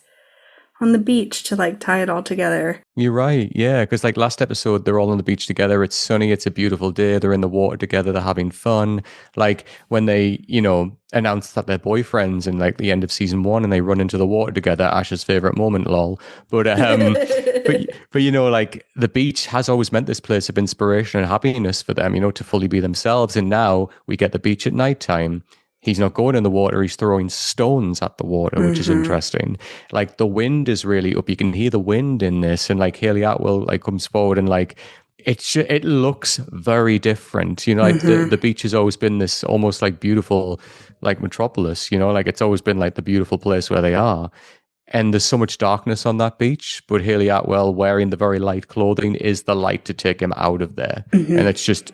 S1: on the beach to, like, tie it all together.
S2: You're right, yeah, because, like, last episode, they're all on the beach together. It's sunny, it's a beautiful day, they're in the water together, they're having fun. Like, when they, you know, announce that they're boyfriends in, like, the end of season 1, and they run into the water together, Ash's favorite moment, lol. But but you know, like, the beach has always meant this place of inspiration and happiness for them, you know, to fully be themselves. And now we get the beach at nighttime. He's not going in the water, he's throwing stones at the water, which is interesting. Like, the wind is really up. You can hear the wind in this. And, like, Hayley Atwell, like, comes forward, and, like, it looks very different. You know, like, the beach has always been this almost, like, beautiful, like, metropolis, you know, like, it's always been, like, the beautiful place where they are. And there's so much darkness on that beach, but Hayley Atwell wearing the very light clothing is the light to take him out of there. And it's just,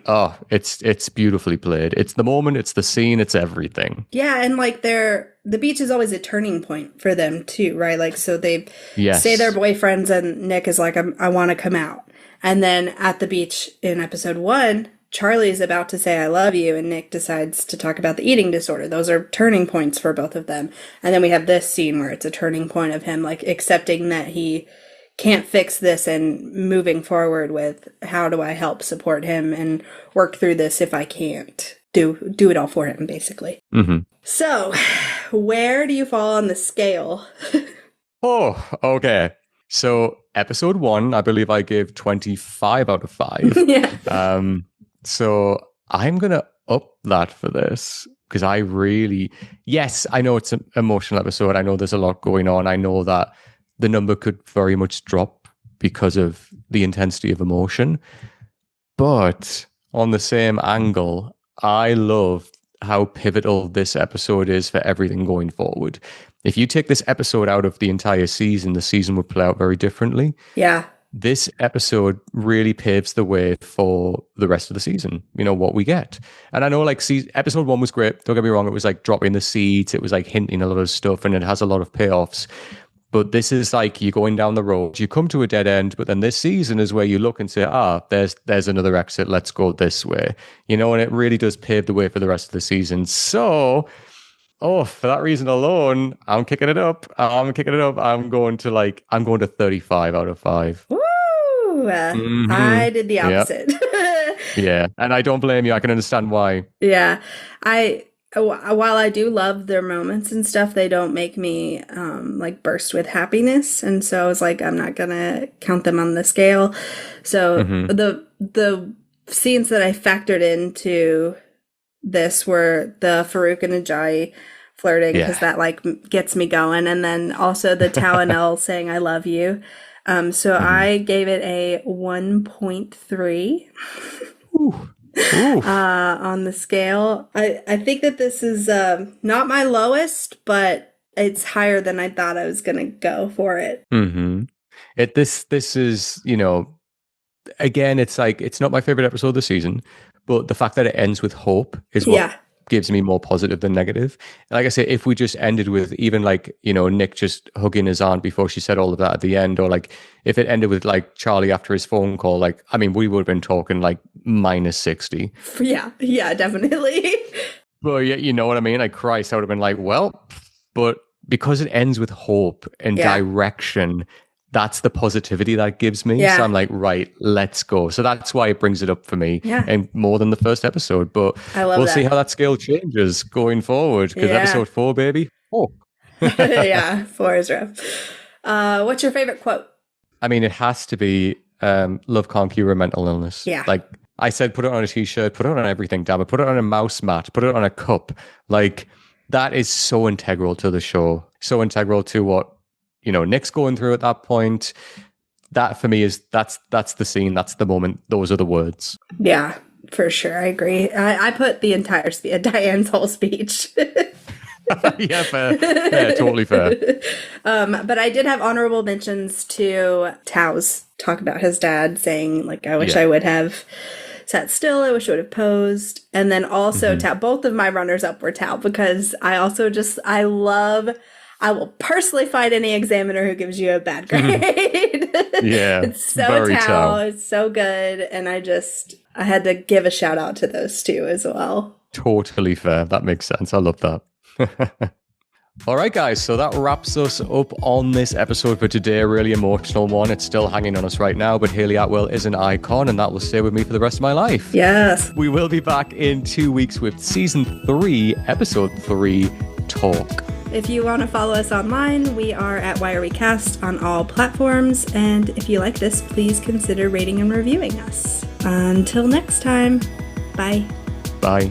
S2: it's beautifully played. It's the moment, it's the scene, it's everything.
S1: Yeah, and, like, the beach is always a turning point for them too, right? Like, so they say they're boyfriends, and Nick is like, I want to come out. And then at the beach in episode 1, Charlie's about to say, I love you, and Nick decides to talk about the eating disorder. Those are turning points for both of them. And then we have this scene where it's a turning point of him, like, accepting that he can't fix this and moving forward with, how do I help support him and work through this if I can't do it all for him, basically. So, where do you fall on the scale?
S2: Oh, okay. So, episode 1, I believe I gave 25 out of 5. So I'm going to up that for this, because I really, yes, I know it's an emotional episode. I know there's a lot going on. I know that the number could very much drop because of the intensity of emotion. But on the same angle, I love how pivotal this episode is for everything going forward. If you take this episode out of the entire season, the season would play out very differently.
S1: Yeah.
S2: This episode really paves the way for the rest of the season, what we get. And I know episode 1 was great. Don't get me wrong. It was like dropping the seeds. It was like hinting a lot of stuff and it has a lot of payoffs. But this is like you're going down the road. You come to a dead end, but then this season is where you look and say, there's another exit. Let's go this way. And it really does pave the way for the rest of the season. So, for that reason alone, I'm kicking it up. I'm going to 35 out of 5.
S1: Woo! I did the opposite.
S2: Yep. Yeah. And I don't blame you. I can understand why.
S1: Yeah. While I do love their moments and stuff, they don't make me burst with happiness. And so I was like, I'm not going to count them on the scale. So the scenes that I factored into this were the Farouk and Ajayi flirting, because that gets me going. And then also the Tao and Elle saying, I love you. So I gave it a 1.3.
S2: Ooh.
S1: On the scale. I think that this is not my lowest, but it's higher than I thought I was going to go for it.
S2: Mm-hmm. This is, again, it's not my favorite episode of the season, but the fact that it ends with hope is what gives me more positive than negative. Like I say, if we just ended with even Nick just hugging his aunt before she said all of that at the end, or if it ended with Charlie after his phone call, we would have been talking minus 60.
S1: Yeah, definitely.
S2: But yeah, you know what I mean? Christ, I would have been but because it ends with hope and direction, that's the positivity that gives me.
S1: Yeah.
S2: So I'm right, let's go. So that's why it brings it up for me, and more than the first episode. But we'll see how that scale changes going forward, because episode 4, baby. Oh.
S1: Yeah, 4 is rough. What's your favorite quote?
S2: I mean, it has to be love can't cure a mental illness.
S1: Yeah.
S2: I said, put it on a t-shirt, put it on everything, damn it. Put it on a mouse mat, put it on a cup. That is so integral to the show. So integral to what Nick's going through at that point. That for me is that's the scene, that's the moment, those are the words.
S1: Yeah, for sure. I agree. I put the entire Diane's whole speech.
S2: Yeah, fair. Yeah, totally fair.
S1: But I did have honorable mentions to Tao's talk about his dad saying, I wish I would have sat still. I wish I would have posed. And then also Tao, both of my runners up were Tao, because I will personally fight any examiner who gives you a bad grade.
S2: Yeah.
S1: It's so Tao. It's so good. And I had to give a shout out to those two as well.
S2: Totally fair. That makes sense. I love that. All right, guys. So that wraps us up on this episode for today. A really emotional one. It's still hanging on us right now, but Hayley Atwell is an icon, and that will stay with me for the rest of my life.
S1: Yes.
S2: We will be back in 2 weeks with season 3, episode 3, Talk.
S1: If you want to follow us online, we are at Why Are We Cast on all platforms. And if you like this, please consider rating and reviewing us. Until next time, bye.
S2: Bye.